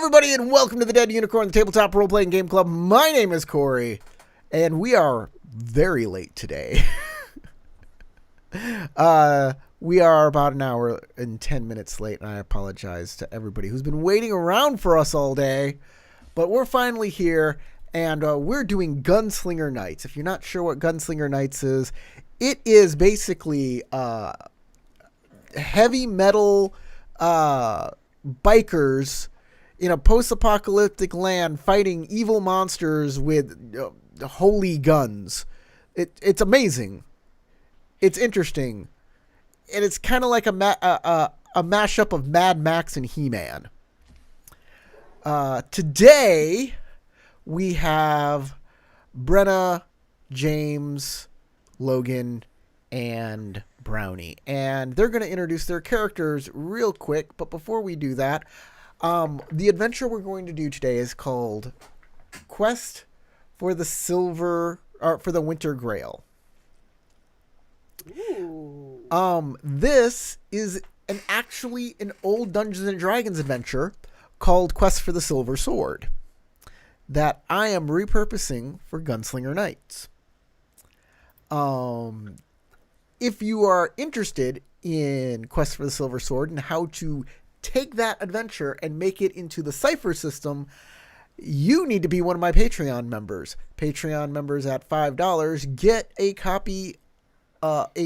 everybody, and welcome to the Dead Unicorn, the tabletop role-playing game club. My name is Corey, and we are very late today. We are about an hour and 10 minutes late, and I apologize to everybody who's been waiting around for us all day. But we're finally here, and we're doing Gunslinger Nights. If you're not sure what Gunslinger Nights is, it is basically heavy metal bikers in a post-apocalyptic land fighting evil monsters with holy guns. It's amazing. It's interesting. And it's kind of like a mashup of Mad Max and He-Man. Today, we have Brenna, James, Logan, and Brownie. And they're going to introduce their characters real quick. But before we do that, the adventure we're going to do today is called Quest for the Winter Grail. Ooh. This is actually an old Dungeons and Dragons adventure called Quest for the Silver Sword that I am repurposing for Gunslinger Nights. If you are interested in Quest for the Silver Sword and how to take that adventure and make it into the Cypher system, you need to be one of my Patreon members. Patreon members at $5 get a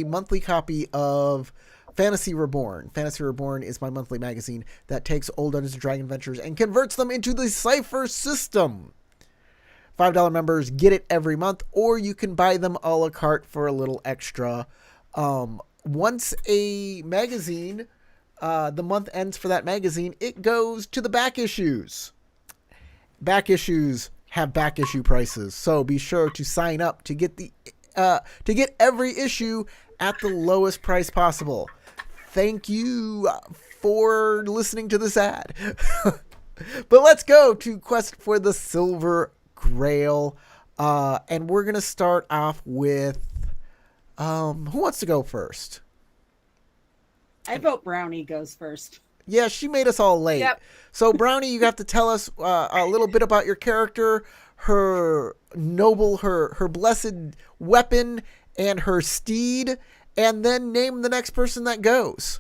monthly copy of Fantasy Reborn. Fantasy Reborn is my monthly magazine that takes old Dungeons & Dragons adventures and converts them into the Cypher system. $5 members get it every month, or you can buy them a la carte for a little extra. Once a magazine, the month ends for that magazine, it goes to the back issues. Back issues have back issue prices, so be sure to sign up to get every issue at the lowest price possible. Thank you for listening to this ad. But let's go to Quest for the Silver Grail. And we're going to start off with... who wants to go first? I vote Brownie goes first. Yeah, she made us all late. Yep. So, Brownie, you have to tell us a little bit about your character, her blessed weapon, and her steed, and then name the next person that goes.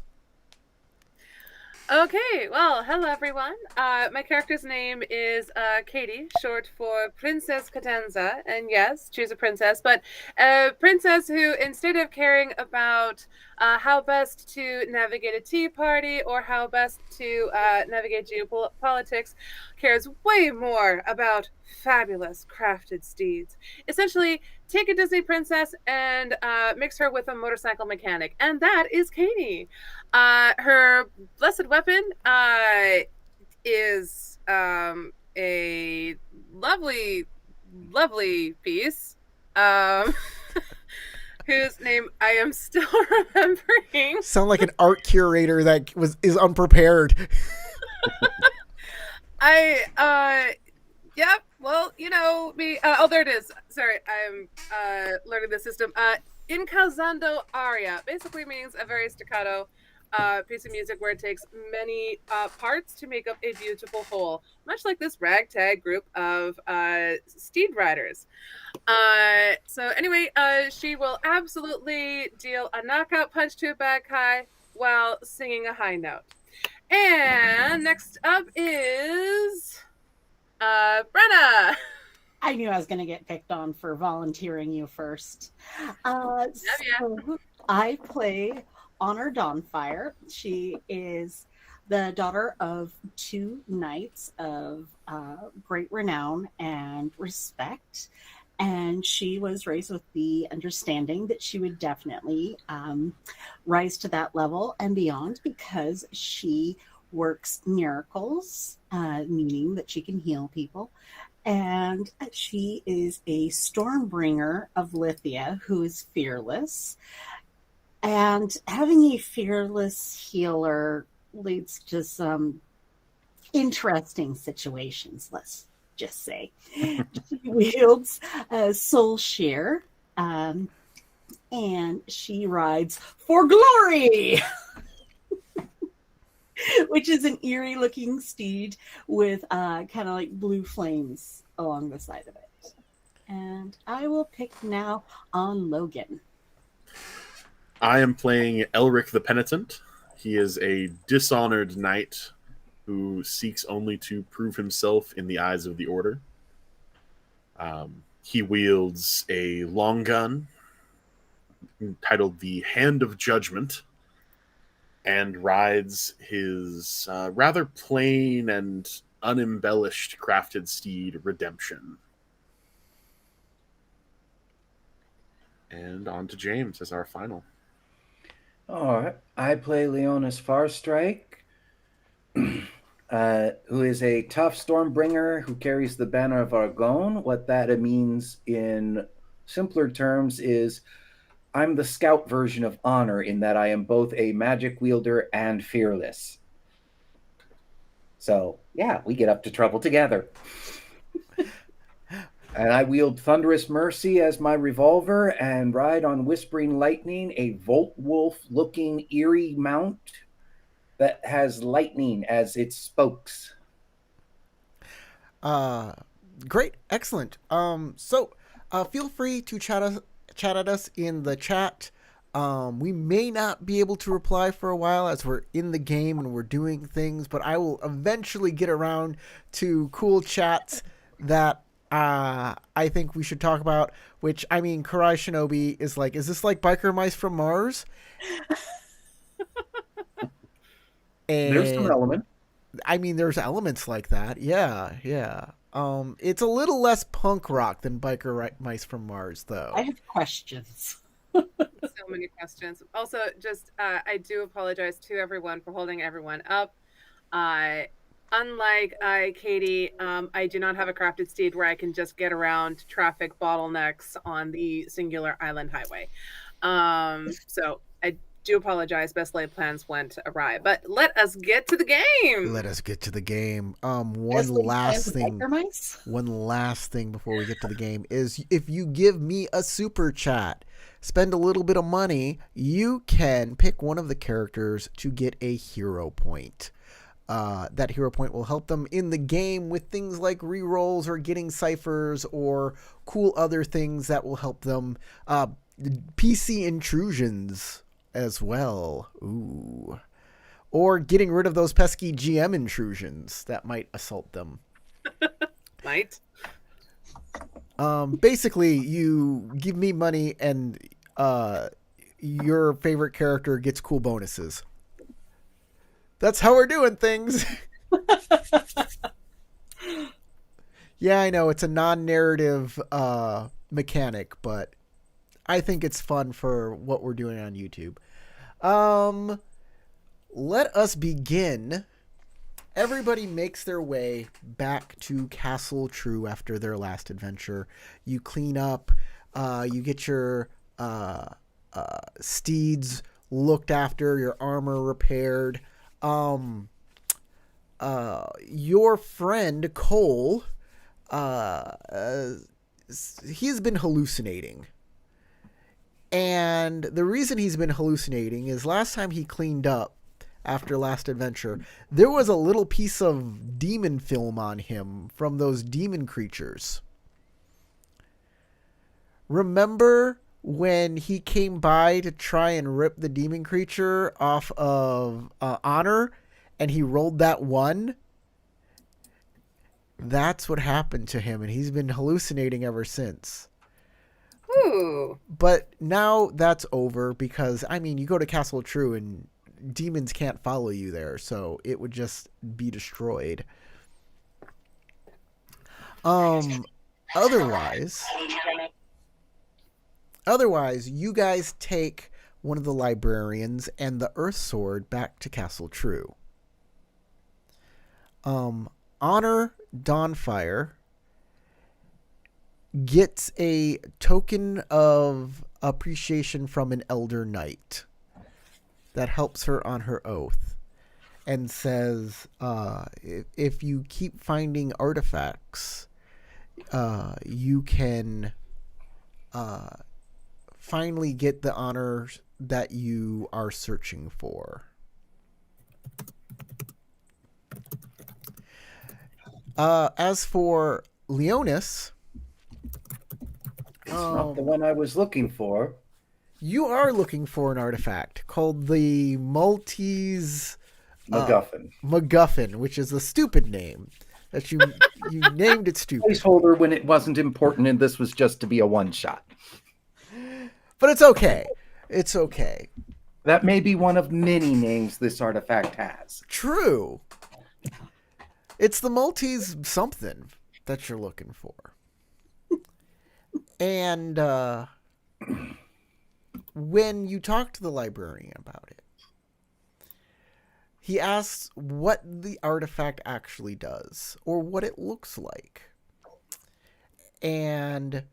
Okay, well, hello everyone. My character's name is Katie, short for Princess Cadenza, and yes, she's a princess, but a princess who, instead of caring about how best to navigate a tea party or how best to navigate geopolitics, cares way more about fabulous crafted steeds. Essentially, take a Disney princess and mix her with a motorcycle mechanic, and that is Katie. Her blessed weapon is a lovely, lovely piece, whose name I am still remembering. Sound like an art curator that is unprepared. Yep. Well, you know me. Oh, there it is. Sorry, I'm learning the system. Incausando aria basically means a very staccato piece of music where it takes many parts to make up a beautiful whole, much like this ragtag group of steed riders. So anyway, she will absolutely deal a knockout punch to a back high while singing a high note. And next up is Brenna. I knew I was going to get picked on for volunteering you first. So I play Honor Dawnfire. She is the daughter of two knights of great renown and respect. And she was raised with the understanding that she would definitely rise to that level and beyond, because she works miracles, meaning that she can heal people. And she is a Stormbringer of Lithia who is fearless. And having a fearless healer leads to some interesting situations, let's just say. She wields a soul share, and she rides for glory. which is an eerie looking steed with kind of like blue flames along the side of it. And I will pick now on Logan. I am playing Elric the Penitent. He is a dishonored knight who seeks only to prove himself in the eyes of the Order. He wields a long gun titled the Hand of Judgment and rides his rather plain and unembellished crafted steed, Redemption. And on to James as our final. All right. I play Leonis Farstrike, who is a tough Stormbringer who carries the banner of Argonne. What that means in simpler terms is I'm the scout version of Honor in that I am both a magic wielder and fearless. So, yeah, we get up to trouble together. And I wield Thunderous Mercy as my revolver and ride on Whispering Lightning, a Volt Wolf-looking eerie mount that has lightning as its spokes. Great, excellent. So feel free to chat at us in the chat. We may not be able to reply for a while as we're in the game and we're doing things, but I will eventually get around to cool chats that I think we should talk about, which, I mean, Karai Shinobi is like, is this like Biker Mice from Mars? And there's some element. I mean, there's elements like that. Yeah. It's a little less punk rock than Biker Mice from Mars, though. I have questions. So many questions. Also, just I do apologize to everyone for holding everyone up. Unlike Katie, I do not have a crafted steed where I can just get around traffic bottlenecks on the singular island highway. So I do apologize. Best laid plans went awry. But let us get to the game. One last thing before we get to the game is if you give me a super chat, spend a little bit of money, you can pick one of the characters to get a hero point. That hero point will help them in the game with things like rerolls or getting ciphers or cool other things that will help them. PC intrusions as well. Ooh. Or getting rid of those pesky GM intrusions that might assault them. Might. Basically, you give me money and your favorite character gets cool bonuses. That's how we're doing things. Yeah, I know it's a non-narrative mechanic, but I think it's fun for what we're doing on YouTube. Let us begin. Everybody makes their way back to Castle True after their last adventure. You clean up. You get your steeds looked after, your armor repaired. Your friend Cole, he's been hallucinating. And the reason he's been hallucinating is last time he cleaned up after last adventure, there was a little piece of demon film on him from those demon creatures. Remember when he came by to try and rip the demon creature off of Honor and he rolled that one? That's what happened to him, and he's been hallucinating ever since. Ooh. But now that's over because, I mean, you go to Castle True and demons can't follow you there, so it would just be destroyed. Otherwise, you guys take one of the librarians and the Earth Sword back to Castle True. Honor Dawnfire gets a token of appreciation from an Elder Knight that helps her on her oath and says, if you keep finding artifacts, you can finally get the honor that you are searching for. As for Leonis, It's not the one I was looking for. you are looking for an artifact called the Maltese MacGuffin. which is a stupid name that you named it stupid. Placeholder when it wasn't important, and this was just to be a one-shot. But it's okay. It's okay. That may be one of many names this artifact has. True. It's the Maltese something that you're looking for. And when you talk to the librarian about it, he asks what the artifact actually does or what it looks like. And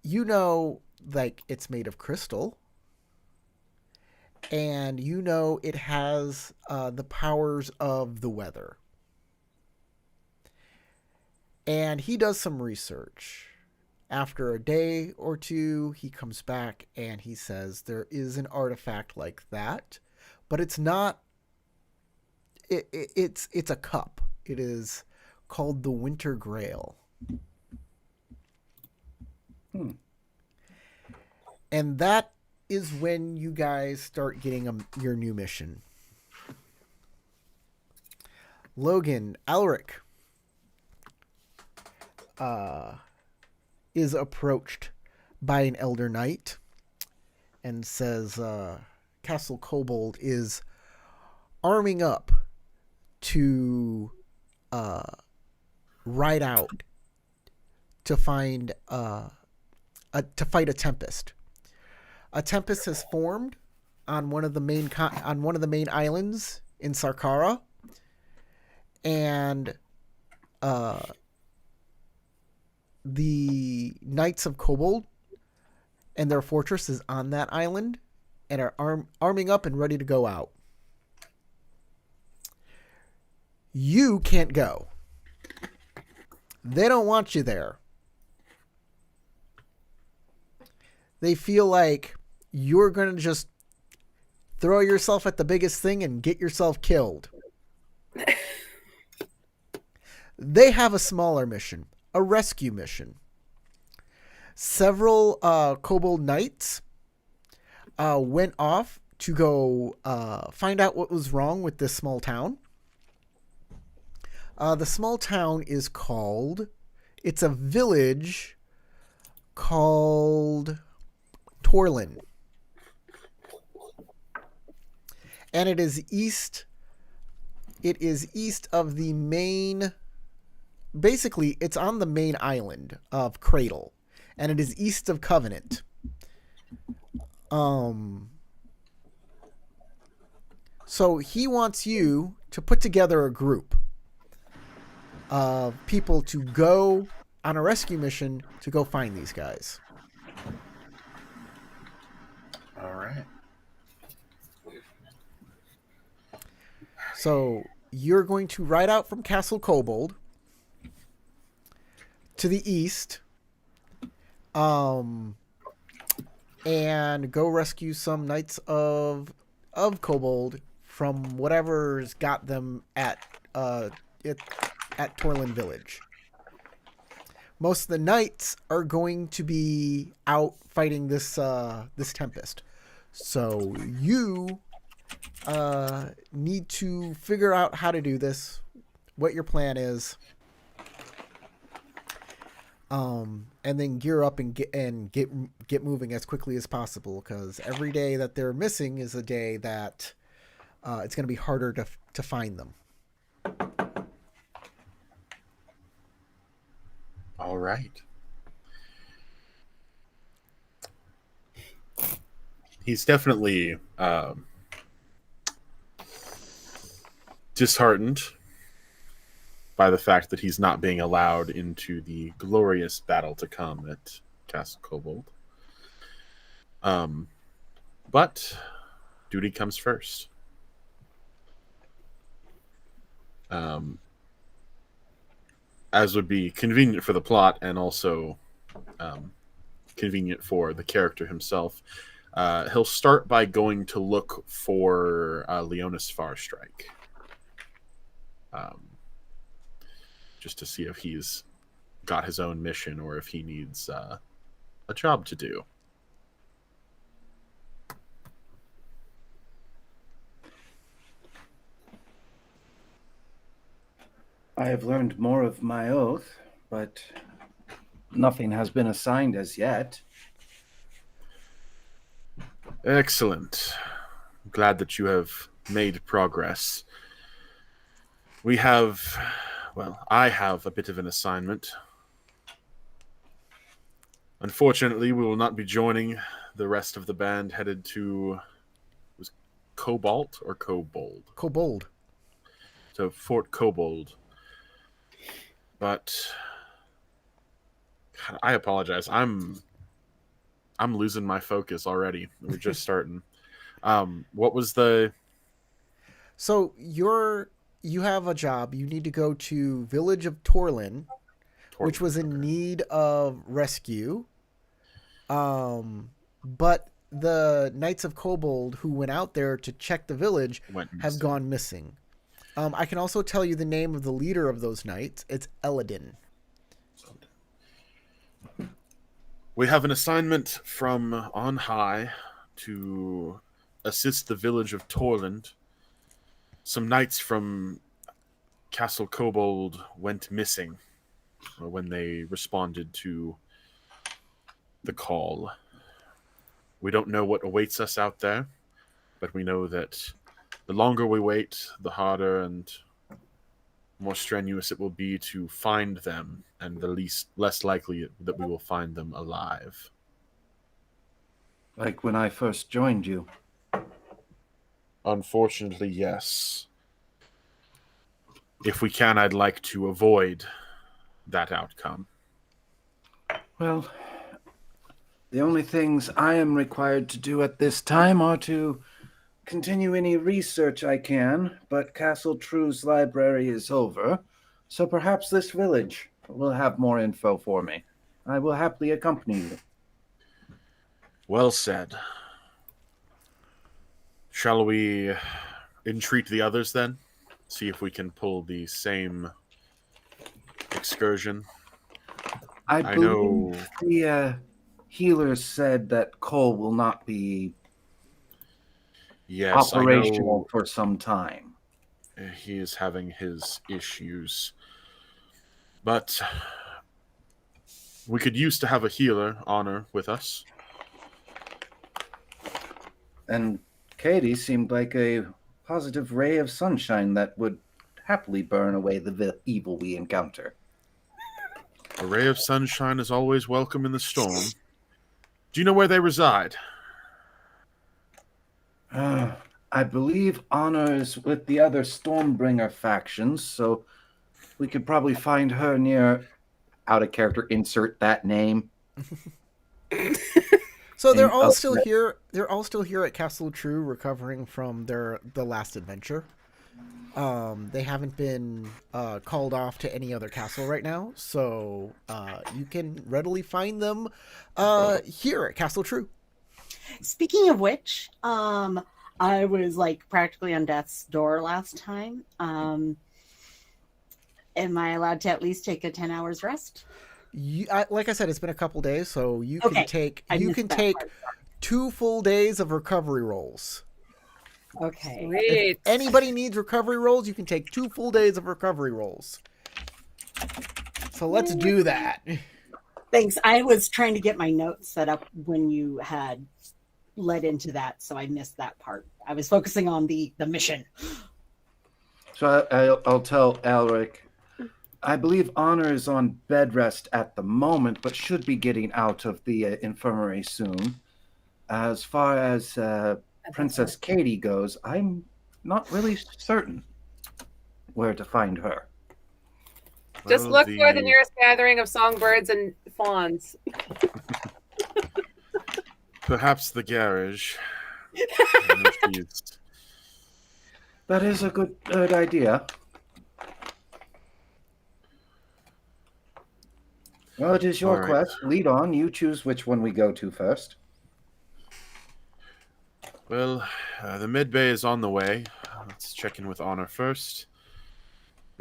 you know, like, it's made of crystal. And you know it has the powers of the weather. And he does some research. After a day or two, he comes back and he says there is an artifact like that, but it's not. It's a cup. It is called the Winter Grail. And that is when you guys start getting your new mission. Logan, Alric is approached by an Elder Knight and says Castle Kobold is arming up to ride out to find to fight a tempest. A tempest has formed on one of the main islands in Sarkara, and the Knights of Kobold and their fortress is on that island and are arming up and ready to go out. You can't go. They don't want you there. They feel like you're going to just throw yourself at the biggest thing and get yourself killed. They have a smaller mission, a rescue mission. Several Kobold Knights went off to go find out what was wrong with this small town. The small town is called... It's a village called Torlin. And it is east of the main... Basically, it's on the main island of Cradle. And it is east of Covenant. So he wants you to put together a group of people to go on a rescue mission to go find these guys. All right. So you're going to ride out from Castle Kobold to the east, and go rescue some Knights of Kobold from whatever's got them at Torlin Village. Most of the knights are going to be out fighting this tempest. So you need to figure out how to do this, what your plan is, and then gear up and get moving as quickly as possible, because every day that they're missing is a day that it's going to be harder to find them. All right. He's definitely disheartened by the fact that he's not being allowed into the glorious battle to come at Castle Kobold. But duty comes first. As would be convenient for the plot and also convenient for the character himself. He'll start by going to look for Leonis Farstrike. just to see if he's got his own mission or if he needs a job to do. I have learned more of my oath, but nothing has been assigned as yet. Excellent. Glad that you have made progress. I have a bit of an assignment. Unfortunately, we will not be joining the rest of the band headed to Cobalt or Kobold? Kobold. So Fort Kobold. But God, I apologize. I'm losing my focus already. We're just starting. What was the... So you have a job. You need to go to Village of Torlin, which was in need of rescue. But the Knights of Kobold who went out there to check the village have gone missing. I can also tell you the name of the leader of those knights. It's Eladin. We have an assignment from on high to assist the village of Torland. Some knights from Castle Kobold went missing when they responded to the call. We don't know what awaits us out there, but we know that the longer we wait, the harder and more strenuous it will be to find them, and the less likely that we will find them alive. Like when I first joined you. Unfortunately, yes. If we can, I'd like to avoid that outcome. Well, the only things I am required to do at this time are to continue any research I can, but Castle True's library is over, so perhaps this village will have more info for me. I will happily accompany you. Well said. Shall we entreat the others then? See if we can pull the same excursion. I believe know the healers said that Cole will not be operational for some time. He is having his issues. But we could use to have a healer honor with us. And Katie seemed like a positive ray of sunshine that would happily burn away the evil we encounter. A ray of sunshine is always welcome in the storm. Do you know where they reside? I believe Honor is with the other Stormbringer factions, so we could probably find her near out of character, insert that name. So they're all still here. They're all still here at Castle True, recovering from the last adventure. They haven't been called off to any other castle right now, so you can readily find them here at Castle True. Speaking of which, I was like practically on death's door last time. Am I allowed to at least take a 10 hours rest? Like I said, it's been a couple days, so you can take 2 full days of recovery rolls. Okay. Sweet. If anybody needs recovery rolls, you can take 2 full days of recovery rolls. So let's do that. Thanks. I was trying to get my notes set up when you had led into that, so I missed that part. I was focusing on the mission. So I'll tell Alric, I believe Honor is on bed rest at the moment, but should be getting out of the infirmary soon. As far as Princess Katie goes, I'm not really certain where to find her. Just look for the nearest gathering of songbirds and fawns. Perhaps the garage. That is a good idea. Well, it is your quest. Lead on. You choose which one we go to first. Well, the mid bay is on the way. Let's check in with Honor first.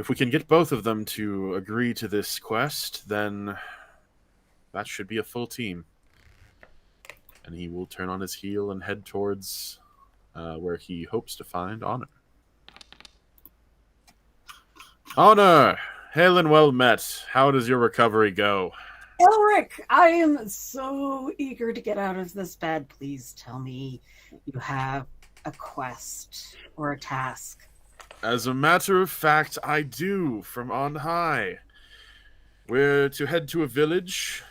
If we can get both of them to agree to this quest, then that should be a full team. And he will turn on his heel and head towards where he hopes to find Honor. Honor! Hail and well met. How does your recovery go? Elric, I am so eager to get out of this bed. Please tell me you have a quest or a task. As a matter of fact, I do, from on high. We're to head to a village,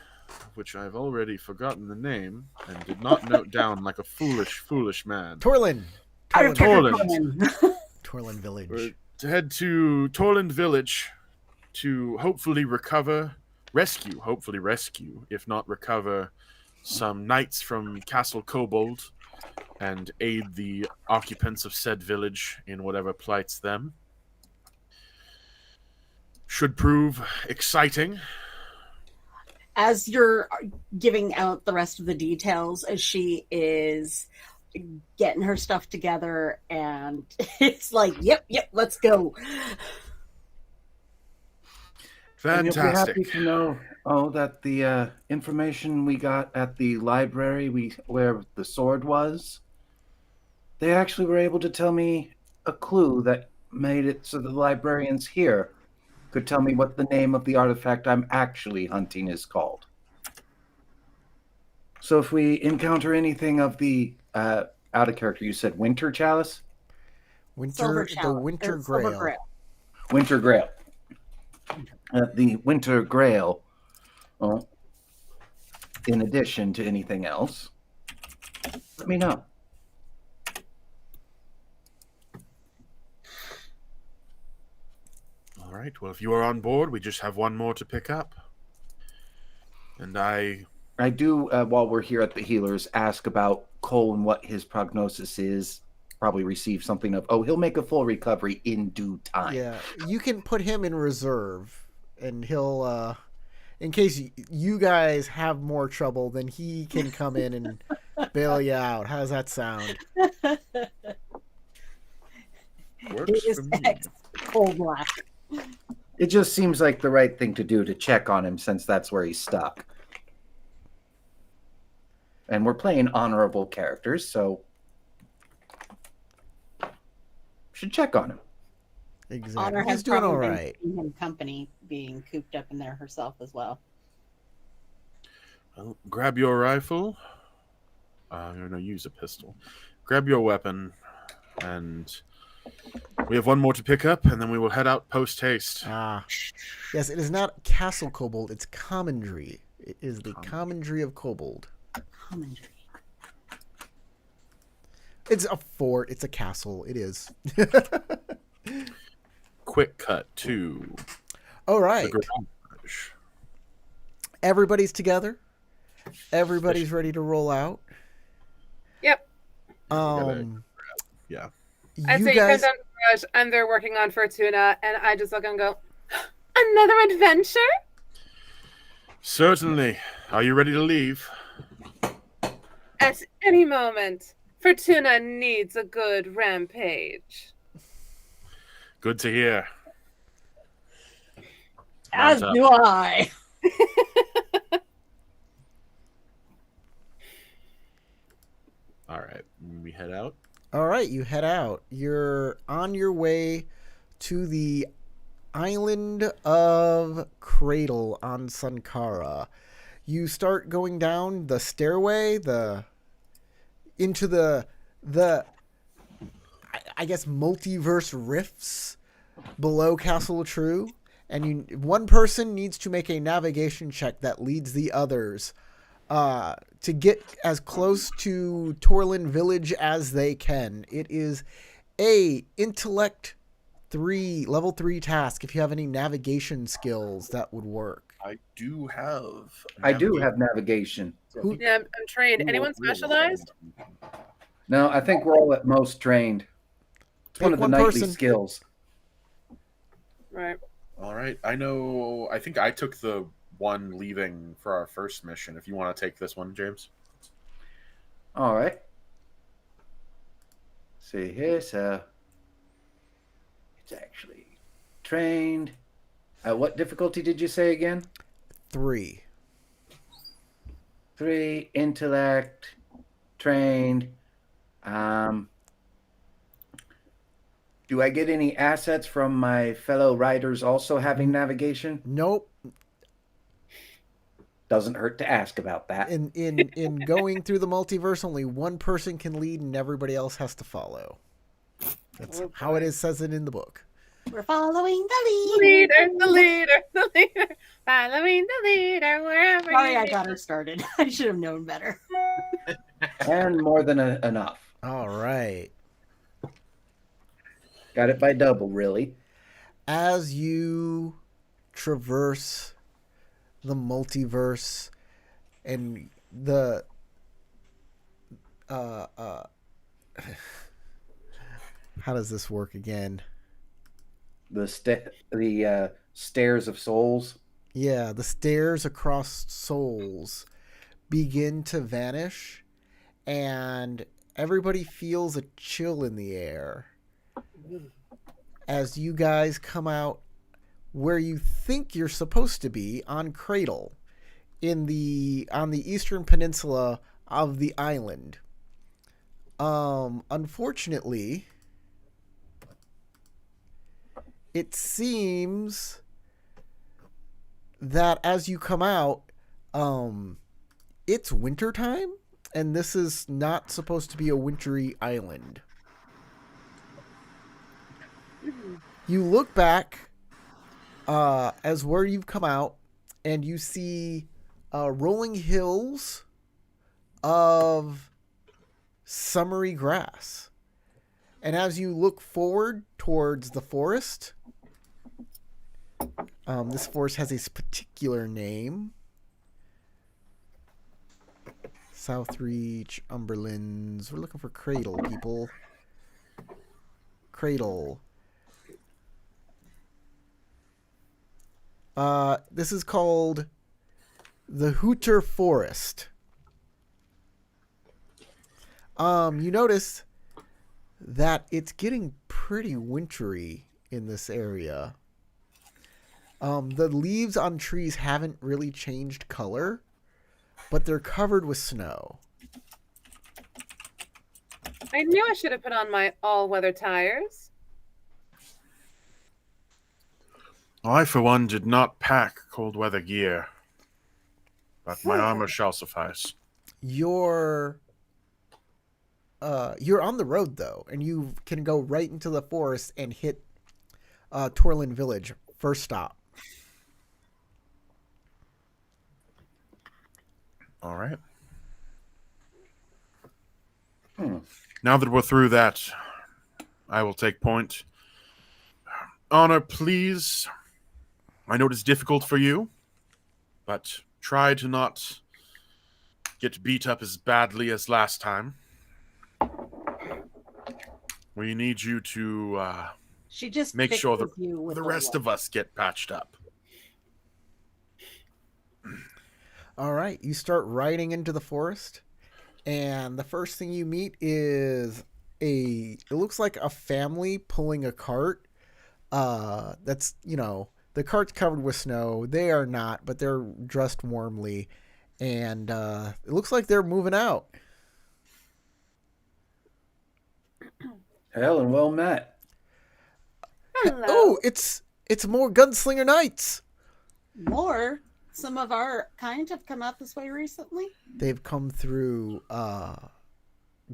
which I've already forgotten the name, and did not note down like a foolish man. Torlin. Torlin Village. We're to head to Torland Village to hopefully rescue, if not recover, some knights from Castle Kobold and aid the occupants of said village in whatever plights them. Should prove exciting. As you're giving out the rest of the details, as she is getting her stuff together, and it's like, yep, let's go. Fantastic. And you'll be happy to know, that the information we got at the library where the sword was, they actually were able to tell me a clue that made it so the librarians here could tell me what the name of the artifact I'm actually hunting is called. So if we encounter anything of the out of character, you said Winter Chalice? Winter Grail. Winter Grail. The Winter Grail, in addition to anything else, let me know. All right. Well, if you are on board, we just have one more to pick up. And I do, while we're here at the healers, ask about Cole and what his prognosis is. Probably receive something of, he'll make a full recovery in due time. Yeah, you can put him in reserve, and he'll, in case you guys have more trouble, then he can come in and bail you out. How does that sound? Works for me. Cold black. It just seems like the right thing to do to check on him, since that's where he's stuck. And we're playing honorable characters, so should check on him. Exactly. Honor He's has doing all probably right. been keeping him company, being cooped up in there herself as well. Well, grab your rifle. No, use a pistol. Grab your weapon, and we have one more to pick up, and then we will head out post-haste. Yes, it is not Castle Kobold, it's Commandery. It is the Commandery of Kobold. Commandery. It's a fort, it's a castle, it is. Quick cut to all right. the garage. Everybody's together. Everybody's ready to roll out. Yep. Yeah. I'd say you come down to the garage and they're working on Fortuna, and I just look and go, another adventure? Certainly. Are you ready to leave? At any moment. Fortuna needs a good rampage. Good to hear. As do I. All right. We head out. All right, you head out. You're on your way to the island of Cradle on Sankara. You start going down the stairway, into the I guess multiverse rifts below Castle True, and one person needs to make a navigation check that leads the others to get as close to Torlin Village as they can. It is a intellect level 3 task. If you have any navigation skills, that would work. I do have navigation. Yeah, I'm trained. Anyone specialized? No, I think we're all at most trained. It's one of the knightly skills. Right. All right. I think I took the one leaving for our first mission. If you want to take this one, James. All right. See here, so it's actually trained. What difficulty did you say again? 3. 3, intellect, trained. Do I get any assets from my fellow riders also having navigation? Nope. Doesn't hurt to ask about that. In going through the multiverse, only one person can lead and everybody else has to follow. That's how it is, says it in the book. We're following the leader. The leader. Following the leader wherever. Sorry, I got her started. I should have known better. And more than enough. All right. Got it by double, really. As you traverse the multiverse and the how does this work again? The stairs of souls. Yeah, the stairs across souls begin to vanish, and everybody feels a chill in the air as you guys come out where you think you're supposed to be, on Cradle, on the eastern peninsula of the island. Unfortunately, it seems that as you come out, it's wintertime, and this is not supposed to be a wintry island. You look back as where you've come out, and you see rolling hills of summery grass. And as you look forward towards the forest, this forest has a particular name. Southreach, Umberlands. We're looking for Cradle, people. Cradle. This is called the Hooter Forest. You notice that it's getting pretty wintry in this area. The leaves on trees haven't really changed color, but they're covered with snow. I knew I should have put on my all-weather tires. I, for one, did not pack cold weather gear, but my armor shall suffice. You're on the road, though, and you can go right into the forest and hit Torlin Village, first stop. All right. Now that we're through that, I will take point. Honor, please. I know it is difficult for you, but try to not get beat up as badly as last time. We need you to She just make sure that the the rest of us get patched up. All right, you start riding into the forest, and the first thing you meet is it looks like a family pulling a cart. That's, the cart's covered with snow. They are not, but they're dressed warmly, and it looks like they're moving out. Hell, and well met. Hello. Oh, it's more Gunslinger Knights. More. Some of our kind have come out this way recently. They've come through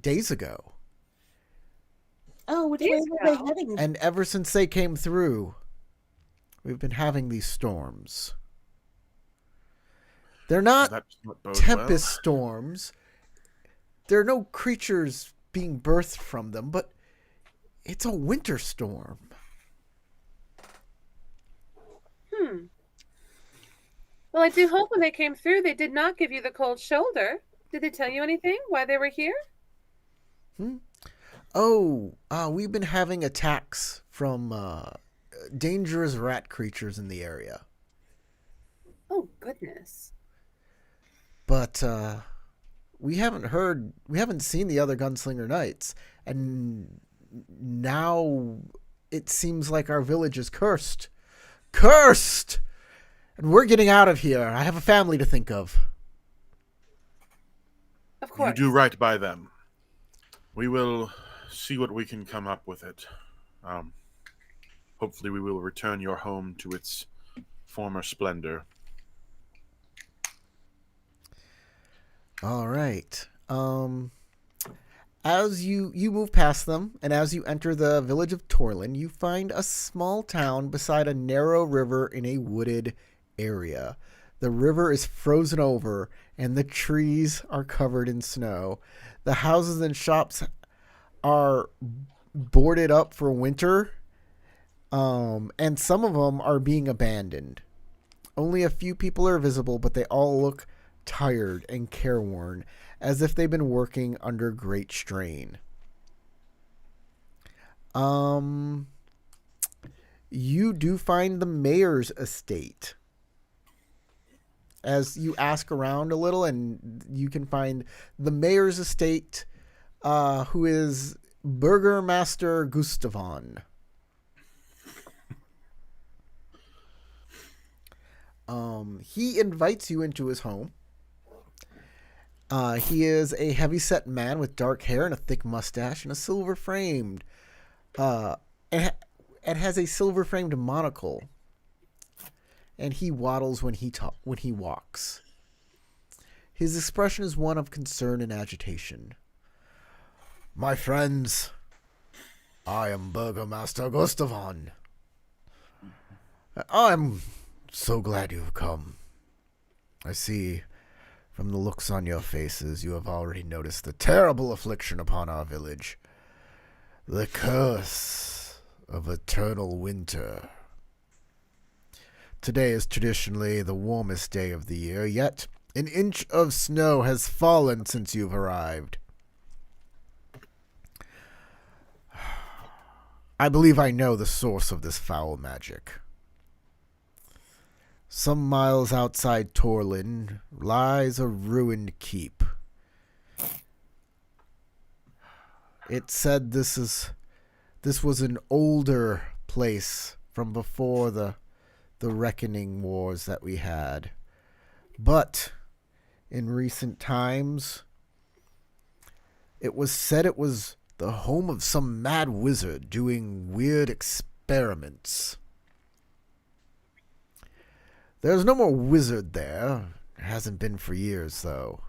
days ago. Oh, which way Days were they ago? heading? And ever since they came through, we've been having these storms. They're not That does not bode tempest storms. There are no creatures being birthed from them, but it's a winter storm. Well, I do hope when they came through, they did not give you the cold shoulder. Did they tell you anything? Why they were here? We've been having attacks from dangerous rat creatures in the area. Oh, goodness. But we haven't seen the other Gunslinger Knights, and now it seems like our village is cursed. Cursed! And we're getting out of here. I have a family to think of. Of course. You do right by them. We will see what we can come up with it. Hopefully we will return your home to its former splendor. All right. As you move past them, and as you enter the village of Torlin, you find a small town beside a narrow river in a wooded area. The river is frozen over, and the trees are covered in snow. The houses and shops are boarded up for winter, and some of them are being abandoned. Only a few people are visible, but they all look tired and careworn, as if they've been working under great strain. You do find the mayor's estate. As you ask around a little, and you can find the mayor's estate, who is Burgermaster Gustavon. He invites you into his home. He is a heavy-set man with dark hair and a thick mustache and a silver-framed, and has a silver-framed monocle. And he waddles when he walks. His expression is one of concern and agitation. My friends, I am Burgomaster Gustavon. I'm so glad you've come. I see from the looks on your faces you have already noticed the terrible affliction upon our village. The curse of eternal winter. Today is traditionally the warmest day of the year, yet an inch of snow has fallen since you've arrived. I believe I know the source of this foul magic. Some miles outside Torlin lies a ruined keep. It said this was an older place from before the reckoning wars that we had. But in recent times, it was said it was the home of some mad wizard doing weird experiments. There's no more wizard there. There hasn't been for years, though.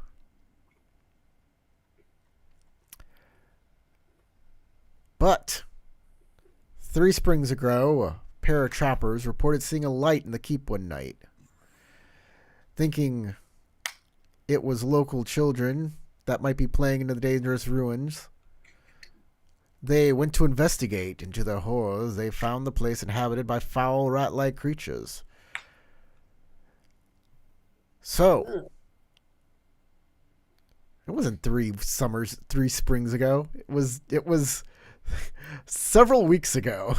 But 3 springs ago, a pair of trappers reported seeing a light in the keep one night. Thinking it was local children that might be playing into the dangerous ruins, they went to investigate. And to their horrors, they found the place inhabited by foul rat-like creatures. So, it wasn't 3 springs ago. It was several weeks ago.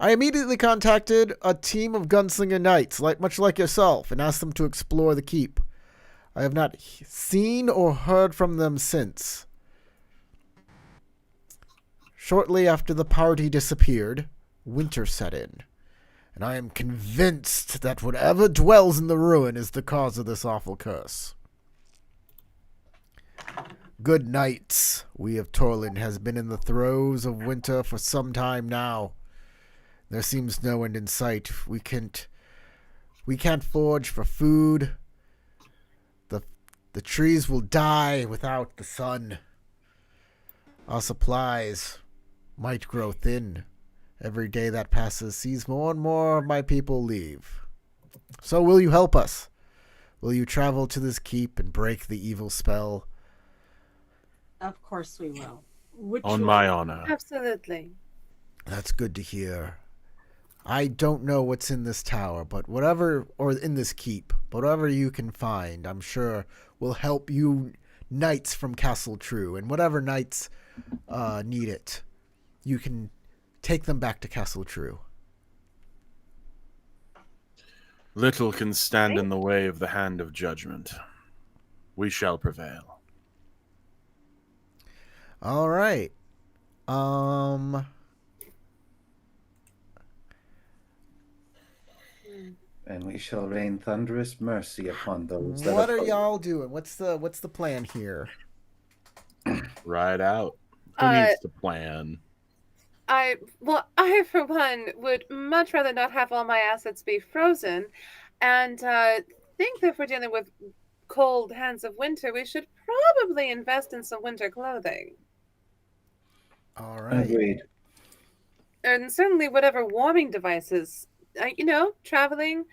I immediately contacted a team of Gunslinger knights, much like yourself, and asked them to explore the keep. I have not seen or heard from them since. Shortly after the party disappeared, winter set in, and I am convinced that whatever dwells in the ruin is the cause of this awful curse. Good knights, we of Torlin has been in the throes of winter for some time now. There seems no end in sight. We can't forage for food. The trees will die without the sun. Our supplies might grow thin. Every day that passes sees more and more of my people leave. So will you help us? Will you travel to this keep and break the evil spell? Of course we will. On my honor. Absolutely. That's good to hear. I don't know what's in this tower, but whatever, or in this keep, but whatever you can find, I'm sure will help you knights from Castle True. And whatever knights need it, you can take them back to Castle True. Little can stand in the way of the hand of judgment. We shall prevail. All right. And we shall rain thunderous mercy upon those that What are oppose. y'all doing? What's the plan here? Ride out. Who Uh, needs to plan? I for one would much rather not have all my assets be frozen, and think that if we're dealing with cold hands of winter, we should probably invest in some winter clothing, All right. Agreed. and certainly whatever warming devices, traveling,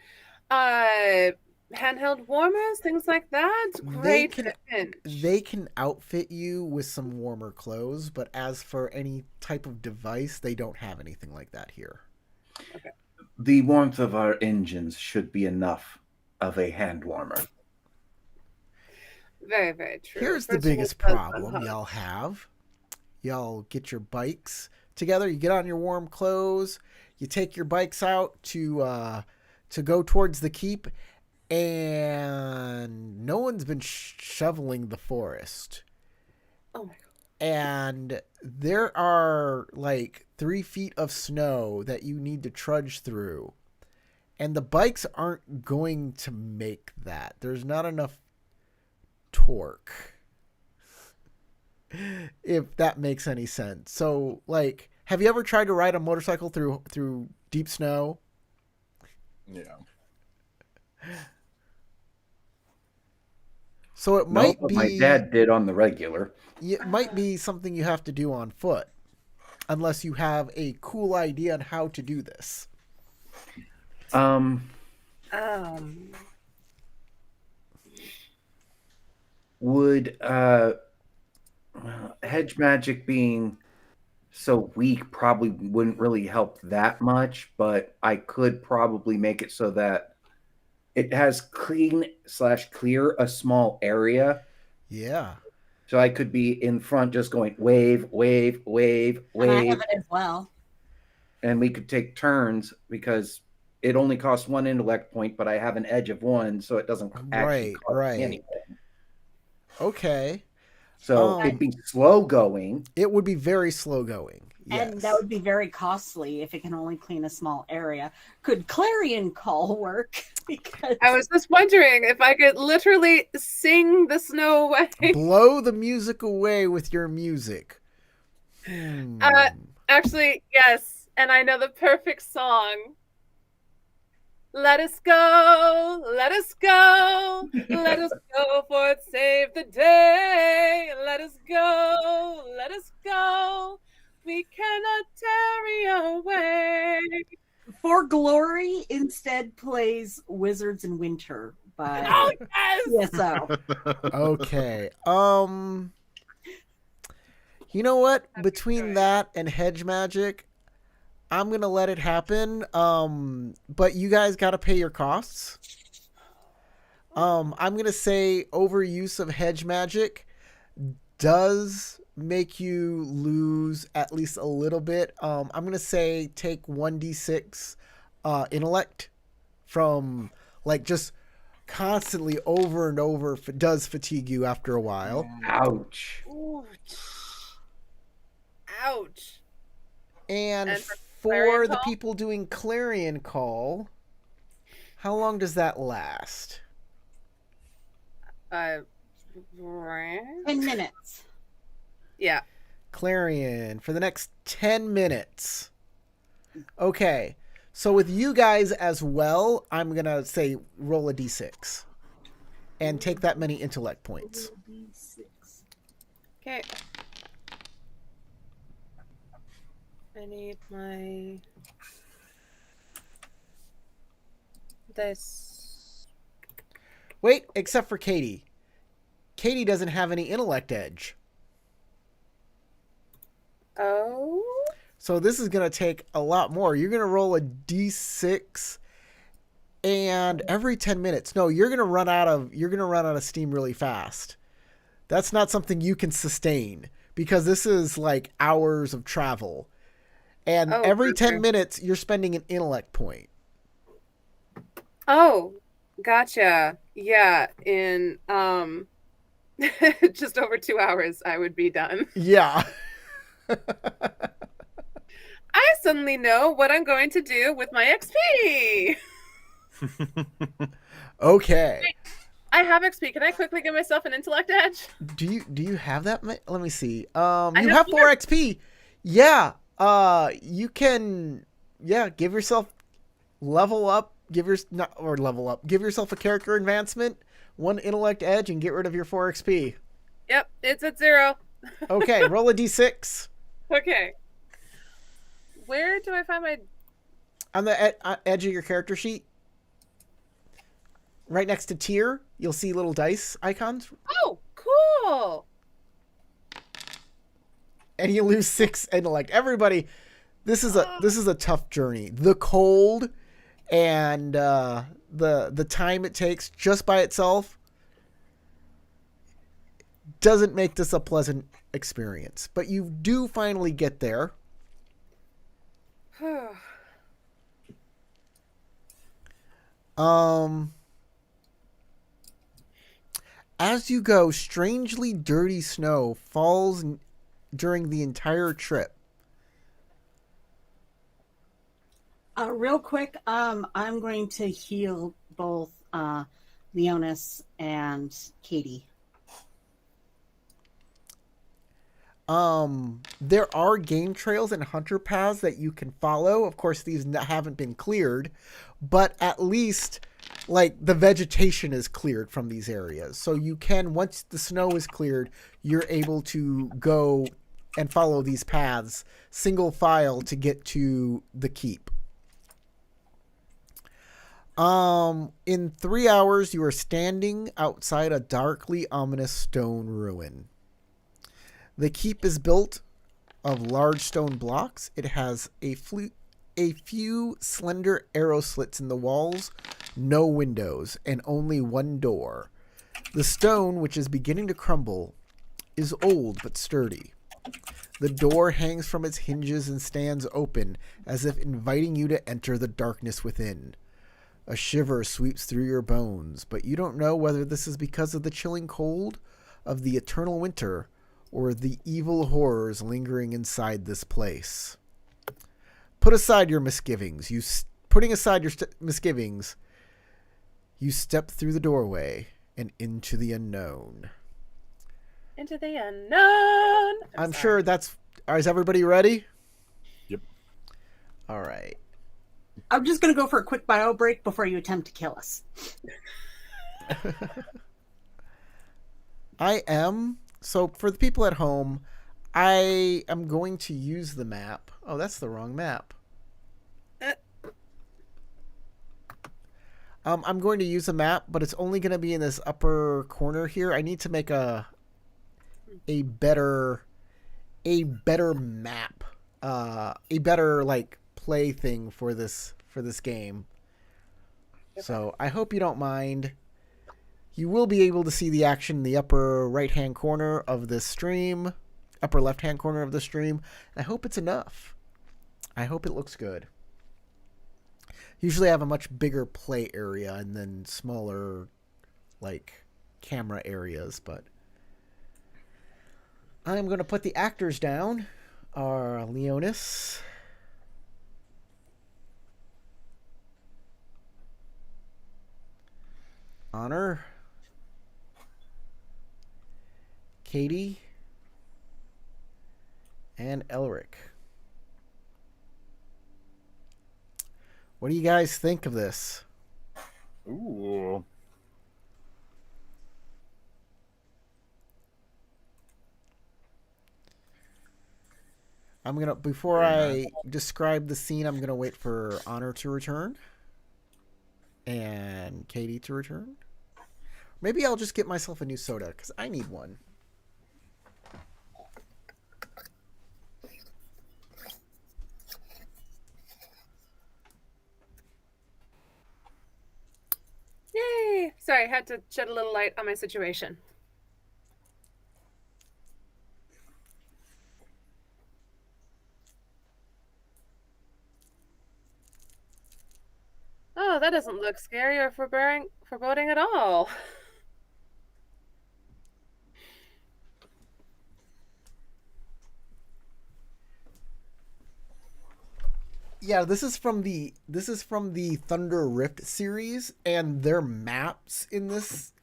handheld warmers, things like that. Great can- at a pinch. They can outfit you with some warmer clothes, but as for any type of device, they don't have anything like that here. The warmth of our engines should be enough of a hand warmer. Very, very true. Here's the First of all, biggest it does problem unhug. y'all have. Y'all get your bikes together, you get on your warm clothes, you take your bikes out to go towards the keep, and no one's been shoveling the forest. Oh my god. And there are like 3 feet of snow that you need to trudge through. And the bikes aren't going to make that. There's not enough torque. If that makes any sense. So, like, have you ever tried to ride a motorcycle through deep snow? Yeah. So it No, might but be my dad did on the regular. it might be something you have to do on foot, unless you have a cool idea on how to do this. Would hedge magic being so weak probably wouldn't really help that much, but I could probably make it so that it has clean/clear a small area. Yeah. So I could be in front just going wave, wave, wave, And I wave. have it as well. And we could take turns because it only costs 1 intellect point, but I have an edge of 1, so it doesn't actually cost me anything. Okay. So it'd be slow going. It would be very slow going. Yes. And that would be very costly if it can only clean a small area. Could clarion call work? Because I was just wondering if I could literally sing the snow away. Blow the music away with your music. Actually, yes. And I know the perfect song. Let us go, let us go, let us go, for it saved the day. Let us go, we cannot tarry away. For Glory instead plays Wizards in Winter by Oh, yes! ESO. Okay. You know what? Between that and hedge magic, I'm gonna let it happen. But you guys gotta pay your costs. I'm gonna say overuse of hedge magic does make you lose at least a little bit. I'm gonna say take 1d6 intellect from like just constantly over and over does fatigue you after a while. Ouch. Ooh. Ouch. And And for for Clarion the Call? people doing Clarion Call, how long does that last? 10 minutes. Yeah. Clarion for the next 10 minutes. Okay. So with you guys as well, I'm going to say roll a d6 and take that many intellect points. Okay. I need my this. Wait, except for Katie. Katie doesn't have any intellect edge. Oh. So this is going to take a lot more. You're going to roll a d6 and every 10 minutes. No, you're going to run out of steam really fast. That's not something you can sustain because this is like hours of travel. And Oh, every okay. 10 minutes you're spending an intellect point. Oh, gotcha. Yeah, in just over 2 hours I would be done. Yeah. I suddenly know what I'm going to do with my XP. Okay. I have XP. Can I quickly give myself an intellect edge? Do you have that? Let me see. I You have have 4 XP. Yeah. You can. Yeah. Give yourself level up. Not or level up. Give yourself a character advancement, 1 intellect edge, and get rid of your 4 XP. Yep, it's at 0. Okay. Roll a d6. Okay. Where do I find my... On the edge of your character sheet, right next to tier, you'll see little dice icons, Oh, cool. and you lose 6 intellect. Everybody, this is a tough journey. The cold and the time it takes just by itself doesn't make this a pleasant experience. But you do finally get there. As you go, strangely dirty snow falls during the entire trip. Real quick, I'm going to heal both Leonis and Katie. There are game trails and hunter paths that you can follow. Of course, these haven't been cleared, but at least like the vegetation is cleared from these areas. So you can, once the snow is cleared, you're able to go and follow these paths single file to get to the keep. In 3 hours, you are standing outside a darkly ominous stone ruin. The keep is built of large stone blocks. It has a few slender arrow slits in the walls, no windows, and only 1 door. The stone, which is beginning to crumble, is old but sturdy. The door hangs from its hinges and stands open, as if inviting you to enter the darkness within. A shiver sweeps through your bones, but you don't know whether this is because of the chilling cold of the eternal winter or the evil horrors lingering inside this place. Putting aside your misgivings, you step through the doorway and into the unknown. Into the unknown. I'm sure is everybody ready? Yep. All right. I'm just going to go for a quick bio break before you attempt to kill us. So for the people at home, I am going to use the map. Oh, that's the wrong map. I'm going to use a map, but it's only going to be in this upper corner here. I need to make a better map, a better like play thing for this game. So I hope you don't mind. You will be able to see the action in the upper right-hand corner of this stream, upper left-hand corner of the stream. I hope it's enough. I hope it looks good. Usually I have a much bigger play area and then smaller, like, camera areas, but I'm going to put the actors down. Our Leonis, Honor, Katie, and Elric. What do you guys think of this? Ooh. Before I describe the scene, I'm gonna wait for Honor to return and Katie to return. Maybe I'll just get myself a new soda because I need one. Yay! Sorry, I had to shed a little light on my situation. Oh, that doesn't look scary or foreboding at all. Yeah, this is from the Thunder Rift series, and their maps in this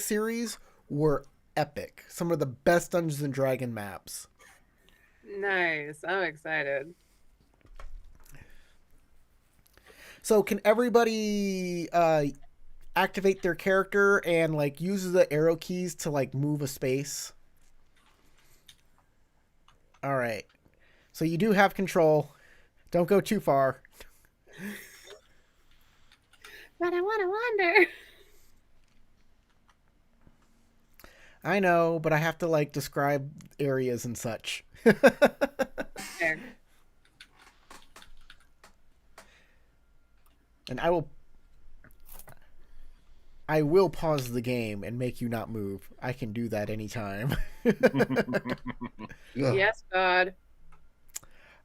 series were epic. Some of the best Dungeons and Dragon maps. Nice. I'm excited. So can everybody activate their character and like use the arrow keys to like move a space? All right. So you do have control. Don't go too far. But I want to wander. I know, but I have to like describe areas and such. There. And I will pause the game and make you not move. I can do that anytime. Yes, God.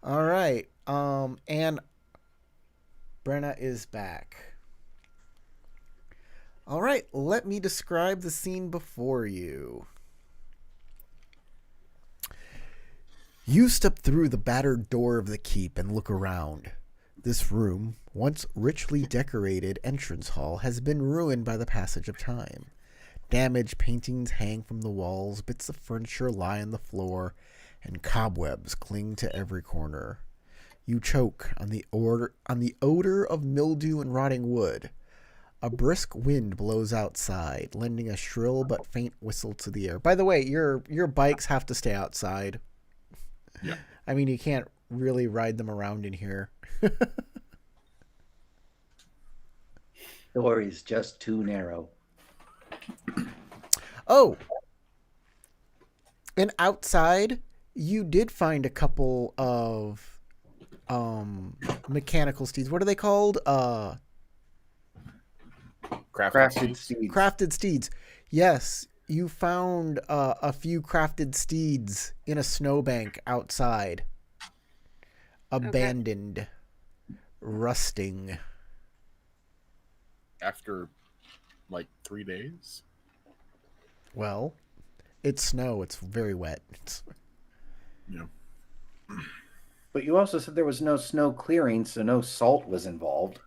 All right. And Brenna is back. All right, let me describe the scene before you. You step through the battered door of the keep and look around. This room, once richly decorated entrance hall, has been ruined by the passage of time. Damaged paintings hang from the walls, bits of furniture lie on the floor, and cobwebs cling to every corner. You choke on the odor of mildew and rotting wood. A brisk wind blows outside, lending a shrill but faint whistle to the air. By the way, your bikes have to stay outside. Yeah. I mean, you can't really ride them around in here. Door is just too narrow. Oh, and outside, you did find a couple of mechanical steeds. What are they called? Crafted steeds. Crafted steeds. Yes, you found a few crafted steeds in a snowbank outside. Abandoned. Rusting. After like 3 days? Well, it's snow. It's very wet. Yeah. But you also said there was no snow clearing, so no salt was involved.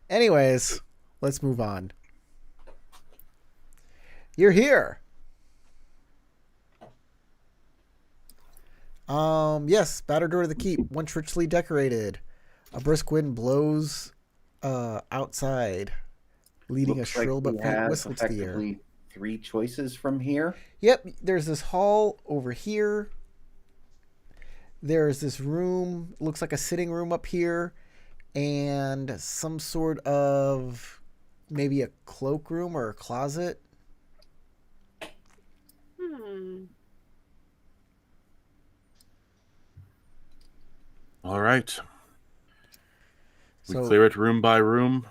Anyways, let's move on. You're here. Yes, battered door to the keep, once richly decorated. A brisk wind blows outside, leading Looks a shrill like but we faint have whistle to the air. effectively 3 choices from here. Yep, there's this hall over here. There's this room, looks like a sitting room up here, and some sort of maybe a cloakroom or a closet. All right. We So clear it room by room,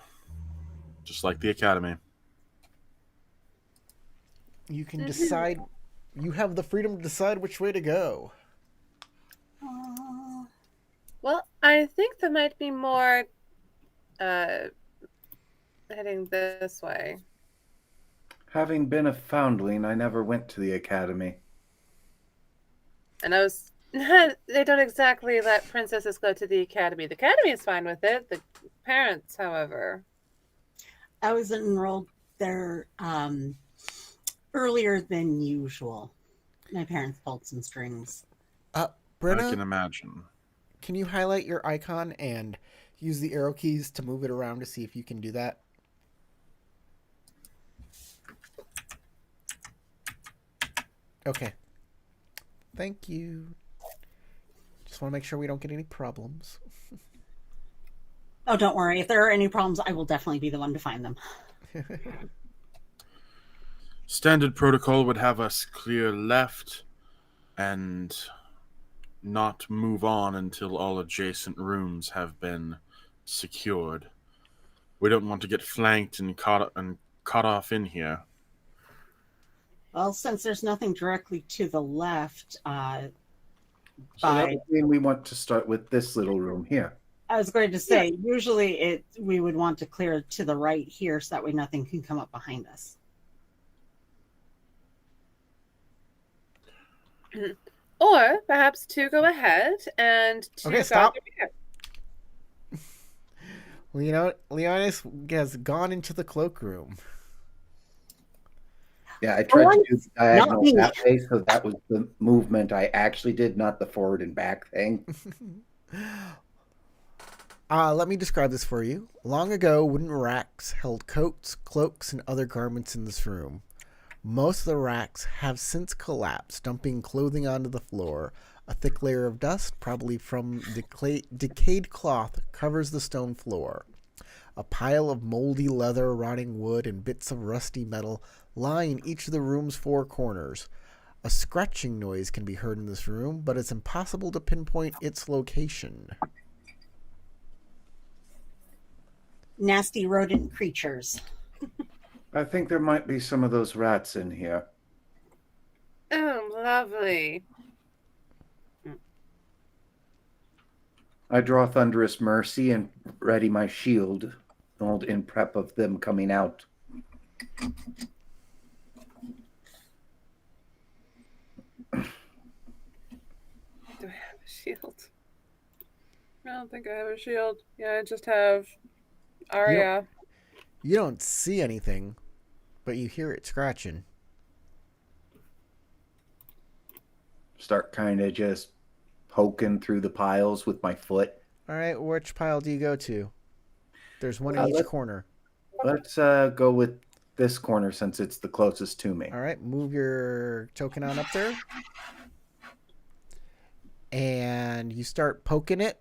just like the academy. you can decide. You have the freedom to decide which way to go. Well, I think there might be more heading this way. Having been a foundling, I never went to the academy. And I was they don't exactly let princesses go to the academy. The academy is fine with it. The parents, however. I was enrolled there earlier than usual. My parents pulled some strings. Brenna, I can imagine. can you highlight your icon and use the arrow keys to move it around to see if you can do that? Okay. Thank you. Just want to make sure we don't get any problems. Oh, don't worry. If there are any problems, I will definitely be the one to find them. Standard protocol would have us clear left and not move on until all adjacent rooms have been secured. We don't want to get flanked and caught off in here. Well, since there's nothing directly to the left, So that would mean we want to start with this little room here. I was going to say, usually we would want to clear to the right here so that way nothing can come up behind us. Or perhaps to go ahead and to Okay, guard stop. your beer. Leonis has gone into the cloakroom. Yeah, I tried to do the Not diagonal me. that way, so that was the movement I actually did, not the forward and back thing. Let me describe this for you. Long ago, wooden racks held coats, cloaks, and other garments in this room. Most of the racks have since collapsed, dumping clothing onto the floor. A thick layer of dust, probably from decayed cloth, covers the stone floor. A pile of moldy leather, rotting wood, and bits of rusty metal lie in each of the room's four corners. A scratching noise can be heard in this room, but it's impossible to pinpoint its location. Nasty rodent creatures. I think there might be some of those rats in here. Oh, lovely. I draw Thunderous Mercy and ready my shield, all in prep of them coming out. Do I have a shield? I don't think I have a shield. Yeah, I just have Arya. You don't see anything, but you hear it scratching. Start kind of just poking through the piles with my foot. All right, which pile do you go to? There's one in each corner. Let's go with this corner since it's the closest to me. All right, move your token on up there. And you start poking it.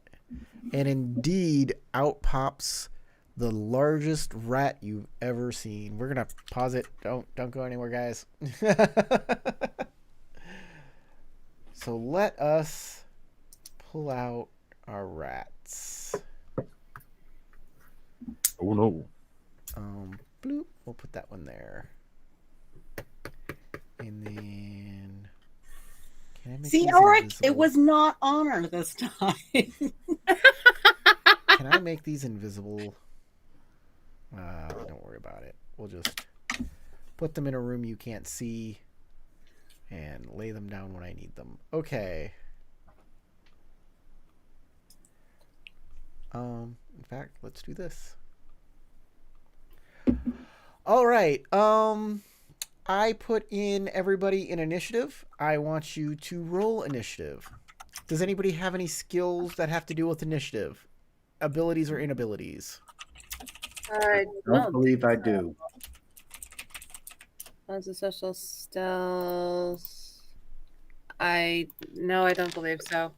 And indeed, out pops the largest rat you've ever seen. We're going to pause it. Don't go anywhere, guys. So let us pull out our rats. Oh no. Bloop. We'll put that one there. And then can I make See, these Eric, invisible? it was not honor this time. Can I make these invisible? Don't worry about it. We'll just put them in a room you can't see and lay them down when I need them. Okay. In fact, let's do this. All right. I put in everybody in initiative. I want you to roll initiative. Does anybody have any skills that have to do with initiative? Abilities or inabilities? I Don't believe I do. As a social stealth. No, I don't believe so.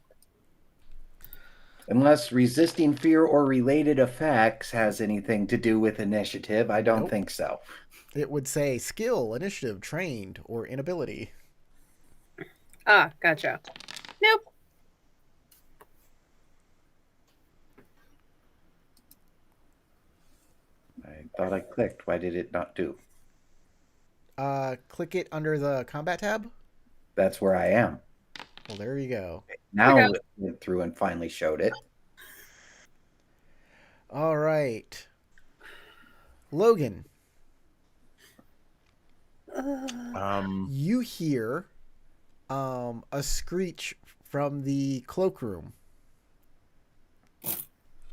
Unless resisting fear or related effects has anything to do with initiative, I don't Nope. think so. It would say skill, initiative, trained, or inability. Ah, gotcha. Nope. I thought I clicked. Why did it not do? Click it under the combat tab. That's where I am. Well, there you go. Now Okay. it went through and finally showed it. All right. Logan, you hear a screech from the cloakroom.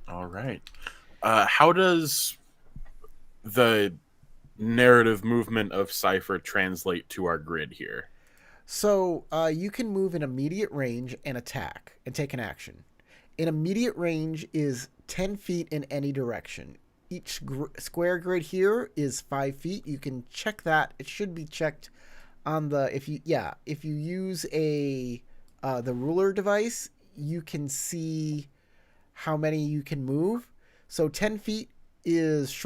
All right. How does the narrative movement of Cypher translate to our grid here? So you can move in immediate range and attack and take an action. In immediate range is 10 feet in any direction. Each square grid here is 5 feet. You can check that. It should be checked on the if you use the ruler device, you can see how many you can move. So 10 feet is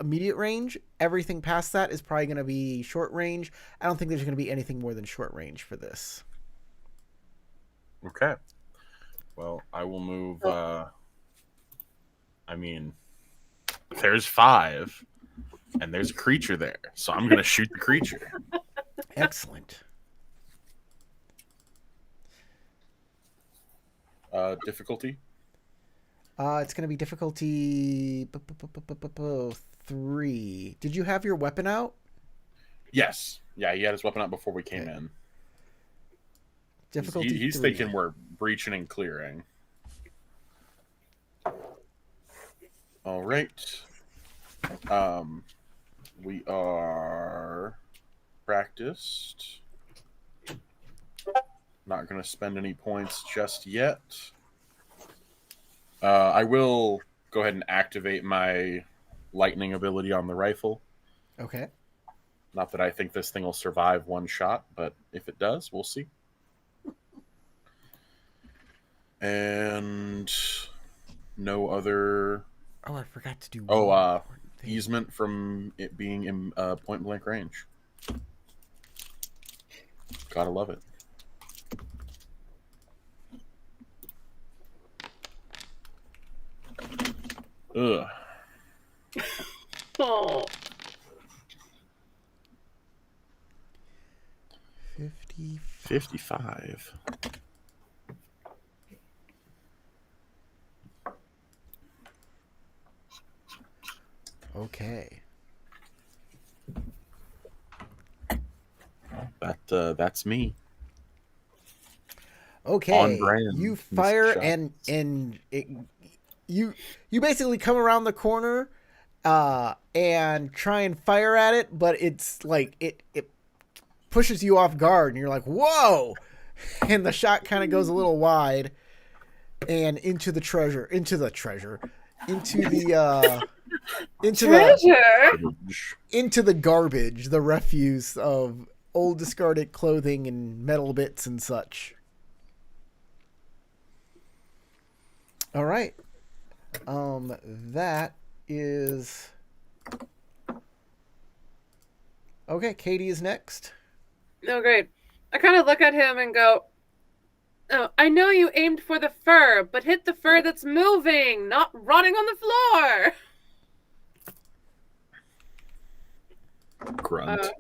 immediate range. Everything past that is probably going to be short range. I don't think there's going to be anything more than short range for this. Okay. Well, I will move. There's 5, and there's a creature there, so I'm gonna shoot the creature. Excellent. Difficulty? It's going to be difficulty 3. Did you have your weapon out? Yes. Yeah, he had his weapon out before we came in. Difficulty He's 3. thinking we're breaching and clearing. All right. We are practiced. Not going to spend any points just yet. I will go ahead and activate my lightning ability on the rifle. Okay. Not that I think this thing will survive one shot, but if it does, we'll see. And no other... Oh, I forgot to do easement from it being in point blank range. Gotta love it. Ugh. Oh. 55. Okay. That's me. Okay. On brand, You Mr. fire Shots. and you basically come around the corner and try and fire at it, but it's like it pushes you off guard and you're like, "Whoa!" And the shot kind of goes a little wide and into the garbage, the refuse of old discarded clothing and metal bits and such. All right. That is okay. Katie is next. No, great. I kind of look at him and go, "Oh, I know you aimed for the fur, but hit the fur that's moving, not rotting on the floor." Grunt.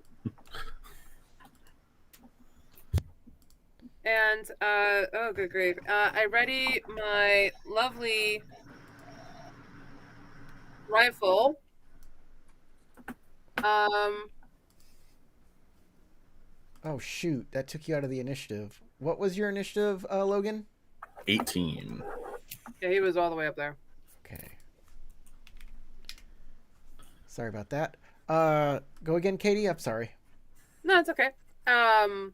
And oh, good grief! I ready my lovely rifle. Oh shoot, that took you out of the initiative. What was your initiative, Logan? 18. Yeah, he was all the way up there. Okay. Sorry about that. Go again, Katie. I'm sorry. No, it's okay. Oh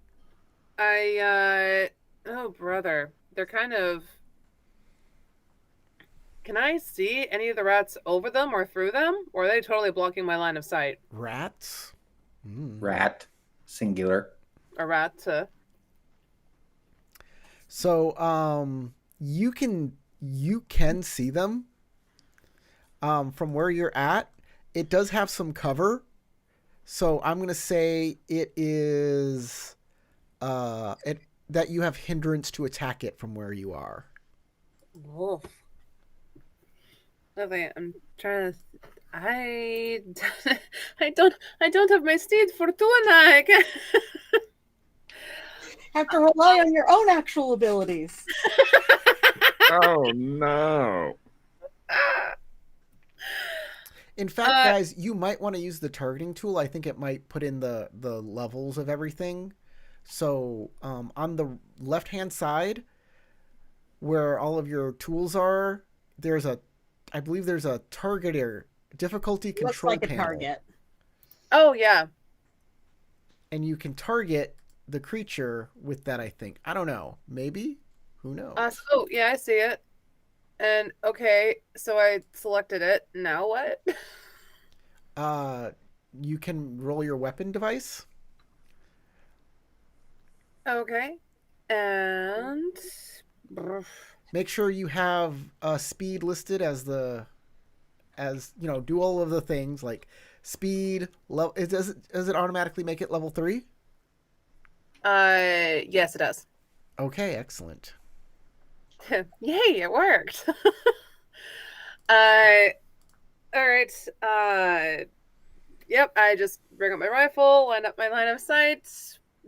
brother, they're kind of. Can I see any of the rats over them or through them, or are they totally blocking my line of sight? Rats. Rat, singular. A rat. So, you can see them. From where you're at, it does have some cover. So I'm gonna say it is, that you have hindrance to attack it from where you are. Wolf. Lovely. I'm trying to. I don't have my steed Fortuna. Have to rely on your own actual abilities. Oh no. In fact, guys, you might want to use the targeting tool. I think it might put in the levels of everything. So on the left-hand side, where all of your tools are, I believe there's a target area, difficulty control Looks like panel. a target. Oh yeah. And you can target the creature with that, I think. I don't know. Maybe? Who knows? Oh yeah, I see it. And okay, so I selected it. Now what? You can roll your weapon device. Okay. And Make sure you have speed listed as do all of the things like speed. Does it automatically make it level 3? yes, it does. Okay, excellent. Yay, it worked. All right. Yep, I just bring up my rifle, line up my line of sight.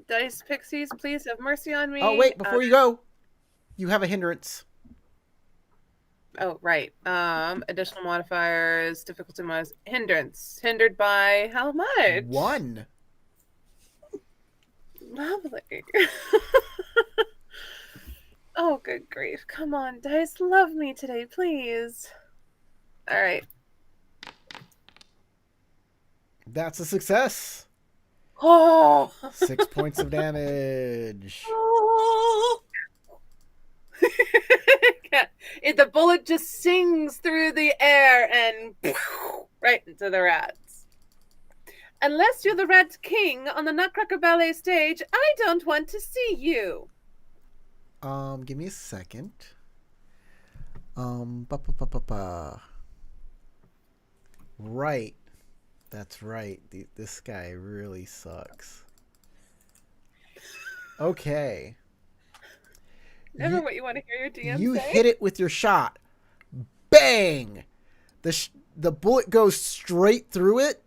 Dice pixies, please have mercy on me. Oh, wait, before you go, you have a hindrance. Oh, right. Additional modifiers, difficulty modifiers, hindrance. Hindered by how much? 1. Lovely. Oh, good grief. Come on, dice. Love me today, please. All right. That's a success. Oh. 6 points of damage. The bullet just sings through the air and right into the rats. Unless you're the Rat King on the Nutcracker Ballet stage, I don't want to see you. Give me a second. Ba, ba, ba, ba, ba. Right. That's right. This guy really sucks. Okay. Never what you want to hear your DM You say. hit it with your shot. Bang! The bullet goes straight through it.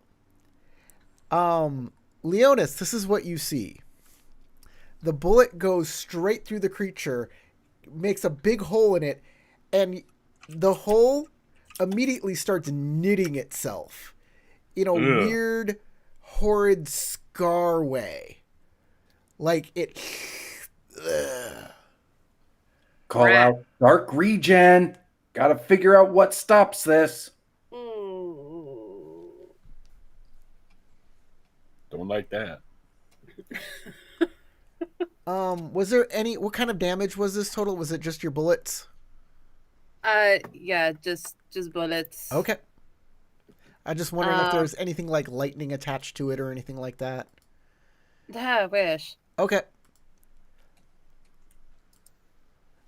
Leonis, this is what you see. The bullet goes straight through the creature, makes a big hole in it, and the hole immediately starts knitting itself in a weird, horrid scar way. Like it. Call out dark regen. Gotta figure out what stops this. Don't like that. Was there what kind of damage was this total? Was it just your bullets? Yeah, just bullets. Okay. I just wondering if there's anything like lightning attached to it or anything like that. I wish. Okay.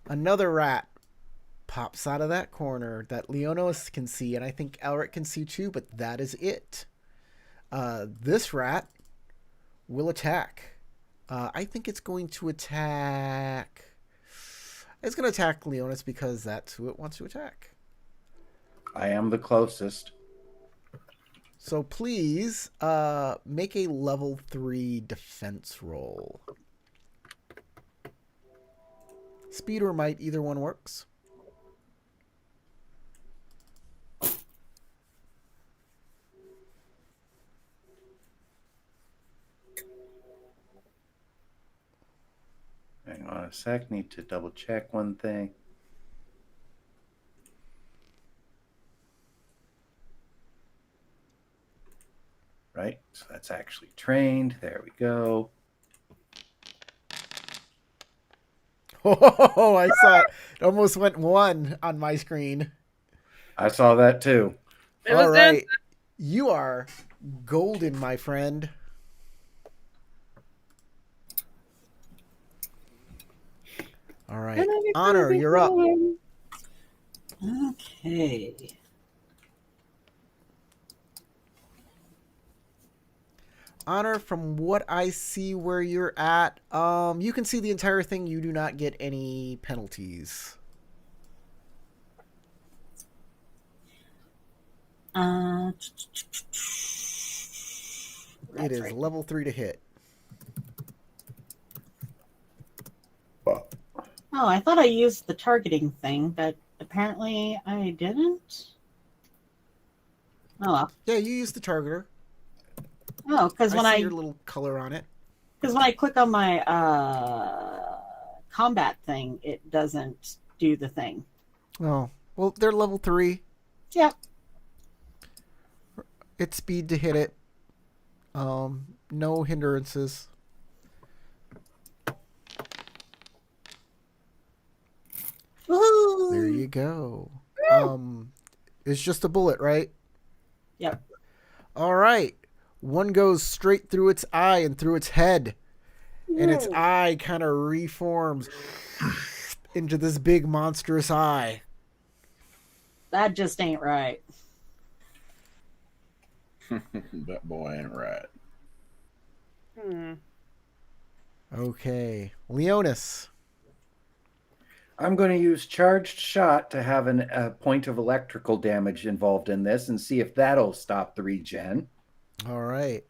Another rat pops out of that corner that Leonos can see, and I think Elric can see too, but that is it. This rat will attack. I think it's going to attack... It's going to attack Leonis because that's who it wants to attack. I am the closest. So please make a level 3 defense roll. Speed or might, either one works. Hang on a sec. Need to double check one thing. Right. So that's actually trained. There we go. Oh, I saw it. It almost went 1 on my screen. I saw that too. All right. You are golden, my friend. All right. Honor, you're up. Okay. Honor, from what I see where you're at, you can see the entire thing. You do not get any penalties. It is level 3 to hit. Oh, I thought I used the targeting thing, but apparently I didn't. Oh well. Yeah, you use the targeter. Oh, because when I see your little color on it. Because when I click on my combat thing, it doesn't do the thing. Oh, well, they're level 3. Yep. It's speed to hit it. No hindrances. Woo-hoo! There you go. It's just a bullet, right? Yep. All right. One goes straight through its eye and through its head. And its eye kind of reforms into this big monstrous eye. That just ain't right. That boy ain't right. Okay. Leonis. I'm going to use charged shot to have a point of electrical damage involved in this and see if that'll stop the regen. All right.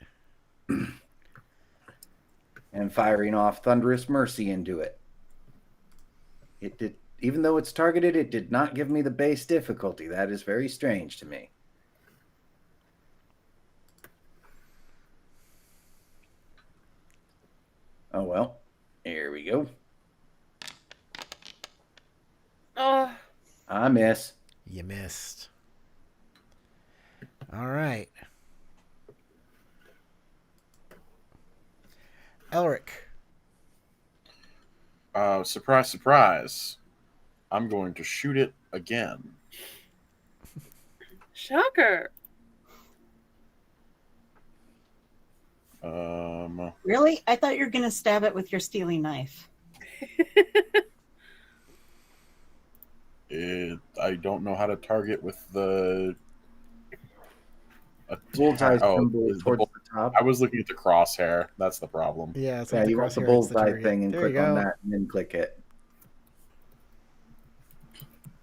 And firing off Thunderous Mercy into it. It did, even though it's targeted, it did not give me the base difficulty. That is very strange to me. Oh well. Here we go. Oh, I miss. You missed. All right. Elric. Surprise, surprise. I'm going to shoot it again. shocker. Really? I thought you were going to stab it with your steely knife. I don't know how to target with the Bullseye oh, symbol the towards bull- the top. I was looking at the crosshair. That's the problem. Yeah, it's Yeah, like the you want the crosshair hits the bullseye target. thing and There click you go. on that and then click it.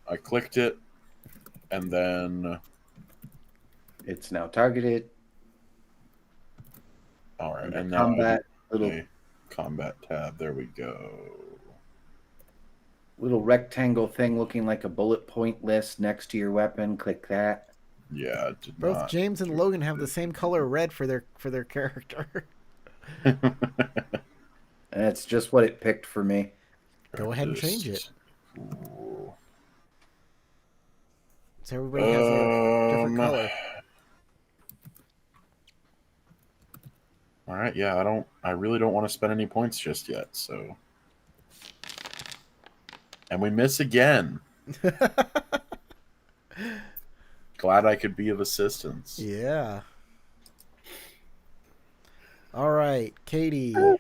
I clicked it, and then It's now targeted. all right, Under and now combat, I do little a combat tab. There we go. little rectangle thing looking like a bullet point list next to your weapon. Click that. Yeah, it did Both not. James and Logan have the same color red for their character. And it's just what it picked for me. Go ahead and change it. Ooh. So everybody has a different color. All right, yeah, I really don't want to spend any points just yet, so. And we miss again. Glad I could be of assistance. Yeah. All right, Katie. Oh,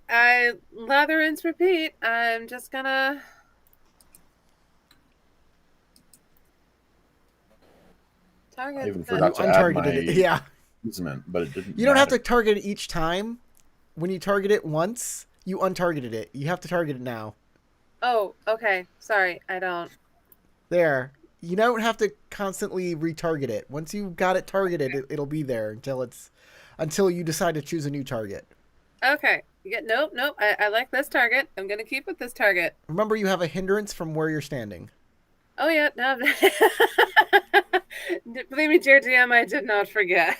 I lather, rinse, repeat. I'm just gonna. Target. I even the- forgot to add Untargeted my it. Yeah. easement, but it didn't. You don't have to matter. target it each time. When you target it once, you untargeted it. You have to target it now. Oh, okay. Sorry, I don't. There. You don't have to constantly retarget it. Once you got it targeted, it'll be there until you decide to choose a new target. Okay. Nope. I like this target. I'm gonna keep with this target. Remember, you have a hindrance from where you're standing. Oh yeah, no. Believe me, dear DM, I did not forget.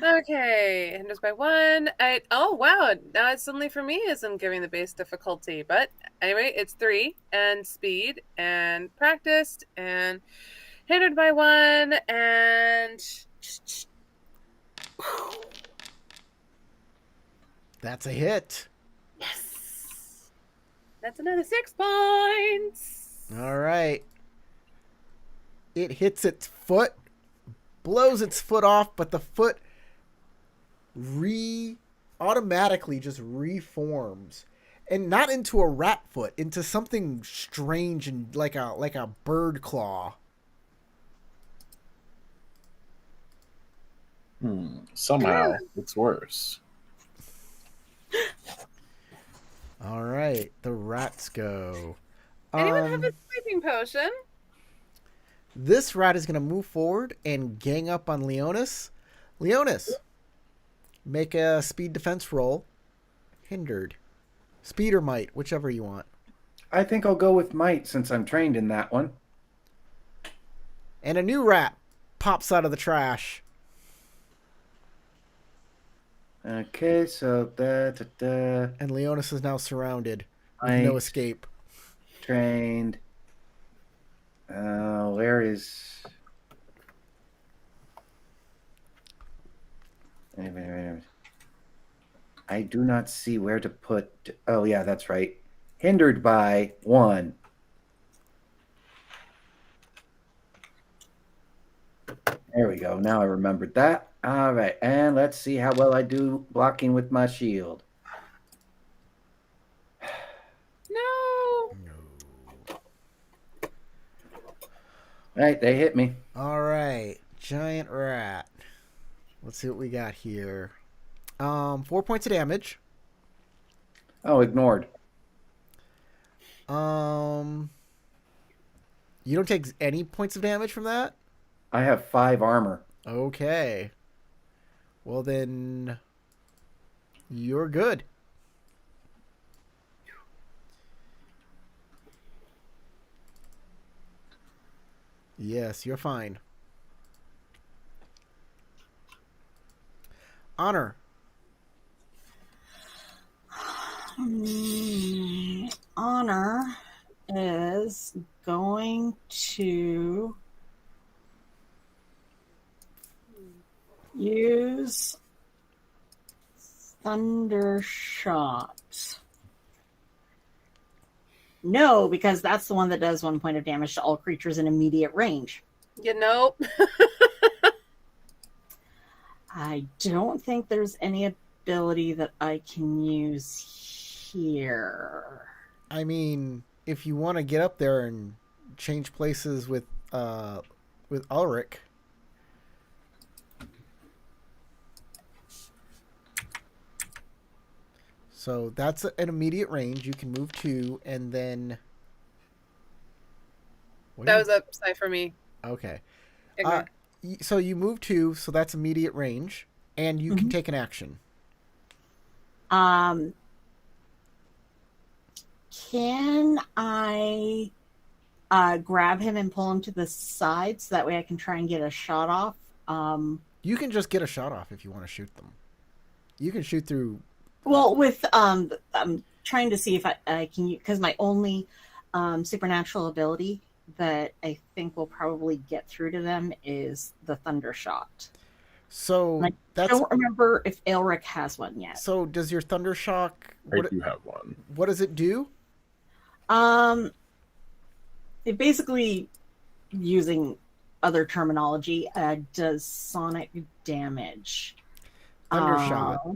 Okay, hinders by one. Oh wow, now it's suddenly for me isn't giving the base difficulty, but anyway, it's 3 and speed and practiced and hindered by 1 and That's a hit. yes, that's another 6 points. All right. It hits its foot, blows its foot off, but the foot automatically just reforms, and not into a rat foot, into something strange and like a bird claw. Somehow it's worse. All right, the rats go. Anyone have a sleeping potion? This rat is going to move forward and gang up on Leonis. Leonis, make a speed defense roll. Hindered. Speed or might, whichever you want. I think I'll go with might since I'm trained in that one. And a new rat pops out of the trash. Okay, so And Leonis is now surrounded with Might. no escape. trained. Where is? I do not see where to put. Oh yeah, that's right. Hindered by 1. There we go. Now I remembered that. All right, and let's see how well I do blocking with my shield. No. Right, they hit me. All right, giant rat. Let's see what we got here. 4 points of damage. Oh, ignored. You don't take any points of damage from that? I have 5 armor. Okay. Well then, you're good. Yes, you're fine. Honor. going to use Thundershot. No, because that's the one that does 1 point of damage to all creatures in immediate range. You know. I don't think there's any ability that I can use here. I mean, if you want to get up there and change places with Ulrich. So that's an immediate range. You can move 2, and then... That was a Cypher me. Okay. Ignore. So you move 2, so that's immediate range, and you can take an action. Can I grab him and pull him to the side so that way I can try and get a shot off? You can just get a shot off if you want to shoot them. You can shoot through... Well, with I'm trying to see if I can, because my only supernatural ability that I think will probably get through to them is the thunder shot. So I don't remember if Elric has one yet. So does your thunder shock? I do have one. What does it do? It basically, using other terminology, does sonic damage. Thunder shot.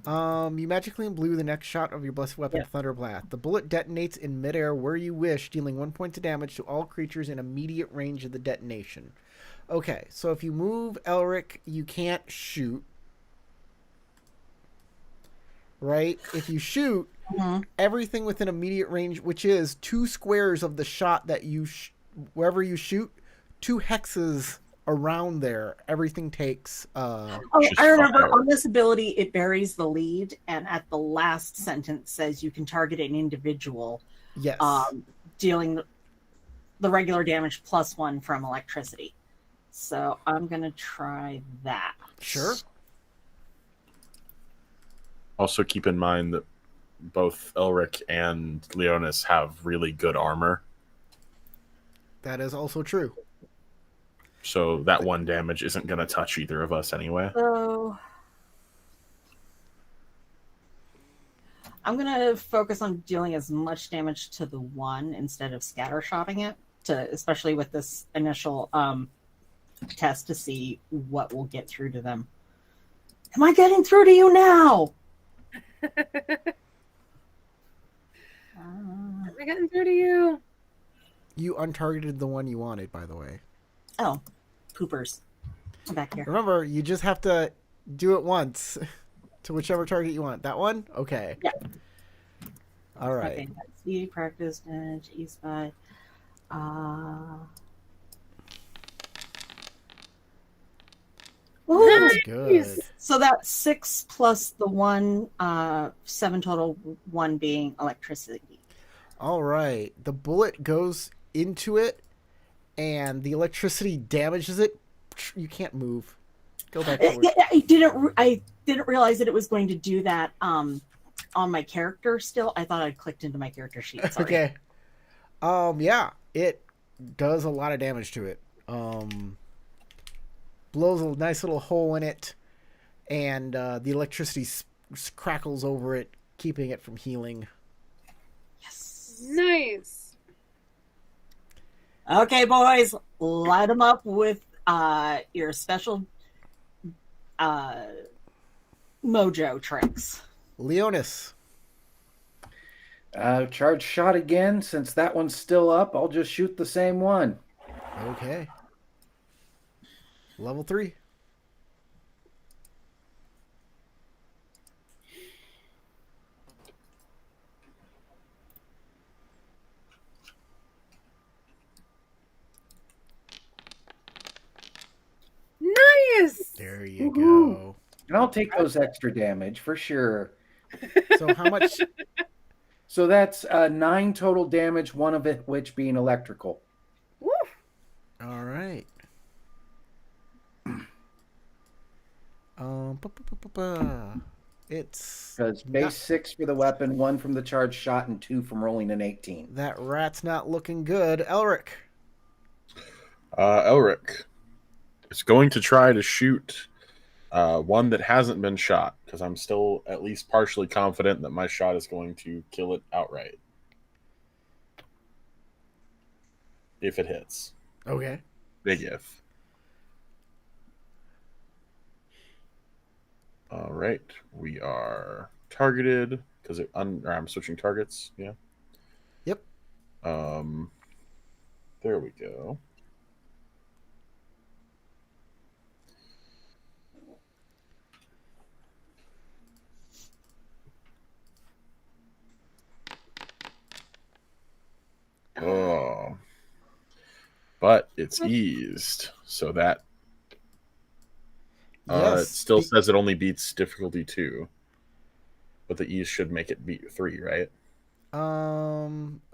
You magically imbue the next shot of your blessed weapon, Thunder Blast. The bullet detonates in midair where you wish, dealing 1 point of damage to all creatures in immediate range of the detonation. Okay, so if you move Elric, you can't shoot. Right? If you shoot, everything within immediate range, which is 2 squares of the shot that you, wherever you shoot, 2 hexes around there, everything takes I remember on this ability it buries the lead, and at the last sentence says you can target an individual, yes, dealing the regular damage plus 1 from electricity. So I'm gonna try that. Sure. Also keep in mind that both Elric and Leonis have really good armor. That is also true. So that 1 damage isn't going to touch either of us anyway. So I'm going to focus on dealing as much damage to the 1 instead of scattershotting it, especially with this initial test to see what will get through to them. Am I getting through to you now? Am I getting through to you? You untargeted the one you wanted, by the way. Oh, poopers. I'm back here. Remember, you just have to do it once to whichever target you want. That one? Okay. Yeah. All right. Okay, that's speed, practice, damage, E-spy. That's good. So that's 6 plus the 1, 7 total, 1 being electricity. All right. The bullet goes into it, and the electricity damages it. You can't move. Go back forward. I didn't realize that it was going to do that on my character still. I thought I'd clicked into my character sheet. Sorry. Okay. Yeah, it does a lot of damage to it. Blows a nice little hole in it, and the electricity crackles over it, keeping it from healing. Yes. Nice. Okay, boys, light them up with your special mojo tricks. Leonis. Charge shot again. Since that one's still up, I'll just shoot the same one. Okay. Level 3. Nice. There you go. And I'll take those extra damage for sure. So how much? So that's 9 total damage, 1 of it which being electrical. Woo. All right. It's Because base 6 for the weapon, 1 from the charged shot, and 2 from rolling an 18. that rat's not looking good. Elric. Elric is going to try to shoot one that hasn't been shot, because I'm still at least partially confident that my shot is going to kill it outright. If it hits. Okay. Big if. All right. We are targeted because I'm switching targets. Yeah. Yep. There we go. Oh. But it's eased, so that it still says it only beats difficulty 2. But the ease should make it beat 3, right?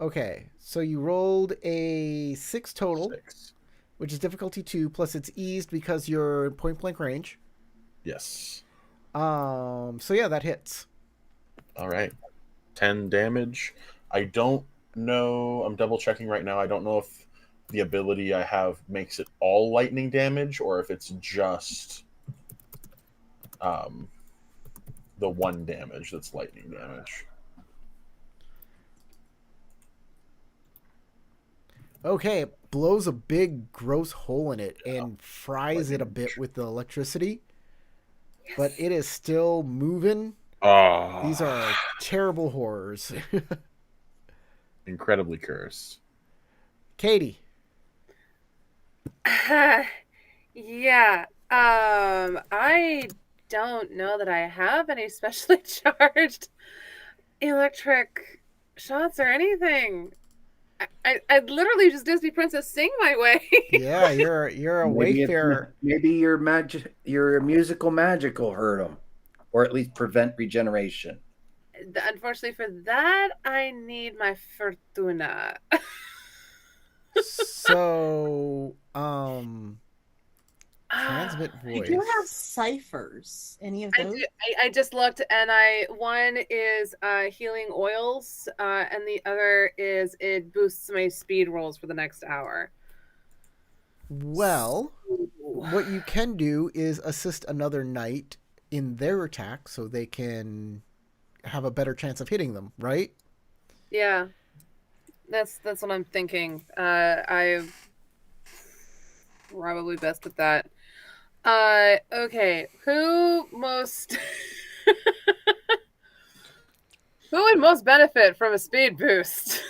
Okay. So you rolled a 6 total, 6. which is difficulty 2, plus it's eased because you're point blank range. Yes. So yeah, that hits. All right. 10 damage. I don't know. I'm double checking right now. I don't know if the ability I have makes it all lightning damage or if it's just the 1 damage that's lightning damage. Okay, it blows a big gross hole in it and fries it a bit with the electricity. Yes. But it is still moving. Oh. These are terrible horrors. Incredibly cursed. Katie. Yeah. I don't know that I have any specially charged electric shots or anything. I literally just Disney Princess sing my way. Yeah, you're a wayfarer. Maybe your musical magic will hurt them, or at least prevent regeneration. Unfortunately for that, I need my Fortuna. So, transmit voice. Do you have ciphers? Any of those? I just looked, and one is healing oils, and the other is it boosts my speed rolls for the next hour. Well, what you can do is assist another knight in their attack, so they can have a better chance of hitting them, right? Yeah, that's what I'm thinking. I'm probably best at that. Okay. Who would most benefit from a speed boost?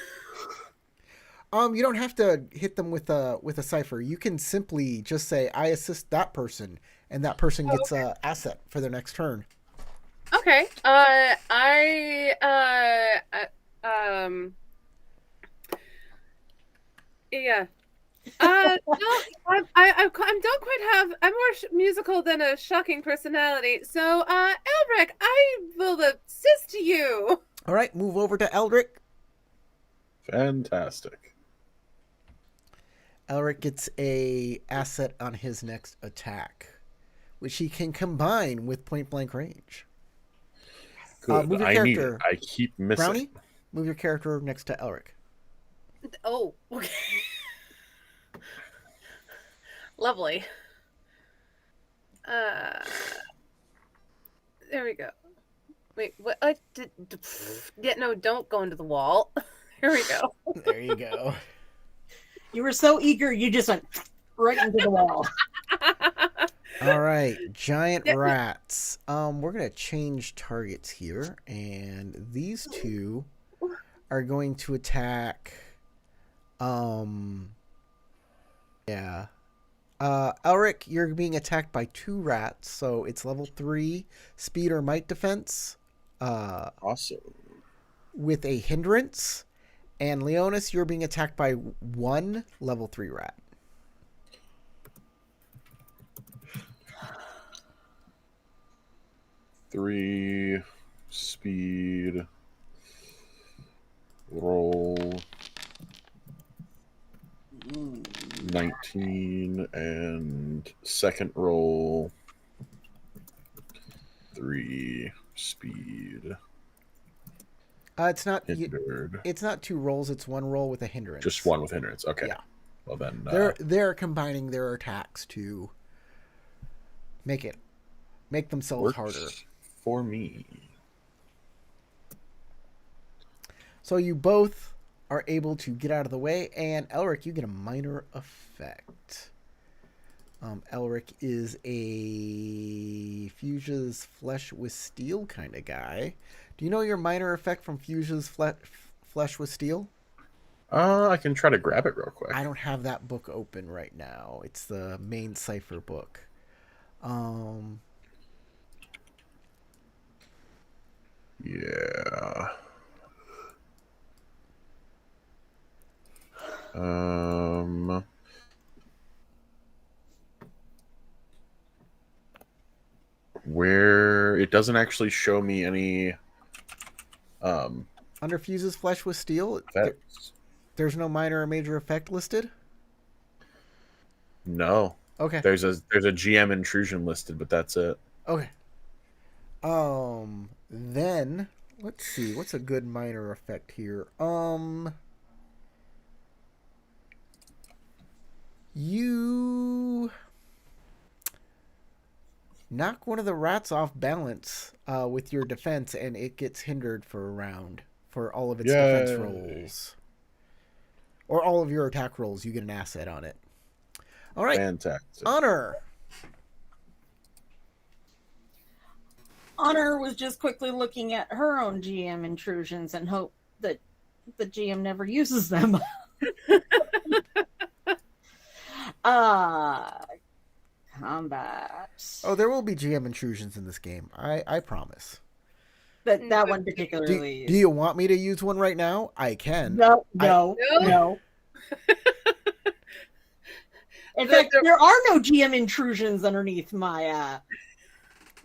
You don't have to hit them with a Cypher. You can simply just say, I assist that person, and that person gets an asset for their next turn. Okay. Yeah. No, I don't quite have. I'm more musical than a shocking personality. So, Elric, I will assist you. All right, move over to Eldrick. Fantastic. Elric gets a asset on his next attack, which he can combine with point blank range. Good. Move your character. I keep missing. Brownie, move your character next to Elric. Oh, okay. Lovely. There we go. Wait, what? Yeah, no, don't go into the wall. Here we go. There you go. You were so eager, you just went right into the wall. All right, giant rats. We're gonna change targets here, and these two are going to attack. Elric, you're being attacked by 2 rats, so it's level 3 speed or might defense. Awesome. With a hindrance. And Leonis, you're being attacked by 1 level 3 rat. Three speed roll 19 and second roll 3 Speed. It's not. Hindered. It's not 2 rolls. It's 1 roll with a hindrance. Just 1 with hindrance. Okay. Yeah. Well then, They're combining their attacks to make themselves harder for me. So you both are able to get out of the way, and Elric, you get a minor effect. Elric is a fuses flesh with steel kind of guy. Do you know your minor effect from fuses flesh with steel? I can try to grab it real quick. I don't have that book open right now. It's the main Cypher book. Yeah. Where it doesn't actually show me any Under fuses flesh with steel, there's no minor or major effect listed? No. Okay. There's a GM intrusion listed, but that's it. Okay. Then let's see, what's a good minor effect here? You knock one of the rats off balance with your defense, and it gets hindered for a round for all of its defense rolls. Or all of your attack rolls, you get an asset on it. All right. Fantastic. Honor. Honor was just quickly looking at her own GM intrusions and hope that the GM never uses them. Combat. Oh, there will be GM intrusions in this game. I promise. But that one particularly. Do you want me to use one right now? I can. No. In fact, there are no GM intrusions underneath my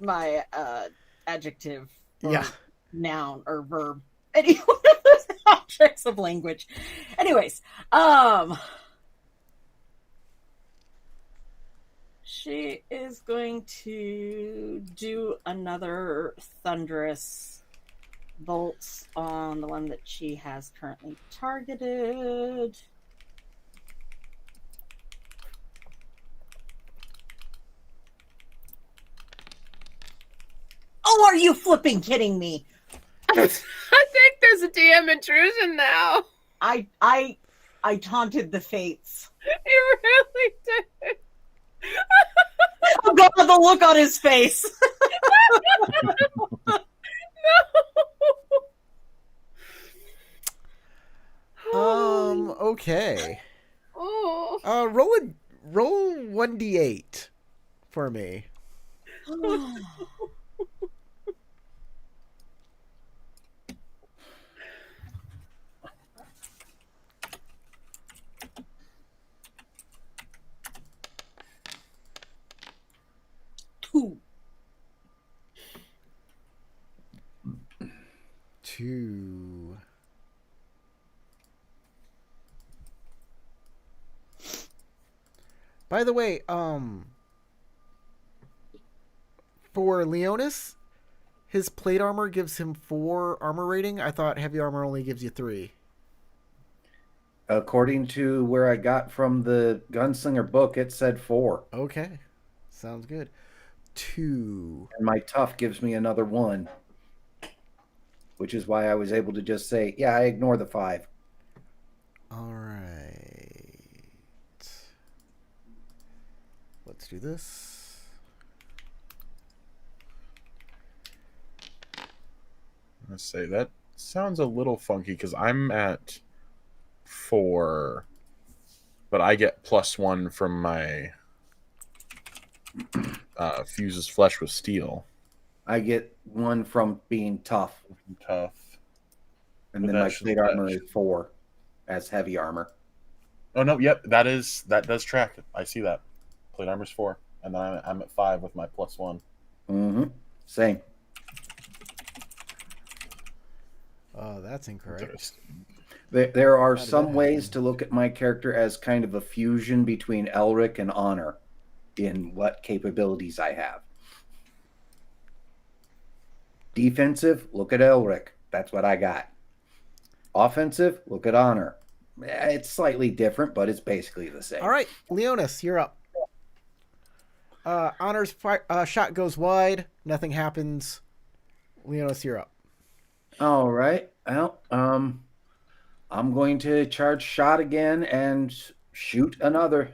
my adjective, or noun, or verb. Any one of those objects of language. Anyways, she is going to do another thunderous bolt on the one that she has currently targeted. Oh, are you flipping kidding me? I think there's a DM intrusion now. I taunted the fates. You really did. Oh God, the look on his face. No. Okay. Oh. Roll 1d8 for me. Two. By the way, for Leonis, his plate armor gives him 4 armor rating. I thought heavy armor only gives you 3. According to where I got from the Gunslinger book, it said 4. Okay. Sounds good. 2. And my tough gives me another 1. Which is why I was able to just say, yeah, I ignore the 5. All right. Let's do this. Let's say that sounds a little funky because I'm at 4, but I get +1 from my fuses flesh with steel. I get 1 from being tough. And then my plate armor is 4 as heavy armor. Oh no, yep, that does track. I see that. Plate armor's 4, and then I'm at 5 with my +1. Mm-hmm. Same. Oh, that's incorrect. There are some ways to look at my character as kind of a fusion between Elric and Honor in what capabilities I have. Defensive, look at Elric. That's what I got. Offensive, look at Honor. It's slightly different, but it's basically the same. All right, Leonis, you're up. Honor's shot goes wide. Nothing happens. Leonis, you're up. All right. Well, I'm going to charge shot again and shoot another.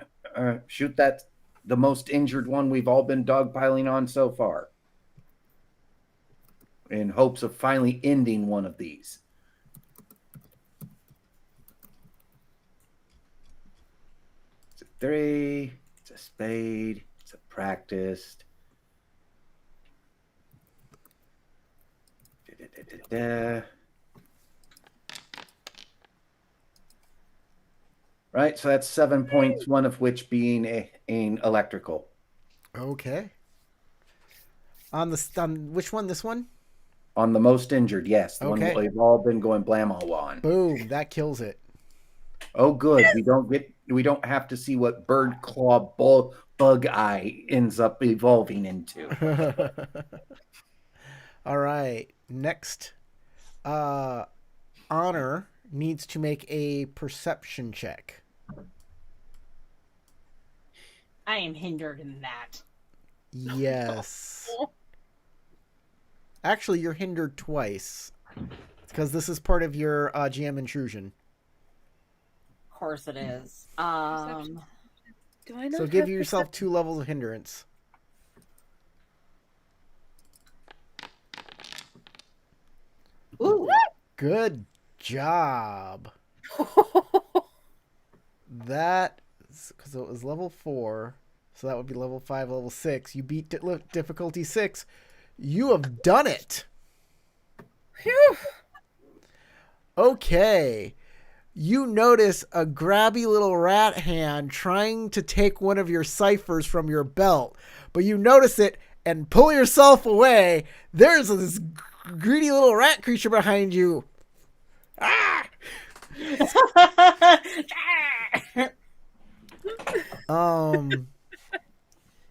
Shoot the most injured one we've all been dogpiling on so far, in hopes of finally ending one of these. It's a 3. It's a spade. It's a practiced. Right, so that's 7 points, one of which being an electrical. Okay. On which one? This one? On the most injured, yes. The Okay. one we've all been going blammo on. Boom! That kills it. Oh, good. We don't have to see what bird claw bug eye ends up evolving into. All right. Next, Honor needs to make a perception check. I am hindered in that. Yes. Actually, you're hindered twice because this is part of your GM intrusion. Of course it is. Do I not So give have yourself 2 levels of hindrance. Ooh. Good job. That, because it was level 4, so that would be level 5, level 6. You beat difficulty 6. You have done it. Phew. Okay. You notice a grabby little rat hand trying to take one of your ciphers from your belt, but you notice it and pull yourself away. There's this greedy little rat creature behind you. Ah!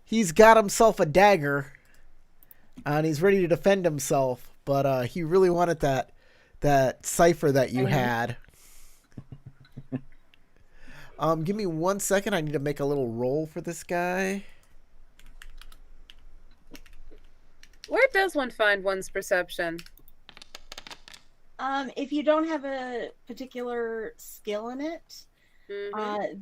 He's got himself a dagger, and he's ready to defend himself, but he really wanted that cipher that you had. Give me 1 second. I need to make a little roll for this guy. Where does one find one's perception? If you don't have a particular skill in it,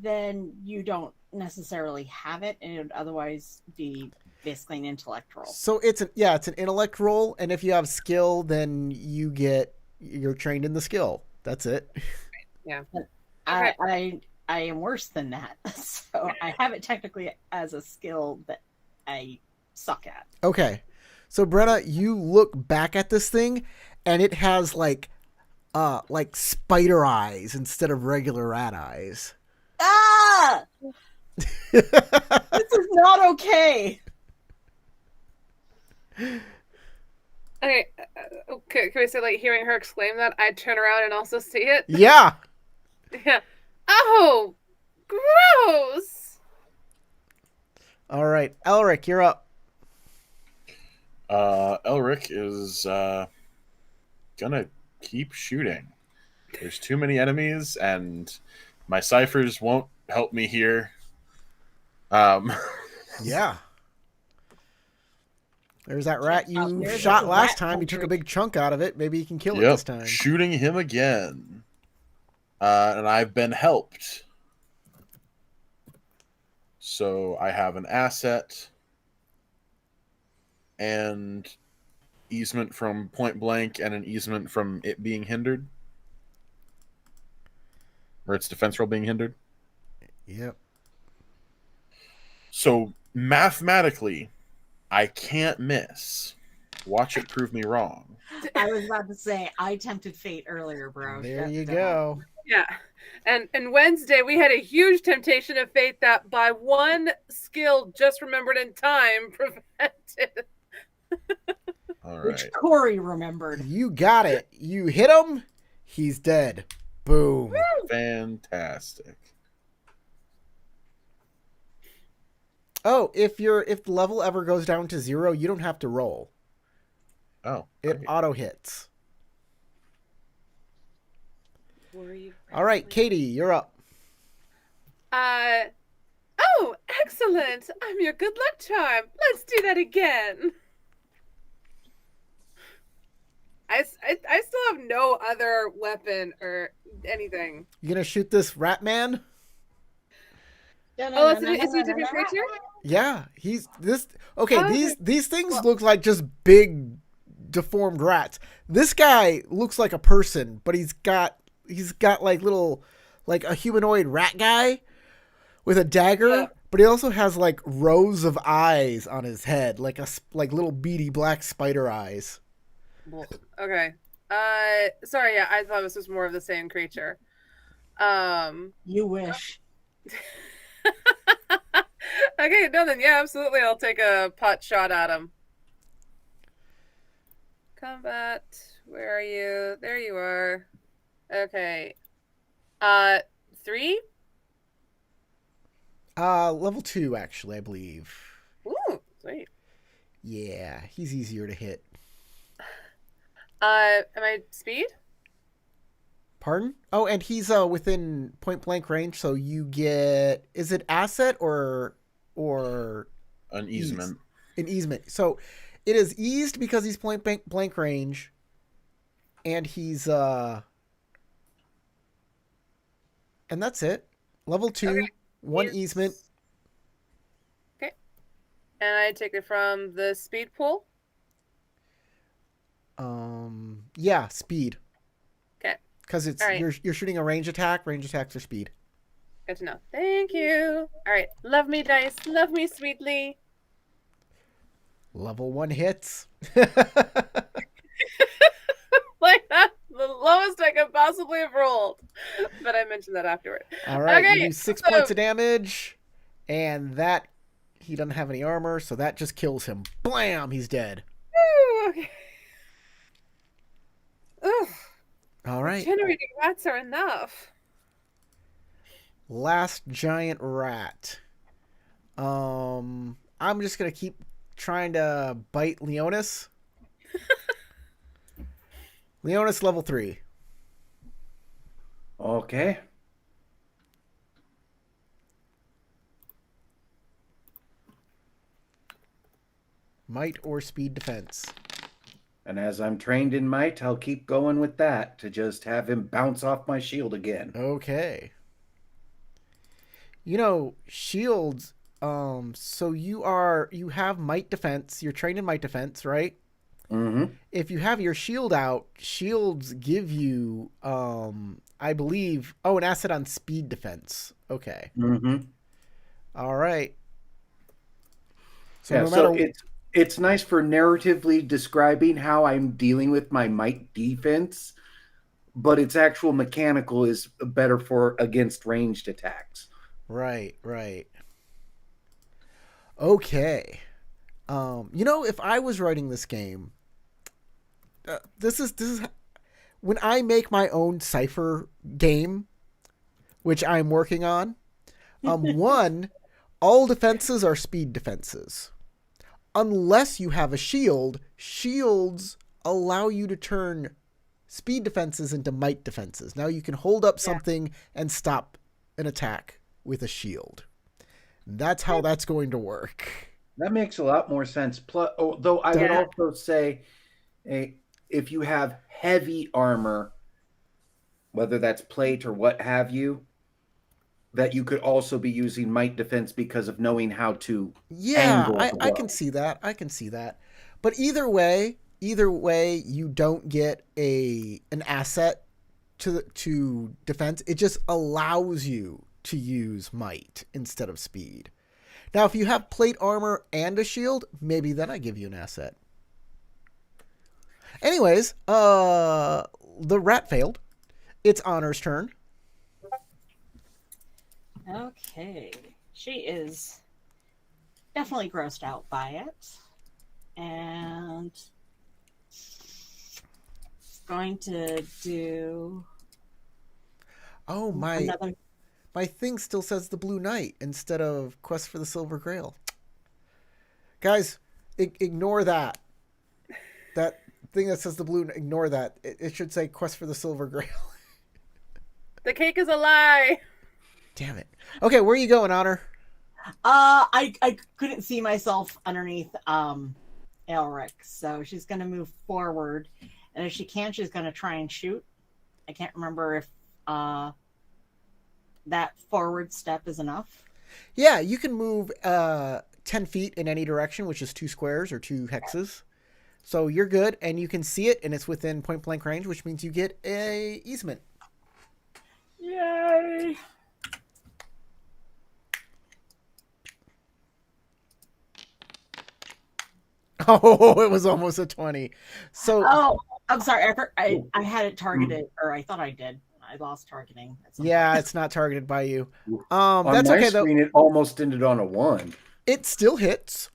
then you don't necessarily have it, and it would otherwise be basically an intellect roll. So it's an intellect roll, and if you have skill, then you're trained in the skill. That's it. Yeah. I am worse than that, so I have it technically as a skill that I suck at. Okay. So Brenna, you look back at this thing, and it has like spider eyes instead of regular rat eyes. Ah! This is not okay. Okay, can we say, like, hearing her exclaim that, I turn around and also see it? Yeah. Yeah. Oh, gross! All right, Elric, you're up. Elric is gonna keep shooting. There's too many enemies, and my ciphers won't help me here. Yeah. There's that rat you There's shot a last rat time. You took a country. big chunk out of it. Maybe you can kill it Yep, this time. shooting him again. And I've been helped. So I have an asset and easement from point blank and an easement from it being hindered. Or its defense roll being hindered. Yep. So mathematically, I can't miss. Watch it prove me wrong. I was about to say, I tempted fate earlier, bro. There Shut you down. go. Yeah. And Wednesday, we had a huge temptation of fate that by one skill just remembered in time prevented. All Which right. Corey remembered. You got it. You hit him. He's dead. Boom. Fantastic. Oh, if the level ever goes down to 0, you don't have to roll. Oh, It great. auto hits. Were you All right, Katie, you're up. Oh, excellent! I'm your good luck charm. Let's do that again. I still have no other weapon or anything. You gonna shoot this rat man? Oh, is he a different creature? Yeah, he's this. Okay, Oh, okay. these things Well- look like just big, deformed rats. This guy looks like a person, but he's got like little, like a humanoid rat guy with a dagger. Yeah. But he also has like rows of eyes on his head, like little beady black spider eyes. Well, okay. Sorry. Yeah, I thought this was more of the same creature. You wish. Okay, no, then yeah, absolutely. I'll take a pot shot at him. Combat. Where are you? There you are. Okay. 3? Level 2, actually, I believe. Ooh, sweet. Yeah, he's easier to hit. Am I speed? Pardon? Oh, and he's within point blank range, so you get, is it asset or An easement. an easement? So it is eased because he's point blank range, and he's and that's it. Level 2, Okay. 1 Yes. easement. Okay. And I take it from the speed pool. Yeah, speed. Okay. Because it's All right. you're shooting a range attack. Range attacks are speed. Good to know. Thank you. All right. Love me, dice. Love me sweetly. Level 1 hits. Like that's the lowest I could possibly have rolled. But I mentioned that afterward. All right, Okay, you do 6 so- points of damage, and that he doesn't have any armor, so that just kills him. Blam! He's dead. Woo, okay. Ugh. All right, Generating rats are enough. last giant rat. I'm just gonna keep trying to bite Leonis. Leonis level 3. Okay. Might or speed defense. And as I'm trained in might, I'll keep going with that to just have him bounce off my shield again. Okay. You know, shields, so you have might defense, you're trained in might defense, right? Mm-hmm. If you have your shield out, shields give you, I believe, an asset on speed defense. Okay. Mm-hmm. All right. So Yeah, no so matter, it's nice for narratively describing how I'm dealing with my might defense, but its actual mechanical is better for against ranged attacks. right. Okay. If I was writing this game, this is when I make my own Cypher game, which I'm working on. One, all defenses are speed defenses. Unless you have a shield, shields allow you to turn speed defenses into might defenses. Now you can hold up something and stop an attack with a shield. That's how that's going to work. That makes a lot more sense. Plus, though I would Yeah. also say, if you have heavy armor, whether that's plate or what have you, that you could also be using might defense because of knowing how to Yeah, angle the I blow. can see that. I can see that. But either way, you don't get an asset to defense. It just allows you to use might instead of speed. Now, if you have plate armor and a shield, maybe then I give you an asset. Anyways, the rat failed. It's Honor's turn. Okay. She is definitely grossed out by it. And going to do Oh, my another. my thing still says the Blue Knight instead of Quest for the Silver Grail. Guys, ignore that. thing that says the blue, ignore that. It should say Quest for the Silver Grail. The cake is a lie. Damn it. Okay, where are you going, Honor? I couldn't see myself underneath Elric, so she's going to move forward, and if she can, she's going to try and shoot. I can't remember if that forward step is enough. Yeah, you can move 10 feet in any direction, which is 2 squares or 2 hexes. So you're good, and you can see it, and it's within point blank range, which means you get a easement. Yay! Oh, it was almost a 20. So Oh, I'm sorry. I had it targeted, or I thought I did. I lost targeting. yeah, it's not targeted by you. On That's my okay though. screen, it almost ended on a 1. It still hits.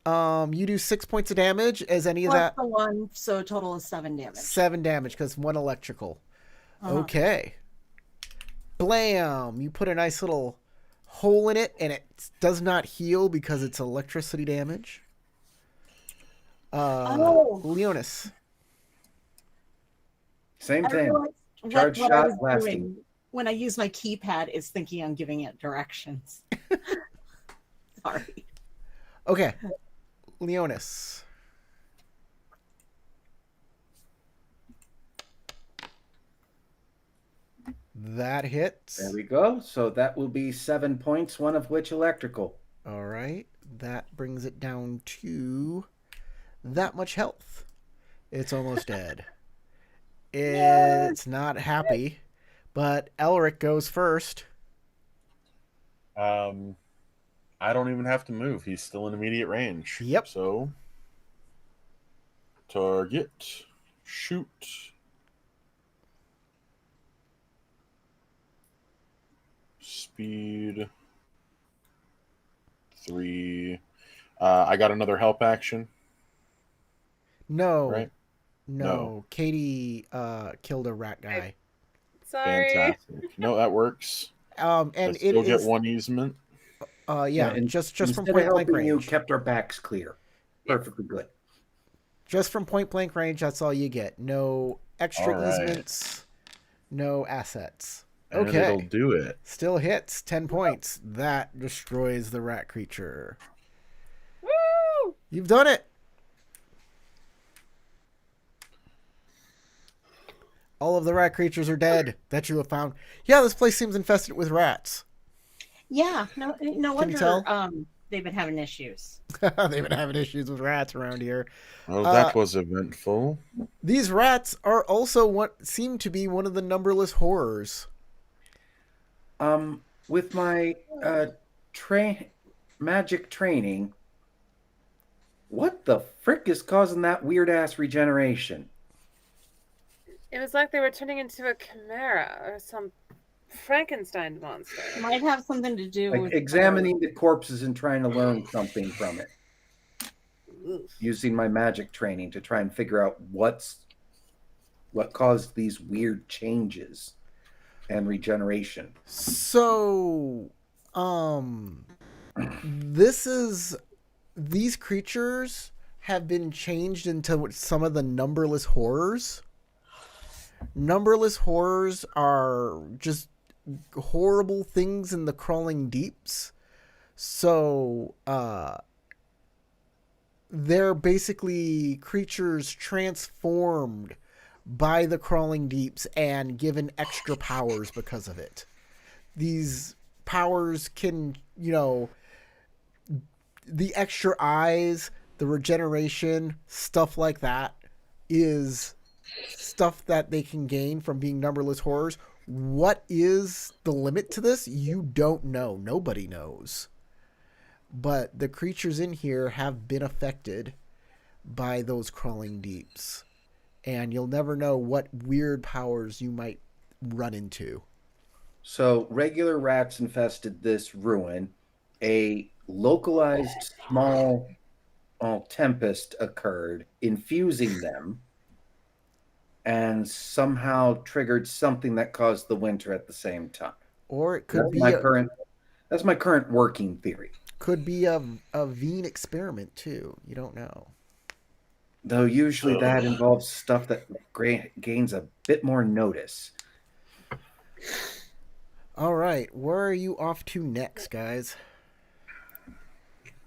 You do 6 points of damage as any of Plus that. the 1, so a total of 7 damage. 7 damage because 1 electrical. Okay. Blam! You put a nice little hole in it, and it does not heal because it's electricity damage. Leonis. Same I thing. realized Charge what I shot was lasting. doing when I use my keypad is thinking I'm giving it directions. Sorry. Okay. Leonis. That hits. There we go. So that will be 7 points, one of which electrical. All right. That brings it down to that much health. It's almost dead. It's not happy, but Elric goes first. I don't even have to move. He's still in immediate range. Yep. So, target, shoot. Speed 3. I got another help action. No. Right? No. Katie killed a rat guy. Sorry. Fantastic. No, that works. And I it still get is 1 easement. yeah, and just instead from of point blank helping you, range. kept our backs clear. Perfectly good. Just from point blank range, that's all you get. No extra All right. easements, no assets. And Okay. it'll do it. Still hits. 10 points. That destroys the rat creature. Woo! You've done it. All of the rat creatures are dead that you have found. Yeah, this place seems infested with rats. Yeah, no wonder tell? They've been having issues. They've been having issues with rats around here. Oh, that was eventful. These rats are also what seem to be one of the numberless horrors. With my magic training, what the frick is causing that weird ass regeneration? It was like they were turning into a chimera or some Frankenstein monster. Might have something to do Like with examining the corpses and trying to learn something from it. Using my magic training to try and figure out what caused these weird changes and regeneration. So, these creatures have been changed into some of the numberless horrors. Numberless horrors are just horrible things in the crawling deeps. So, they're basically creatures transformed by the crawling deeps and given extra powers because of it. These powers can, the extra eyes, the regeneration, stuff like that is stuff that they can gain from being numberless horrors. What is the limit to this? You don't know. Nobody knows. But the creatures in here have been affected by those crawling deeps. And you'll never know what weird powers you might run into. So regular rats infested this ruin. A localized small tempest occurred, infusing them, and somehow triggered something that caused the winter at the same time. Or it could That's my current working theory. Could be a Veen experiment too. You don't know. Though usually that involves stuff that gains a bit more notice. All right, where are you off to next, guys?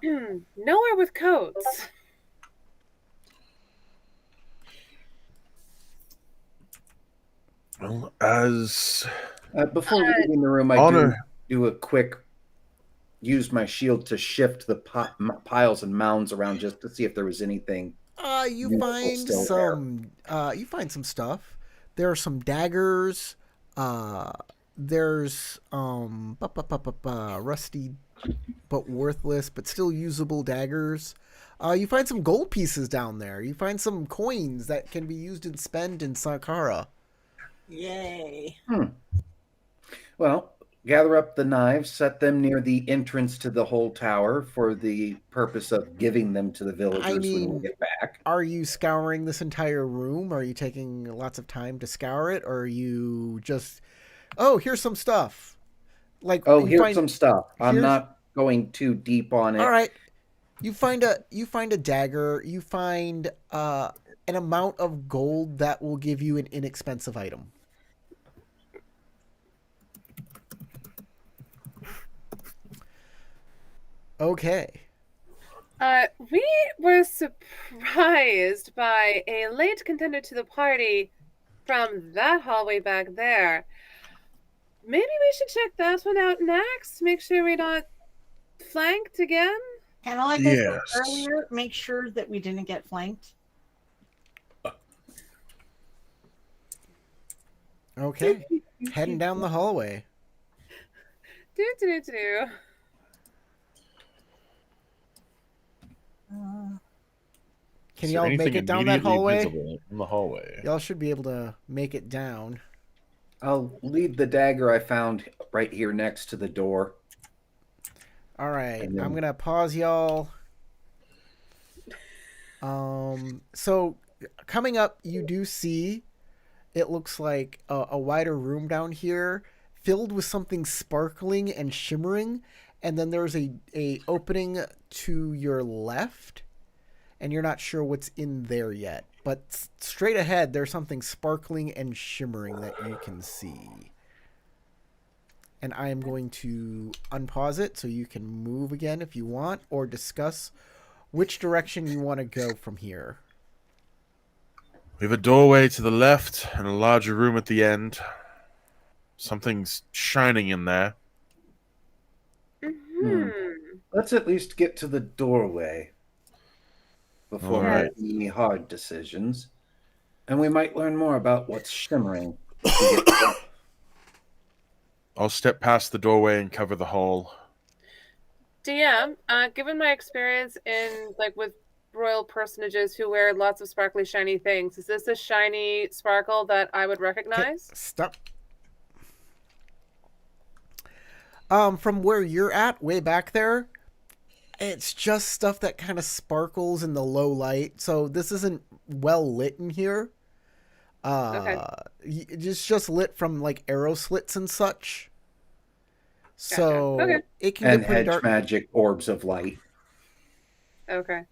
Nowhere with codes. Well, as Before leaving the room, I honor. do a quick use my shield to shift the piles and mounds around just to see if there was anything. You find some stuff. There are some daggers. There's rusty but worthless but still usable daggers. You find some gold pieces down there. You find some coins that can be used and spent in Sakara. Yay. Well, gather up the knives, set them near the entrance to the whole tower for the purpose of giving them to the villagers when we get back. Are you scouring this entire room? Are you taking lots of time to scour it? Or are you just, here's some stuff? Here's some stuff. I'm not going too deep on it. All right. You find a dagger. You find an amount of gold that will give you an inexpensive item. Okay. We were surprised by a late contender to the party from that hallway back there. Maybe we should check that one out next. Make sure we're not flanked again. And like I said earlier, make sure that we didn't get flanked. Okay. Heading down the hallway. Do. Can y'all make it down that hallway? In the hallway. Y'all should be able to make it down. I'll leave the dagger I found right here next to the door. All right, I'm gonna pause y'all. So coming up, you do see it looks like a wider room down here, filled with something sparkling and shimmering, and then there's a opening to your left, and you're not sure what's in there yet. But straight ahead, there's something sparkling and shimmering that you can see. And I am going to unpause it so you can move again if you want, or discuss which direction you want to go from here. We have a doorway to the left and a larger room at the end. Something's shining in there. Let's at least get to the doorway before making any hard decisions. And we might learn more about what's shimmering. I'll step past the doorway and cover the hall. DM, given my experience with royal personages who wear lots of sparkly, shiny things, is this a shiny sparkle that I would recognize? Okay, stop. From where you're at, way back there, it's just stuff that kind of sparkles in the low light. So this isn't well lit in here. It's just lit from like arrow slits and such. So it can get pretty dark. Magic orbs of light. Okay.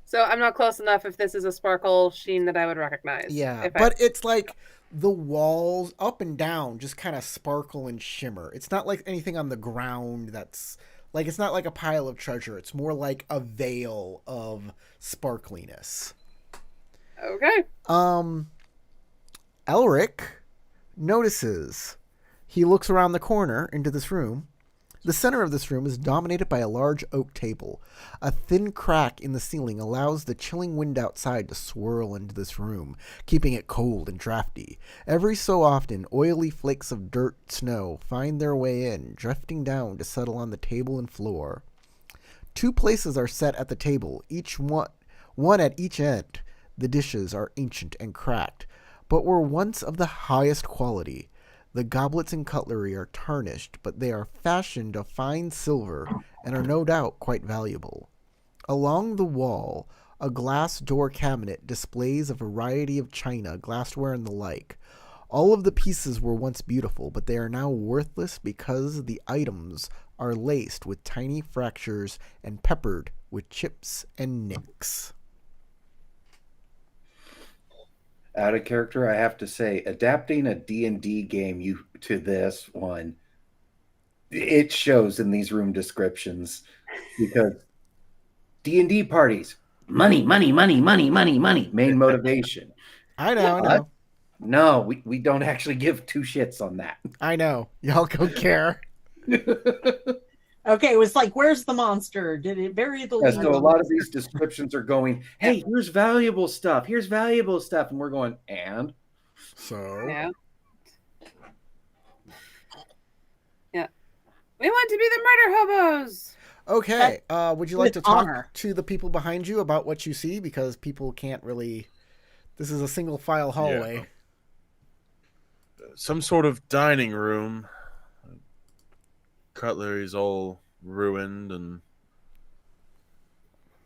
So I'm not close enough if this is a sparkle sheen that I would recognize. Yeah, but it's like the walls up and down just kind of sparkle and shimmer. It's not like anything on the ground that's like, it's not like a pile of treasure. It's more like a veil of sparkliness. Okay. Elric notices. He looks around the corner into this room. The center of this room is dominated by a large oak table. A thin crack in the ceiling allows the chilling wind outside to swirl into this room, keeping it cold and drafty. Every so often, oily flakes of dirt snow find their way in, drifting down to settle on the table and floor. 2 places are set at the table, each one at each end. The dishes are ancient and cracked, but were once of the highest quality. The goblets and cutlery are tarnished, but they are fashioned of fine silver and are no doubt quite valuable. Along the wall, a glass door cabinet displays a variety of china, glassware, and the like. All of the pieces were once beautiful, but they are now worthless because the items are laced with tiny fractures and peppered with chips and nicks. Out of character, I have to say, adapting a D&D game to this one, it shows in these room descriptions, because D&D parties, money, money, money, money, money, money, main motivation. I know. No, we don't actually give two shits on that. I know. Y'all don't care. Okay, it was like, where's the monster? Did it bury the Yeah, lead? so a lot of these descriptions are going, hey, here's valuable stuff. Here's valuable stuff. And we're going, and? So. Yeah. Yeah. We want to be the murder hobos. Okay. Would you like to With talk honor. to the people behind you about what you see? Because people can't really. This is a single file hallway. Some sort of dining room. Cutlery's all ruined, and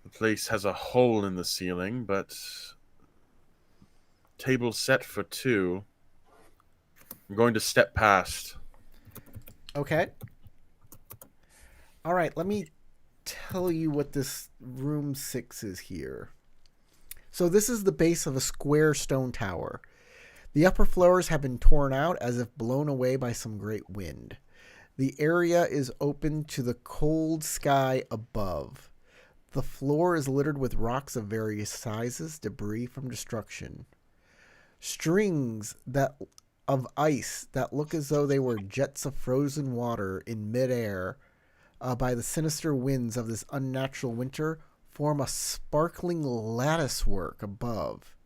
the place has a hole in the ceiling, but table set for two. I'm going to step past. Okay. All right. Let me tell you what this room 6 is here. So this is the base of a square stone tower. The upper floors have been torn out as if blown away by some great wind. The area is open to the cold sky above. The floor is littered with rocks of various sizes, debris from destruction. Strings of ice that look as though they were jets of frozen water in midair by the sinister winds of this unnatural winter form a sparkling latticework above.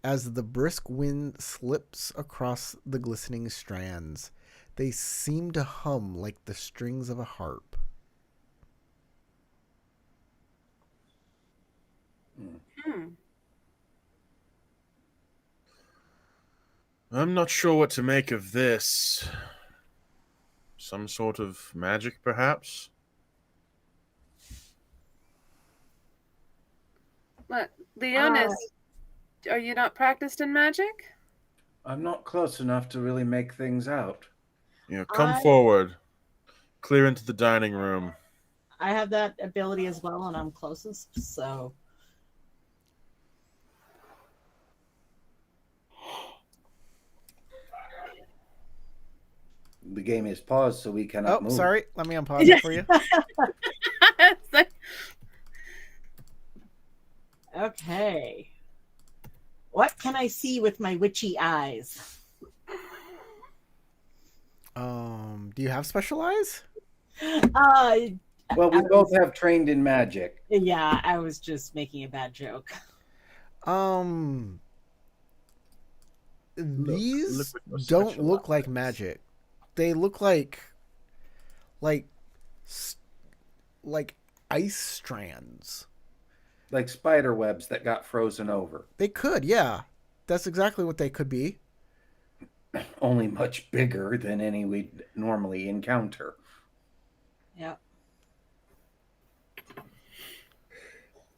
As the brisk wind slips across the glistening strands, they seem to hum like the strings of a harp. I'm not sure what to make of this. Some sort of magic, perhaps? What, Leonis? Are you not practiced in magic? I'm not close enough to really make things out. Yeah, come forward. Clear into the dining room. I have that ability as well, and I'm closest, so. The game is paused, so we cannot move. Sorry. Let me unpause it for you. Okay. What can I see with my witchy eyes? Do you have special eyes? Well, we both have trained in magic. Yeah, I was just making a bad joke. These don't look like magic. They look like ice strands. Like spider webs that got frozen over. They could, yeah. That's exactly what they could be. Only much bigger than any we'd normally encounter. Yeah.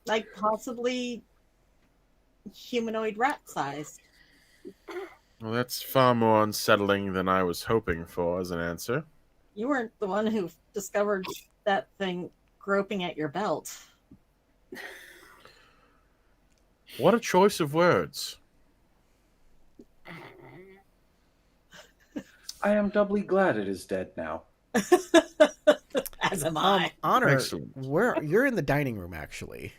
Like possibly humanoid rat size. Well, that's far more unsettling than I was hoping for as an answer. You weren't the one who discovered that thing groping at your belt. What a choice of words. I am doubly glad it is dead now. As am I. Honor, Excellent. you're in the dining room actually.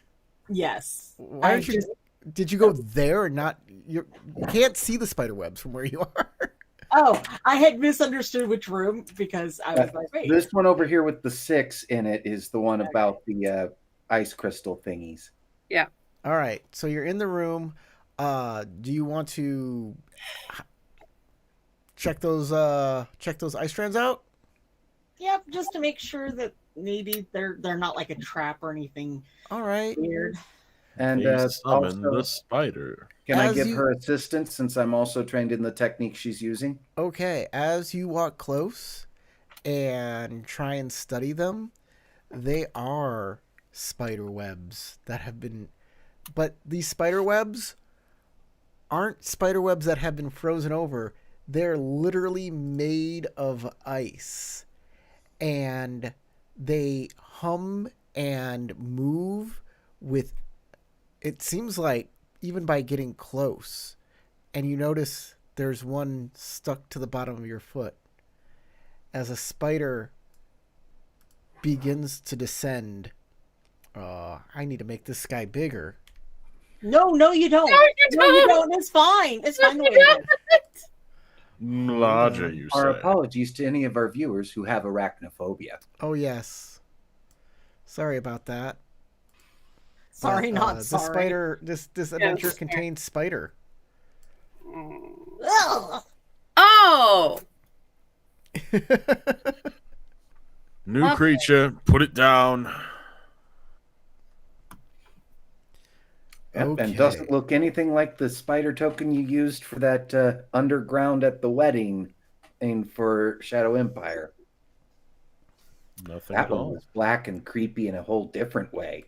Yes. Why aren't you? Did you go there or not? You can't see the spider webs from where you are. Oh, I had misunderstood which room because I was like, wait. This one over here with the 6 in it is the one about the ice crystal thingies. Yeah. All right. So you're in the room. Do you want to check those ice strands out? Yep, just to make sure that maybe they're not like a trap or anything All right. weird. And Summon also, the spider. can I As give you- her assistance since I'm also trained in the technique she's using? Okay. As you walk close and try and study them, they are spider webs that have been. But these spider webs aren't spider webs that have been frozen over. They're literally made of ice. And they hum and move with, it seems like, even by getting close, and you notice there's one stuck to the bottom of your foot. As a spider begins to descend, I need to make this guy bigger. No, you don't. No, you No, you don't. don't. It's fine. It's fine the way You it is. Larger, you Our say. apologies to any of our viewers who have arachnophobia. Oh, yes. Sorry about that. Sorry, But, not the sorry. spider. This adventure fair. contains spider. Ugh. Oh, New Okay. creature, put it down. Yep, Okay. and doesn't look anything like the spider token you used for that underground at the wedding and for Shadow Empire. Nothing That at one all. was black and creepy in a whole different way.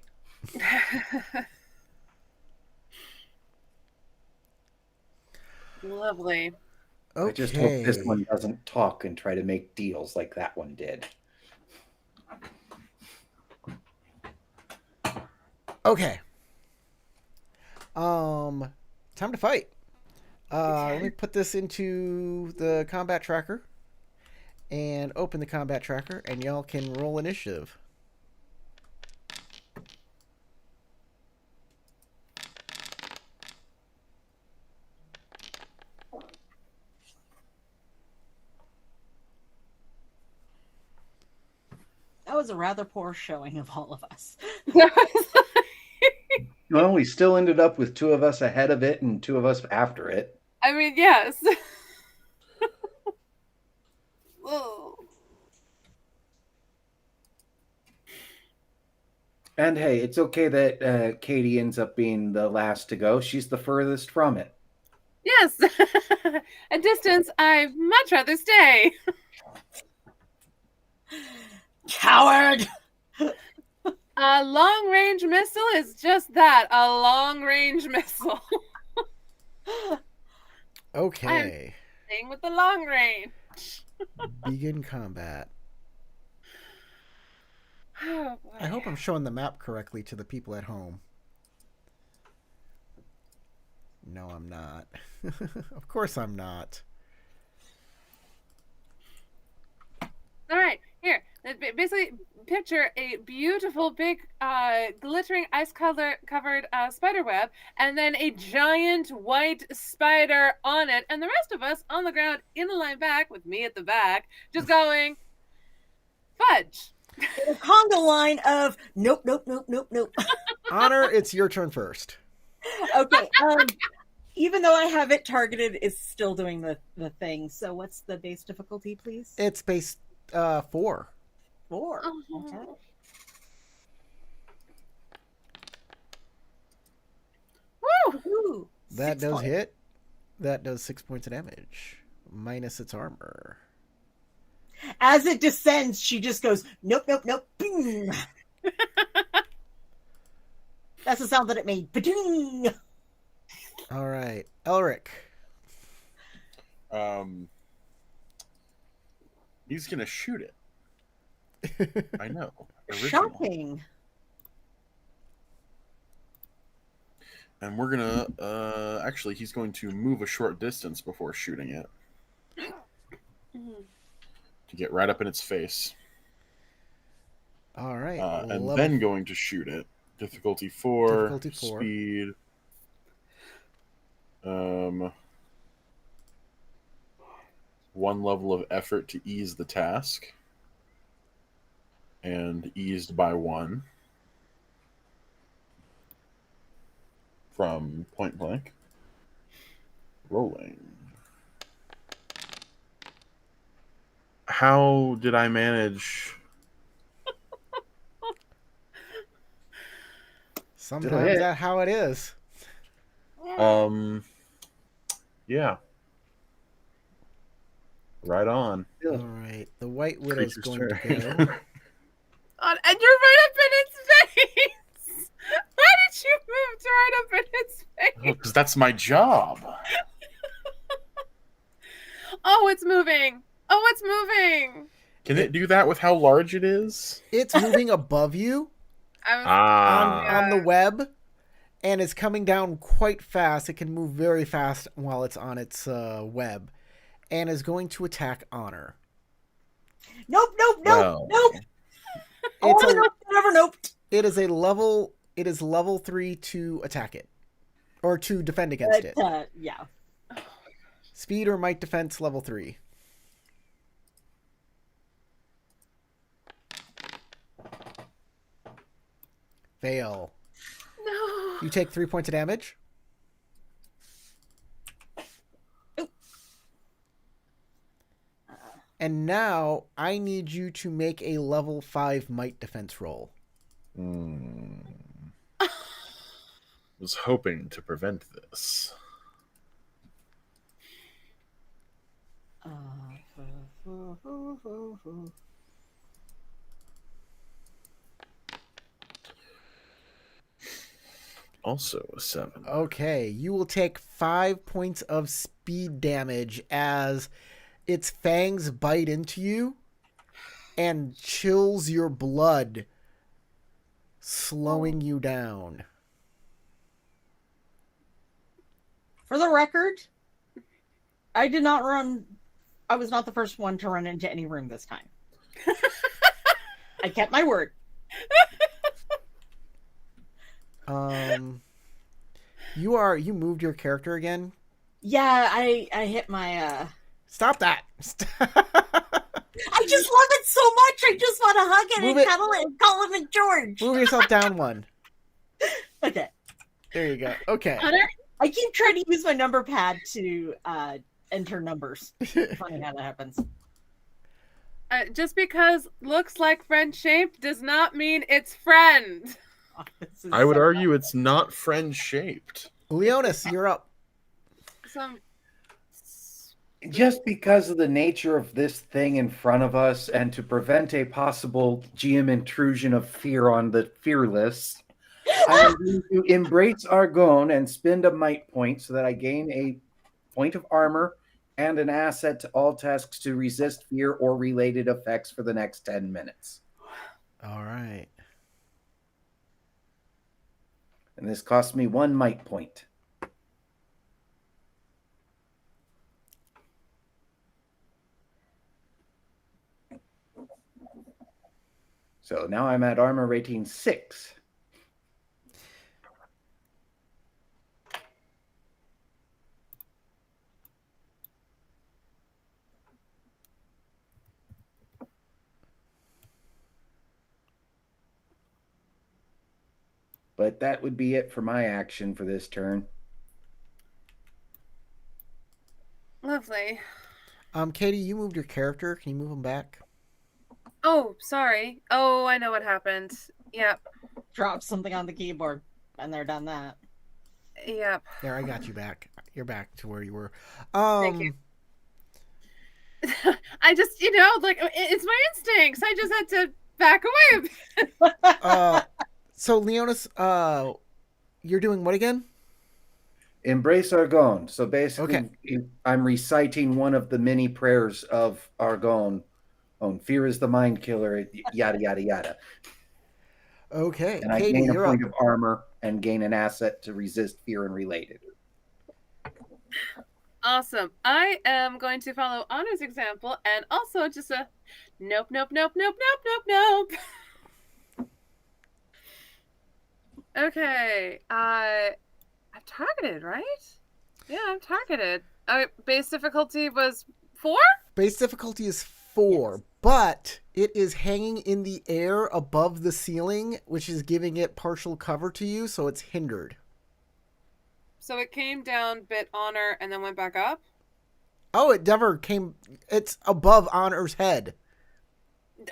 lovely. Okay. I just hope this one doesn't talk and try to make deals like that one did. Okay. Time to fight. Let me put this into the combat tracker and open the combat tracker, and y'all can roll initiative. That was a rather poor showing of all of us. Well, we still ended up with two of us ahead of it and two of us after it. I mean, yes. Oh. And hey, it's okay that Katie ends up being the last to go. She's the furthest from it. Yes. A distance I'd much rather stay. Coward! A long-range missile is just that, a long-range missile. Okay. Staying with the long range. Begin combat. Oh, boy. I hope I'm showing the map correctly to the people at home. No, I'm not. Of course I'm not. All right, here. Basically, picture a beautiful, big, glittering, ice-covered spider web, and then a giant white spider on it, and the rest of us on the ground in the line back, with me at the back, just going, fudge. A conga line of nope. Honor, it's your turn first. Okay. Even though I have it targeted, it's still doing the thing. So what's the base difficulty, please? It's base 4. 4. Oh. Okay. Woo! Ooh, That 6 does points. hit. That does 6 points of damage. Minus its armor. As it descends, she just goes, nope. Boom. That's the sound that it made. Ba-ding! All right. Elric. He's gonna shoot it. I know. Original. Shocking. And we're gonna actually he's going to move a short distance before shooting it to get right up in its face. All right. And then going to shoot it. Difficulty 4. Difficulty 4. Speed. One level of effort to ease the task. And eased by 1. From point blank. Rolling. How did I manage? Sometimes that's how it is. Yeah. Right on. All right. The White Widow's Creature's going to turn. go. And you're right up in its face! Why did you move to right up in its face? Because that's my job. Oh, it's moving! Oh, it's moving! Can it do that with how large it is? It's moving above you I was, Ah. on the web, and is coming down quite fast. It can move very fast while it's on its web, and is going to attack Honor. Nope. Well. It's a, Nope. it is level 3 to attack it, or to defend against it. Yeah. Speed or might defense level 3. Fail. No. You take 3 points of damage. And now I need you to make a level 5 might defense roll. Was hoping to prevent this. Also a 7. Okay, you will take 5 points of speed damage as its fangs bite into you and chills your blood, slowing you down. For the record, I was not the first one to run into any room this time. I kept my word. You moved your character again? Yeah, I hit my Stop that. I just love it so much. I just want to hug it Move and it. cuddle it and call him a George. Move yourself down 1. Okay. There you go. Okay. Hunter? I keep trying to use my number pad to enter numbers. Funny how that happens. Just because looks like friend shaped does not mean it's friend. Oh, this is I would so argue it's not friend shaped. Leonis, you're up. Some Just because of the nature of this thing in front of us and to prevent a possible GM intrusion of fear on the fearless, I am going to embrace Argonne and spend a might point so that I gain a point of armor and an asset to all tasks to resist fear or related effects for the next 10 minutes. All right. And this costs me 1 might point. So now I'm at armor rating 6. But that would be it for my action for this turn. lovely. Katie, you moved your character. Can you move him back? Oh, sorry. Oh, I know what happened. Yep. Drop something on the keyboard, and they're done that. Yep. There, I got you back. You're back to where you were. Thank you. I just, like, it's my instincts. I just had to back away a bit. So Leonis, you're doing what again? Embrace Argonne. So basically, Okay. I'm reciting one of the many prayers of Argonne. Fear is the mind killer, yada, yada, yada. Okay. And I Katie, gain a you're point up. of armor and gain an asset to resist fear and related. Awesome. I am going to follow Honor's example and also just a nope, nope, nope, nope, nope, nope, nope. Okay. I'm targeted, right? Yeah, I'm targeted. Base difficulty was 4? Base difficulty is 4, but it is hanging in the air above the ceiling, which is giving it partial cover to you, so it's hindered. So it came down, bit Honor, and then went back up? Oh, it never came. It's above Honor's head.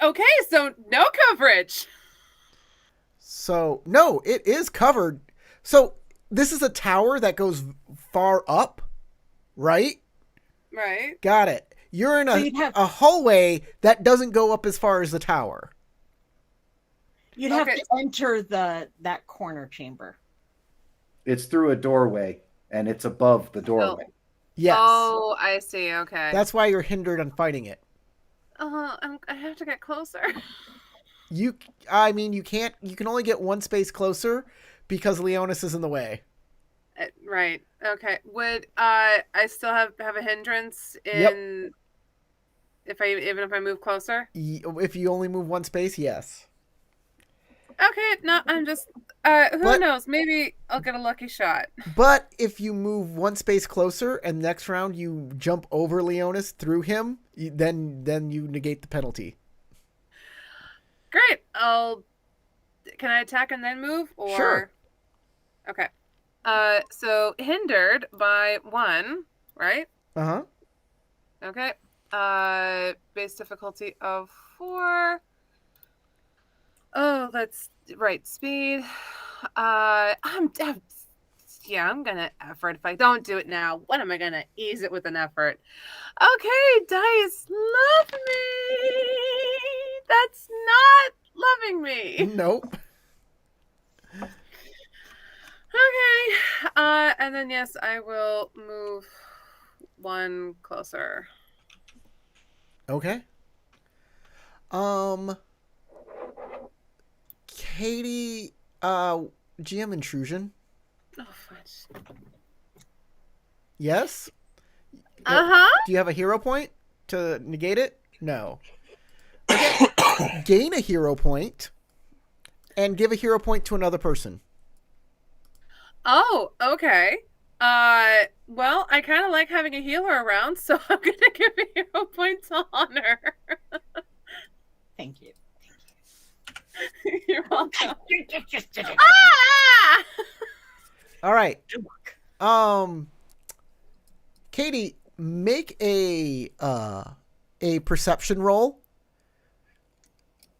Okay, so no coverage. So, no, it is covered. So, this is a tower that goes far up, right? Right. Got it. You're in So you'd have- a hallway that doesn't go up as far as the tower. You'd have Okay. to enter that corner chamber. It's through a doorway, and it's above the doorway. Yes. Oh, I see. Okay. That's why you're hindered on fighting it. I have to get closer. You can only get one space closer because Leonis is in the way. Right. Okay. Would I still have a hindrance Yep. in even if I move closer? If you only move one space, yes. Okay. No, I'm just who But- knows? Maybe I'll get a lucky shot. But if you move one space closer and next round you jump over Leonis through him, then you negate the penalty. Great. Can I attack and then move or Sure. Okay. So hindered by 1, right? Uh-huh. Okay. Base difficulty of 4. Oh, that's right. Speed. I'm gonna effort. If I don't do it now, when am I gonna ease it with an effort? Okay, dice, love me. That's not loving me. Nope. Okay. And then yes, I will move 1 closer. Okay. Katie, GM intrusion. Oh, fudge. Yes? Uh-huh. Do you have a hero point to negate it? No. Okay. Gain a hero point and give a hero point to another person. Oh, okay. Well, I kind of like having a healer around, so I'm gonna give a hero point to Honor. Thank you. You're welcome. Just did it. Ah! All right. Good luck. Katie, make a perception roll.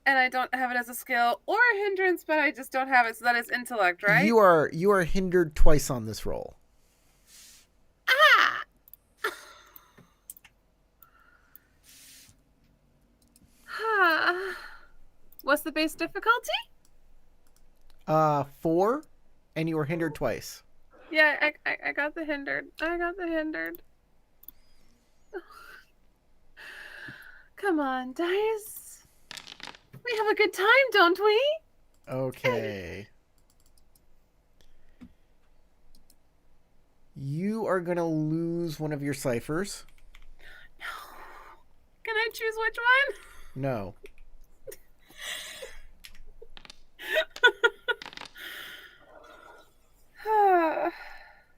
And I don't have it as a skill or a hindrance, but I just don't have it, so that is intellect, right? You are hindered twice on this roll. Ah! What's the base difficulty? 4, and you were hindered twice. Yeah, I got the hindered. I got the hindered. Come on, dice. We have a good time, don't we? Okay. You are gonna lose one of your ciphers. Can I choose which one? No.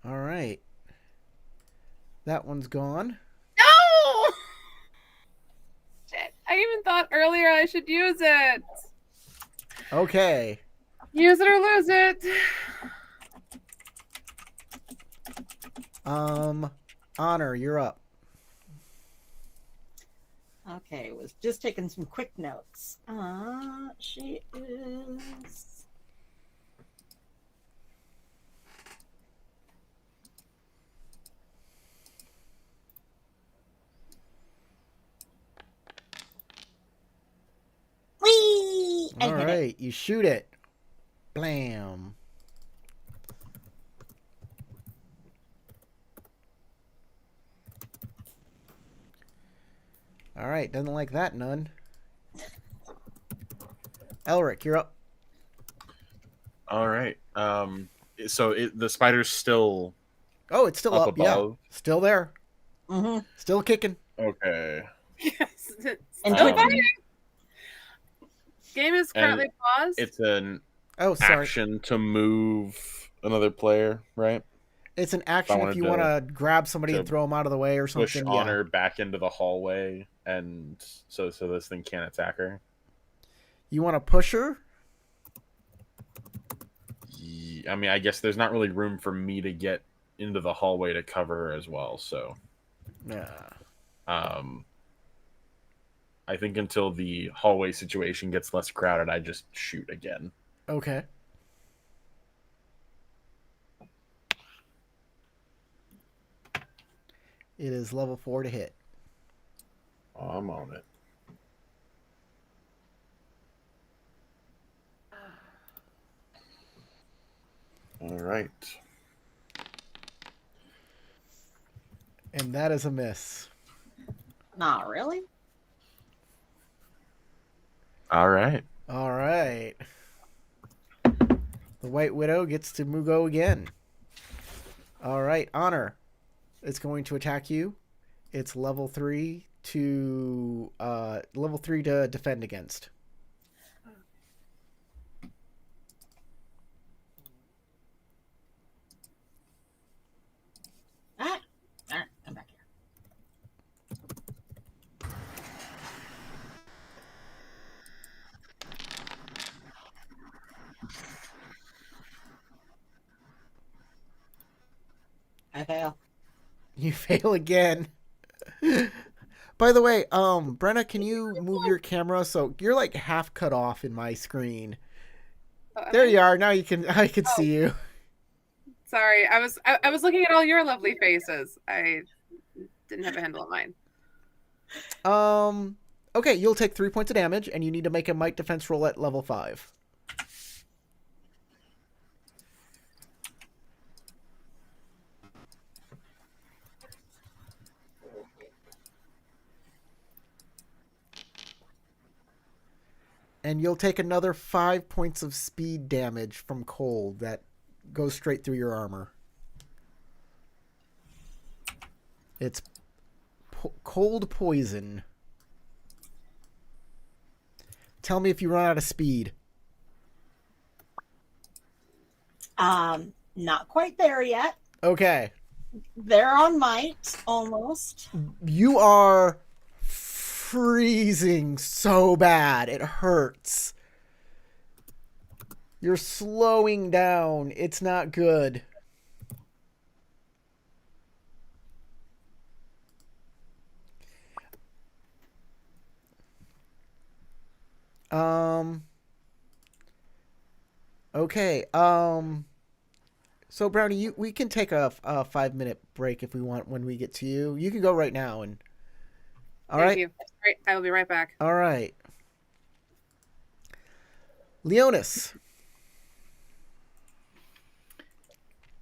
All right. That one's gone. No! Shit, I even thought earlier I should use it. Okay. Use it or lose it. Honor, you're up. Okay, was just taking some quick notes. She is. Whee! I All hit it. right, you shoot it. Blam. All right, doesn't like that none. Elric, you're up. All right. So the spider's still Oh, it's still up up. Yeah, above. still there. Mm-hmm. Still kicking. Okay. Yes. And Still Um, fighting. Game is currently paused. It's an Oh, sorry. action to move another player, right? It's an action if wanted you want to grab somebody to and throw them out of the way or Push something. Yeah. Honor back into the hallway, and so this thing can't attack her. You want to push her? I mean, I guess there's not really room for me to get into the hallway to cover her as well. So, Yeah. I think until the hallway situation gets less crowded, I just shoot again. Okay. It is level 4 to hit. I'm on it. All right. And that is a miss. Not really. All right. All right. The White Widow gets to go again. All right, Honor. It's going to attack you. It's level 3 to defend against. All right, come back here. I fail. You fail again. By the way, Brenna, can you move your camera so you're like half cut off in my screen? There you are. Now I can see you. Sorry, I was looking at all your lovely faces. I didn't have a handle on mine. Okay, you'll take 3 points of damage, and you need to make a might defense roll at level 5. And you'll take another 5 points of speed damage from cold that goes straight through your armor. It's cold poison. Tell me if you run out of speed. Not quite there yet. Okay. They're on might, almost. You are freezing so bad. It hurts. You're slowing down. It's not good. Okay. So Brownie, we can take a 5-minute break if we want when we get to you. You can go right now and. All right. Thank you. Great. I will be right back. All right. Leonis.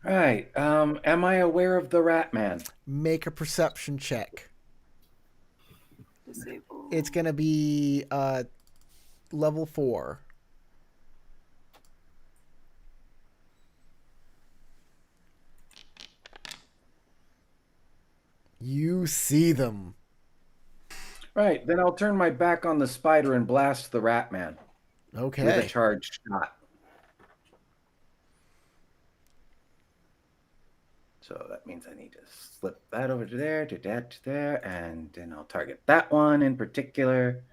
Right. Am I aware of the Rat Man? Make a perception check. Disable. It's gonna be level 4. You see them. Right. Then I'll turn my back on the spider and blast the Rat Man with a Okay. charged shot. So that means I need to slip that over to there, to that, to there, and then I'll target that one in particular.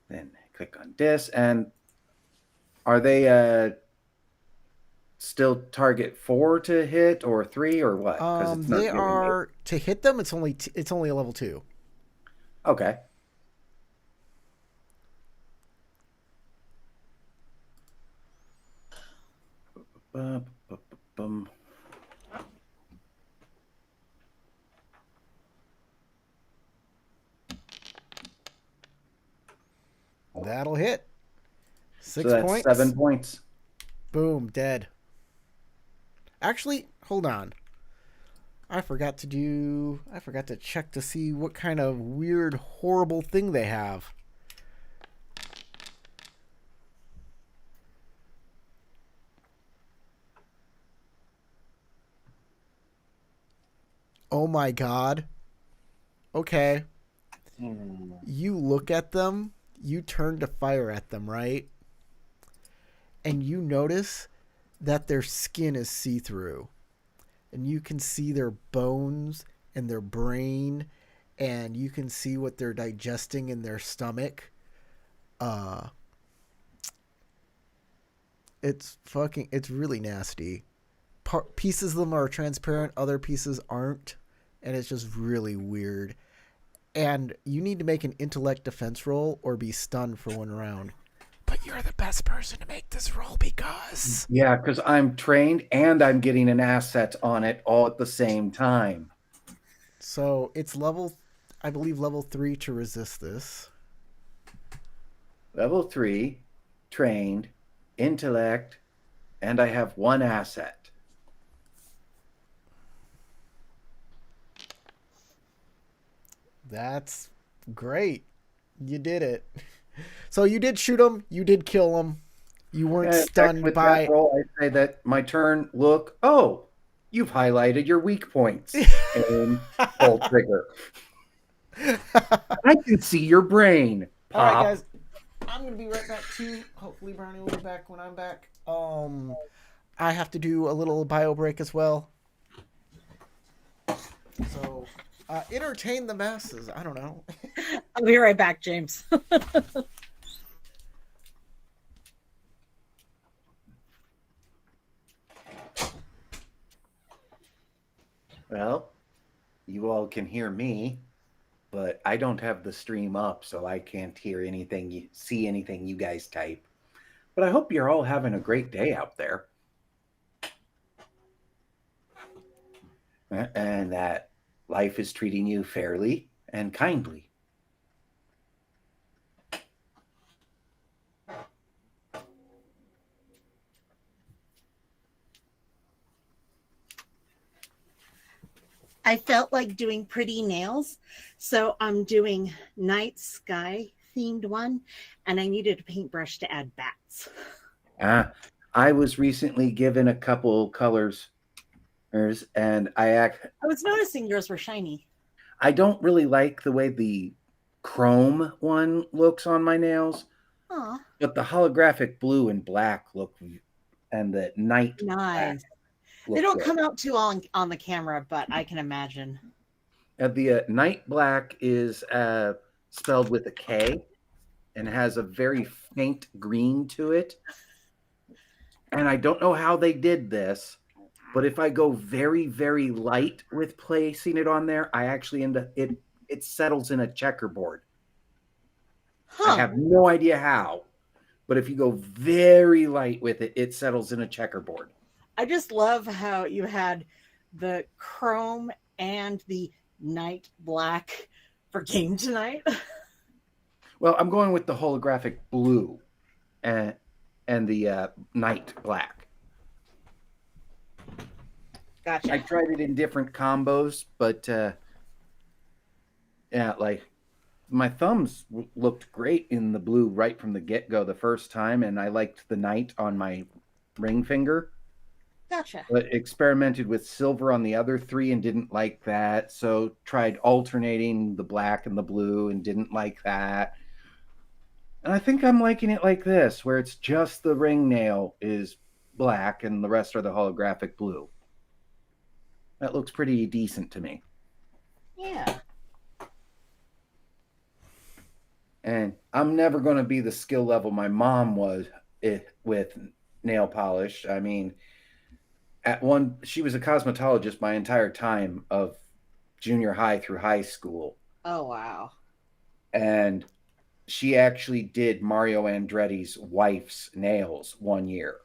Then click on this, and are they still target 4 to hit or 3 or what? 'Cause it's not They giving me- are to hit them. It's only a level 2. Okay. Bum. That'll hit. 6 So that's points. 7 points. Boom, dead. Actually, hold on. I forgot to check to see what kind of weird, horrible thing they have. Oh my god. Okay. You look at them, you turn to fire at them, right? And you notice that their skin is see-through. And you can see their bones and their brain, and you can see what they're digesting in their stomach. It's really nasty. Pieces of them are transparent, other pieces aren't, and it's just really weird. And you need to make an intellect defense roll or be stunned for 1 round. But you're the best person to make this roll because... Yeah, because I'm trained and I'm getting an asset on it all at the same time. So it's I believe level 3 to resist this. Level 3, trained, intellect, and I have 1 asset. That's great. You did it. So you did shoot him. You did kill him. You weren't In fact, stunned with by. that roll, I say that my turn. Look, oh, you've highlighted your weak points, and pull trigger. I can see your brain. All right, Pop. guys. I'm gonna be right back too. Hopefully, Brownie will be back when I'm back. I have to do a little bio break as well. So, entertain the masses. I don't know. I'll be right back, James. Well, you all can hear me, but I don't have the stream up, so I can't hear anything, see anything you guys type. But I hope you're all having a great day out there. And that life is treating you fairly and kindly. I felt like doing pretty nails, so I'm doing night sky themed one, and I needed a paintbrush to add bats. I was recently given a couple colors, and I was noticing yours were shiny. I don't really like the way the chrome one looks on my nails, Aw, but the holographic blue and black look, and the night black nice. look They don't good. come out too on the camera, but I can imagine. The night black is spelled with a K and has a very faint green to it. And I don't know how they did this, but if I go very, very light with placing it on there, I actually end up it settles in a checkerboard. Huh. I have no idea how, but if you go very light with it, it settles in a checkerboard. I just love how you had the chrome and the night black for game tonight. Well, I'm going with the holographic blue and the night black. Gotcha. I tried it in different combos, but yeah, like my thumbs looked great in the blue right from the get-go the first time, and I liked the night on my ring finger. Gotcha. But experimented with silver on the other three and didn't like that. So tried alternating the black and the blue and didn't like that. And I think I'm liking it like this, where it's just the ring nail is black and the rest are the holographic blue. That looks pretty decent to me. Yeah. And I'm never going to be the skill level my mom was with nail polish. I mean, she was a cosmetologist my entire time of junior high through high school. Oh, wow. And she actually did Mario Andretti's wife's nails one year.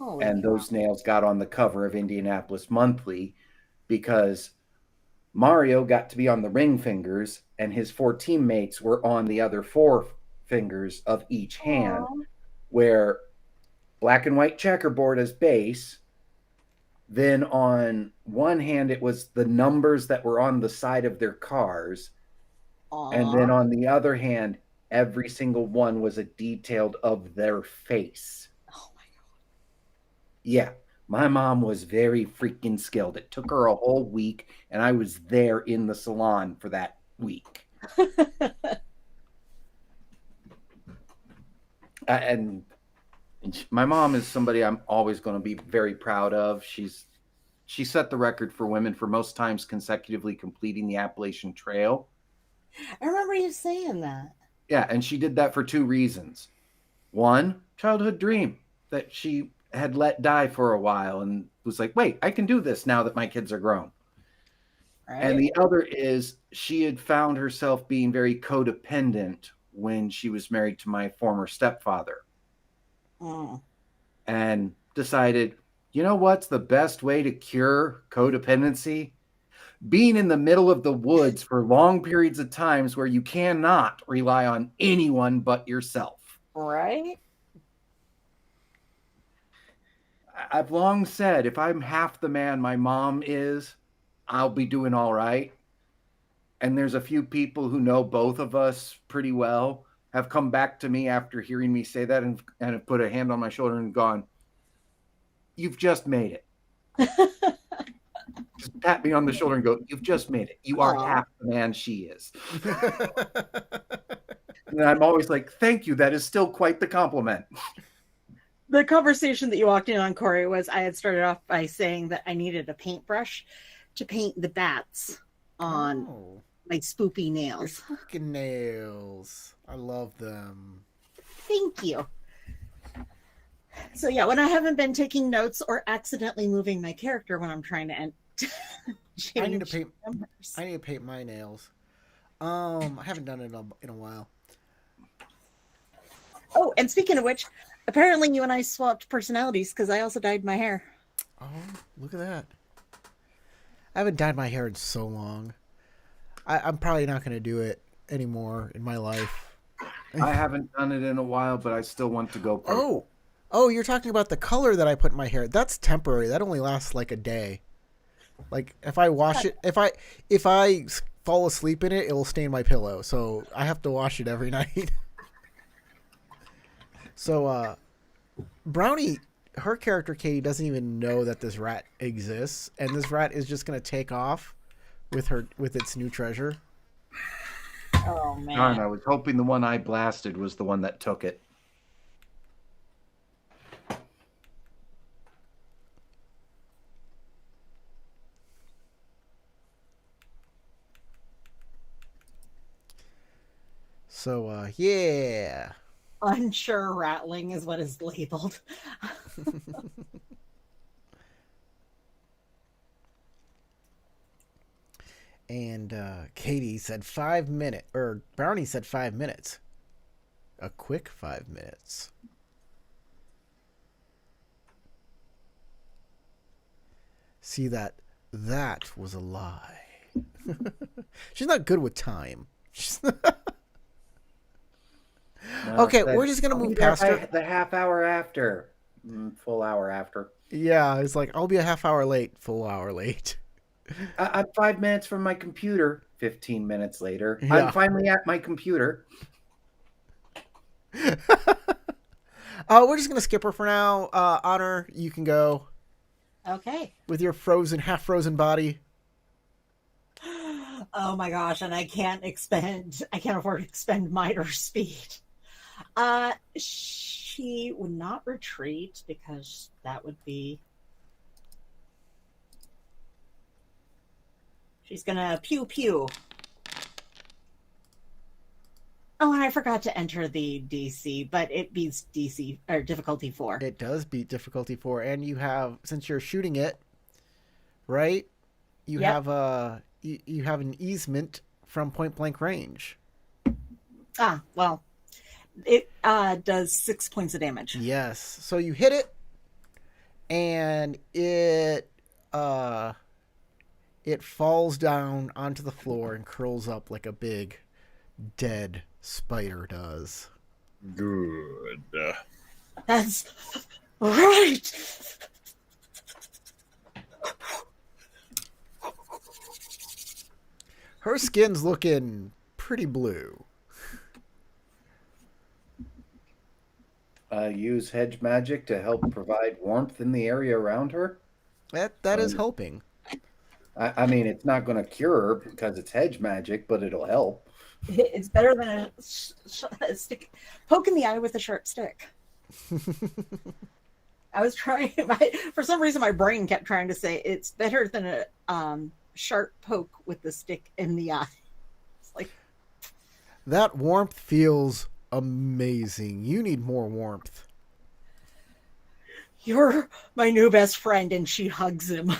Holy And cow. those nails got on the cover of Indianapolis Monthly because Mario got to be on the ring fingers and his 4 teammates were on the other 4 fingers of each hand, Aw. where black and white checkerboard as base. Then on one hand, it was the numbers that were on the side of their cars. Aw. And then on the other hand, every single one was a detailed of their face. Oh my Yeah, my mom was very freaking skilled. It took her a whole week, and I was there in the salon for that week. God. And my mom is somebody I'm always going to be very proud of. She set the record for women for most times consecutively completing the Appalachian Trail. I remember you saying that. Yeah, and she did that for 2 reasons. One, childhood dream that she had let die for a while and was like, wait, I can do this now that my kids are grown. Right? And the other is she had found herself being very codependent when she was married to my former stepfather Mm. and decided, you know what's the best way to cure codependency? Being in the middle of the woods for long periods of times where you cannot rely on anyone but yourself. Right? I've long said if I'm half the man my mom is, I'll be doing all right. And there's a few people who know both of us pretty well have come back to me after hearing me say that and have put a hand on my shoulder and gone, "You've just made it." Just pat me on the shoulder and go, "You've just made it. You are Aw. half the man she is." And I'm always like, "Thank you. That is still quite the compliment." The conversation that you walked in on, Corey, was I had started off by saying that I needed a paintbrush to paint the bats on Oh, my spoopy your nails. spooky nails. I love them. Thank you. So yeah, when I haven't been taking notes or accidentally moving my character when I'm trying to change I need to paint. numbers. I need to paint my nails. I haven't done it in a while. Oh, and speaking of which, apparently you and I swapped personalities because I also dyed my hair. Oh, look at that. I haven't dyed my hair in so long. I'm probably not going to do it anymore in my life. I haven't done it in a while, but I still want to go purple. Oh, you're talking about the color that I put in my hair. That's temporary. That only lasts like a day. Like if I wash it, if I fall asleep in it, it will stain my pillow. So I have to wash it every night. So Brownie, her character Katie doesn't even know that this rat exists, and this rat is just going to take off with its new treasure. Oh man. Darn, I was hoping the one I blasted was the one that took it. So yeah. Unsure rattling is what is labeled. And Katie said 5 minutes, or Brownie said 5 minutes. A quick 5 minutes. See, that was a lie. She's not good with time. Okay, we're just gonna move past her. The half hour after, full hour after. Yeah, it's like I'll be a half hour late, full hour late. I'm 5 minutes from my computer. 15 minutes later, Yeah. I'm finally at my computer. We're just gonna skip her for now. Honor, you can go Okay. with your half frozen body. Oh my gosh, and I can't afford to expend might or speed. She would not retreat because that would be. She's gonna pew pew. Oh, and I forgot to enter the DC, but it beats DC or difficulty 4. It does beat difficulty 4, and you have, since you're shooting it, right? You Yep. have you have an easement from point blank range. Ah, well, it does 6 points of damage. Yes. So you hit it, and it falls down onto the floor and curls up like a big dead spider does. Good. That's right. Her skin's looking pretty blue. Use hedge magic to help provide warmth in the area around her. That is helping. I mean, it's not going to cure her because it's hedge magic, but it'll help. It's better than a stick. Poke in the eye with a sharp stick. I was trying. For some reason, my brain kept trying to say it's better than a sharp poke with the stick in the eye. It's like That warmth feels amazing. You need more warmth. you're my new best friend, and she hugs him.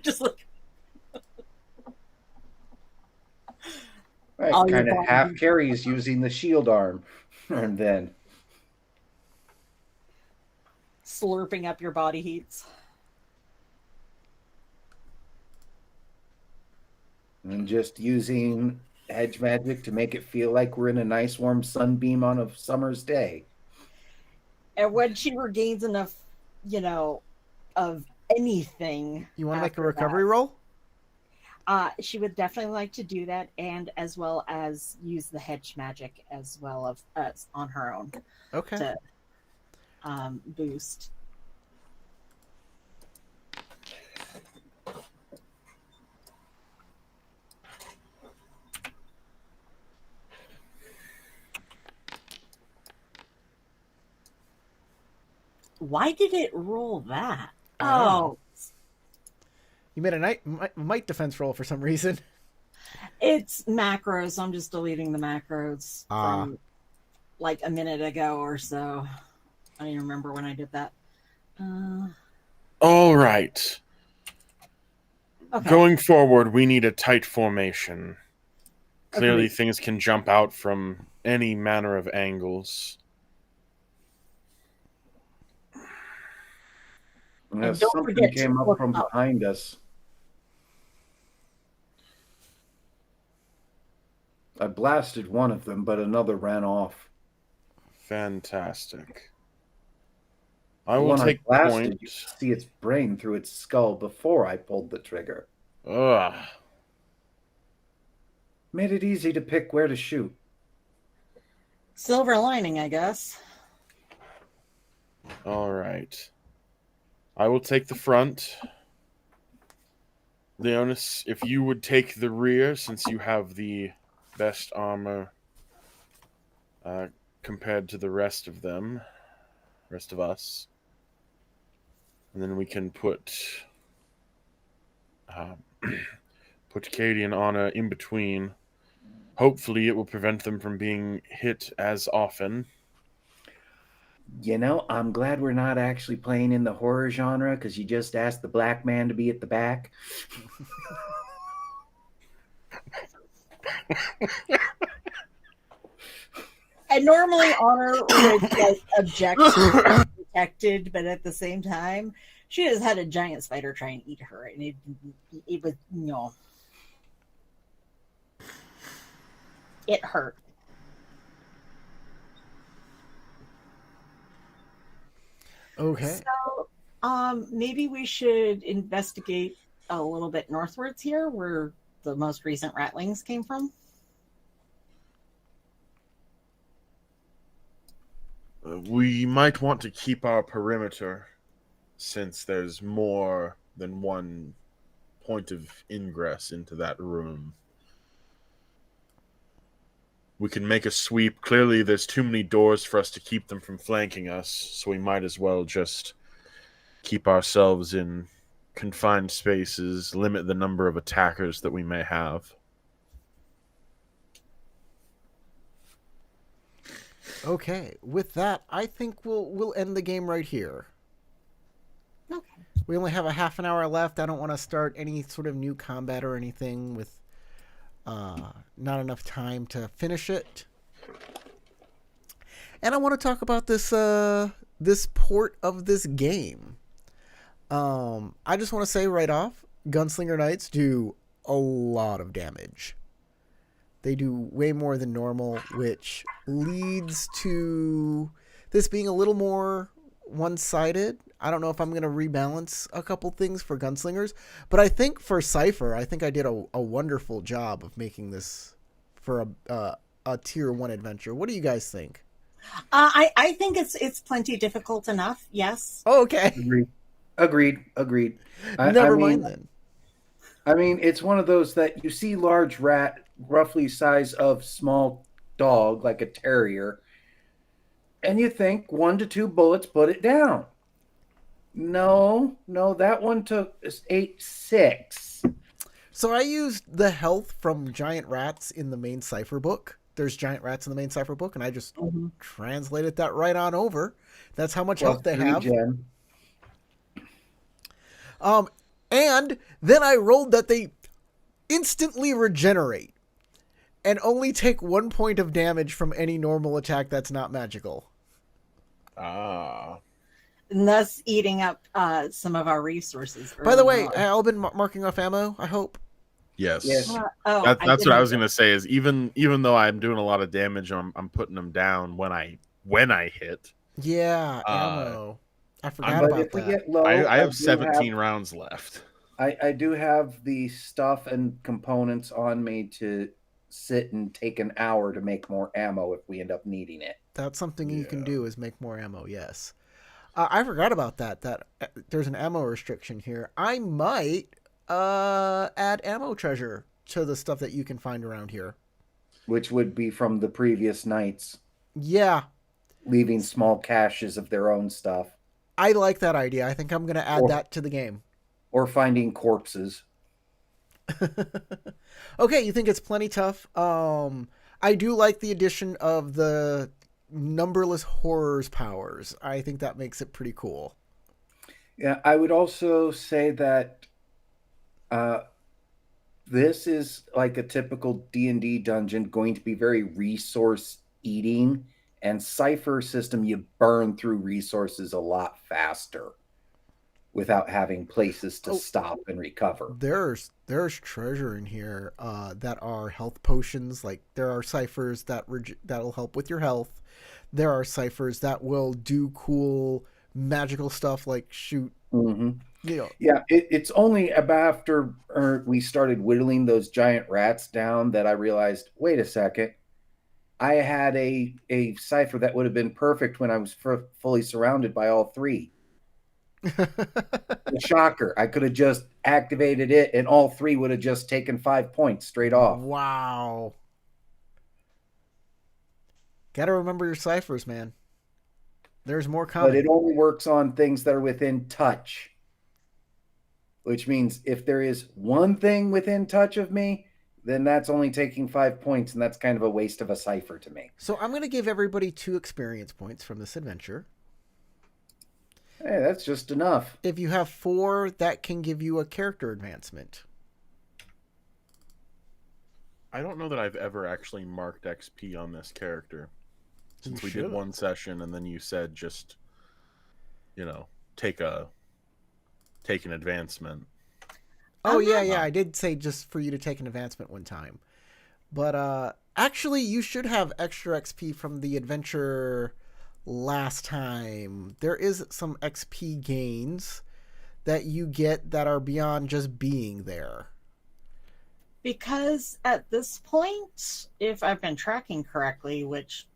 Just like Right, All your kind of body. half carries using the shield arm, and then slurping up your body heats. just using hedge magic to make it feel like we're in a nice warm sunbeam on a summer's day. And when she regains enough, of anything. You want to make a after recovery that, roll? She would definitely like to do that, and as well as use the hedge magic as well as on her own Okay. to boost. Why did it roll that? I don't know. Oh, You made a might defense roll for some reason. it's macros. I'm just deleting the macros from like a minute ago or so. I don't even remember when I did that. All right. Okay. Going forward, we need a tight formation. Clearly, Agreed. things can jump out from any manner of angles. Unless don't something forget to came up look from up. behind us. I blasted one of them, but another ran off. Fantastic. I The will one take I blasted, point. you could see its brain through its skull before I pulled the trigger. Ugh. Made it easy to pick where to shoot. Silver lining, I guess. All right. I will take the front. Leonis, if you would take the rear, since you have the best armor compared to the rest of them, rest of us. And then we can put Katie and Anna in between. Hopefully it will prevent them from being hit as often. You know, I'm glad we're not actually playing in the horror genre because you just asked the black man to be at the back. And normally Honor would like object to being protected, but at the same time, she just had a giant spider try and eat her, and it was it hurt. Okay. So, maybe we should investigate a little bit northwards here, where the most recent rattlings came from. We might want to keep our perimeter, since there's more than one point of ingress into that room. We can make a sweep. Clearly, there's too many doors for us to keep them from flanking us, so we might as well just keep ourselves in confined spaces, limit the number of attackers that we may have. Okay. With that, I think we'll end the game right here. Okay. We only have a half an hour left. I don't want to start any sort of new combat or anything with not enough time to finish it. And I want to talk about this port of this game. I just want to say right off, Gunslinger Knights do a lot of damage. They do way more than normal, which leads to this being a little more one-sided. I don't know if I'm going to rebalance a couple things for Gunslingers, but I think for Cypher, I think I did a wonderful job of making this for a tier 1 adventure. What do you guys think? I think it's plenty difficult enough. Yes. Oh, okay. Agreed. Never mind then. I mean, it's one of those that you see large rat, roughly size of small dog, like a terrier, and you think 1 to 2 bullets put it down. No, that one took 8-6. So I used the health from giant rats in the main Cypher book. There's giant rats in the main Cypher book, and I just translated that right on over. That's how much health they have. Gen. And then I rolled that they instantly regenerate and only take 1 point of damage from any normal attack that's not magical. Ah. And thus eating up some of our resources. By the way, early on. I've been marking off ammo, I hope. Yes. That's That's what I was going to say is even though I'm doing a lot of damage, I'm putting them down when I hit. Yeah, ammo. I forgot But about if we that. get low, I have do 17 rounds left. I do have the stuff and components on me to sit and take an hour to make more ammo if we end up needing it. That's something you can Yeah. do is make more ammo. Yes. I forgot about that. There's an ammo restriction here. I might add ammo treasure to the stuff that you can find around here. Which would be from the previous nights, Yeah, leaving small caches of their own stuff. I like that idea. I think I'm going to add that to the game. Or finding corpses. Okay, you think it's plenty tough. I do like the addition of the numberless horrors powers. I think that makes it pretty cool. Yeah, I would also say that this is like a typical D&D dungeon, going to be very resource eating, and Cypher system, you burn through resources a lot faster without having places to stop and recover. There's treasure in here that are health potions. Like there are ciphers that'll help with your health. There are ciphers that will do cool magical stuff like shoot. Mm-hmm. You know, Yeah, it's only about after we started whittling those giant rats down that I realized, wait a second, I had a cipher that would have been perfect when I was fully surrounded by all three. The shocker. I could have just activated it and all three would have just taken 5 points straight off. Wow. Gotta remember your ciphers, man. There's more coming. But it only works on things that are within touch. Which means if there is one thing within touch of me, then that's only taking 5 points, and that's kind of a waste of a cipher to me. So I'm going to give everybody 2 experience points from this adventure. Hey, that's just enough. If you have 4, that can give you a character advancement. I don't know that I've ever actually marked XP on this character. Since we did should've. one session and then you said just, take an advancement. Oh, yeah, I did say just for you to take an advancement one time. But actually, you should have extra XP from the adventure last time. There is some XP gains that you get that are beyond just being there. Because at this point, if I've been tracking correctly, which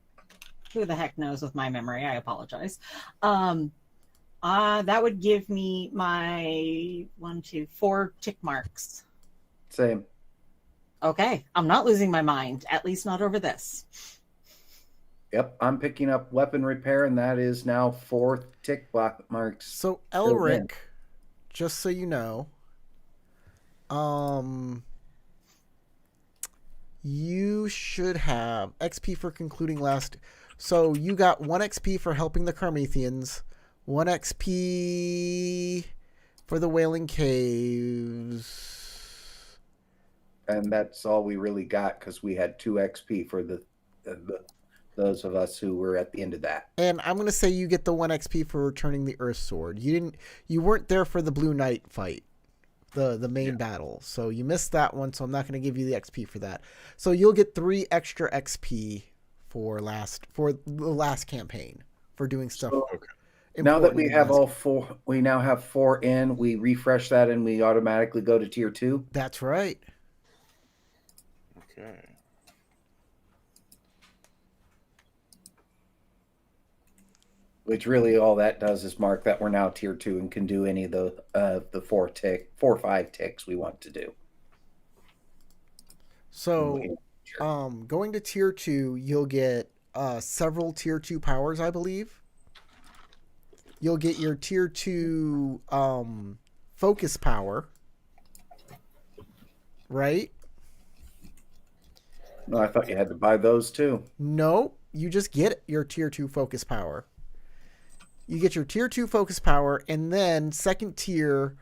who the heck knows with my memory, I apologize. That would give me my 1, 2, 4 tick marks. Same. Okay, I'm not losing my mind, at least not over this. Yep, I'm picking up weapon repair, and that is now 4 tick block marks. So Elric, just so you know, you should have XP for concluding last. So you got 1 XP for helping the Carmathians, 1 XP for the Wailing Caves. And that's all we really got because we had 2 XP for the those of us who were at the end of that. And I'm gonna say you get the 1 XP for returning the Earth Sword. You weren't there for the Blue Knight fight, the main battle, so you missed that one. So I'm not gonna give you the XP for that. So you'll get 3 extra XP for the last campaign for doing stuff. So, now that we have all 4, we now have 4 in. We refresh that and we automatically go to tier 2. That's right. Okay. Which really all that does is mark that we're now tier 2 and can do any of the 4 or 5 ticks we want to do. So, going to tier 2, you'll get several tier 2 powers, I believe. You'll get your tier 2 focus power, right? No, I thought you had to buy those too. No, you just get your tier 2 focus power. You get your tier 2 focus power, and then second tier,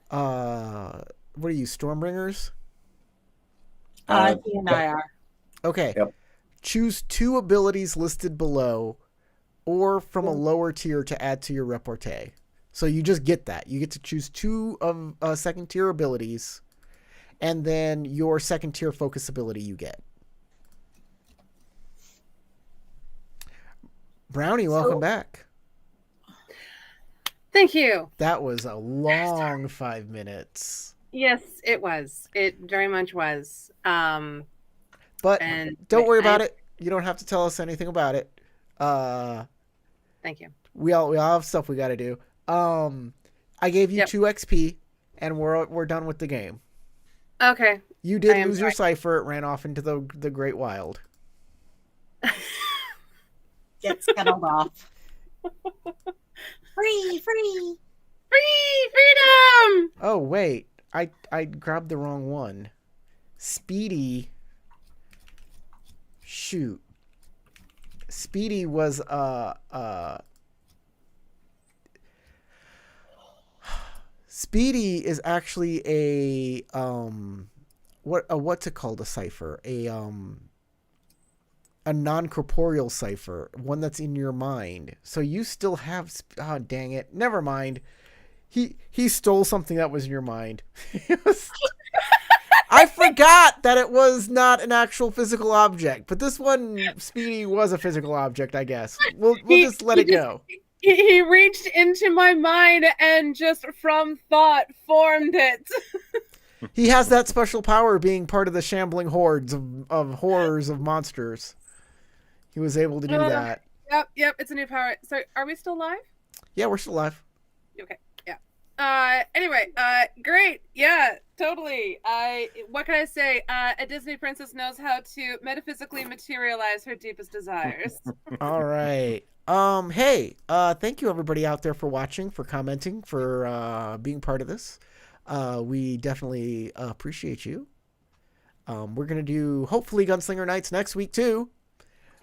what are you, Stormbringers? DNIR. Okay. Yep. Choose 2 abilities listed below, or from a lower tier to add to your repertoire. So you just get that. You get to choose 2 of second tier abilities, and then your second tier focus ability you get. Brownie, welcome back. Thank you. That was a long 5 minutes. Yes, it was. It very much was. But don't worry about it. You don't have to tell us anything about it. Thank you. We all have stuff we got to do. I gave you 2 XP, and we're done with the game. Okay. You did lose your Cypher. It ran off into the Great Wild. Get scuttled off. Free! Freedom! Oh wait, I grabbed the wrong one. Speedy. Shoot. Speedy was Speedy is actually a what's it called, a Cypher? A non-corporeal Cypher, one that's in your mind. So you still have dang it. Never mind. He stole something that was in your mind. I forgot that it was not an actual physical object, but this one, Speedy, was a physical object, I guess. We'll just let it go. He reached into my mind and just from thought formed it. He has that special power, being part of the shambling hordes of horrors of monsters. He was able to do that. Yep, it's a new power. So, are we still live? Yeah, we're still live. Okay, yeah. Anyway, great. Yeah, totally. What can I say? A Disney princess knows how to metaphysically materialize her deepest desires. All right. Hey, thank you everybody out there for watching, for commenting, for being part of this. We definitely appreciate you. We're going to do, hopefully, Gunslinger Nights next week, too.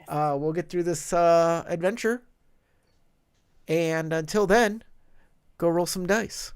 We'll get through this adventure. And until then, go roll some dice.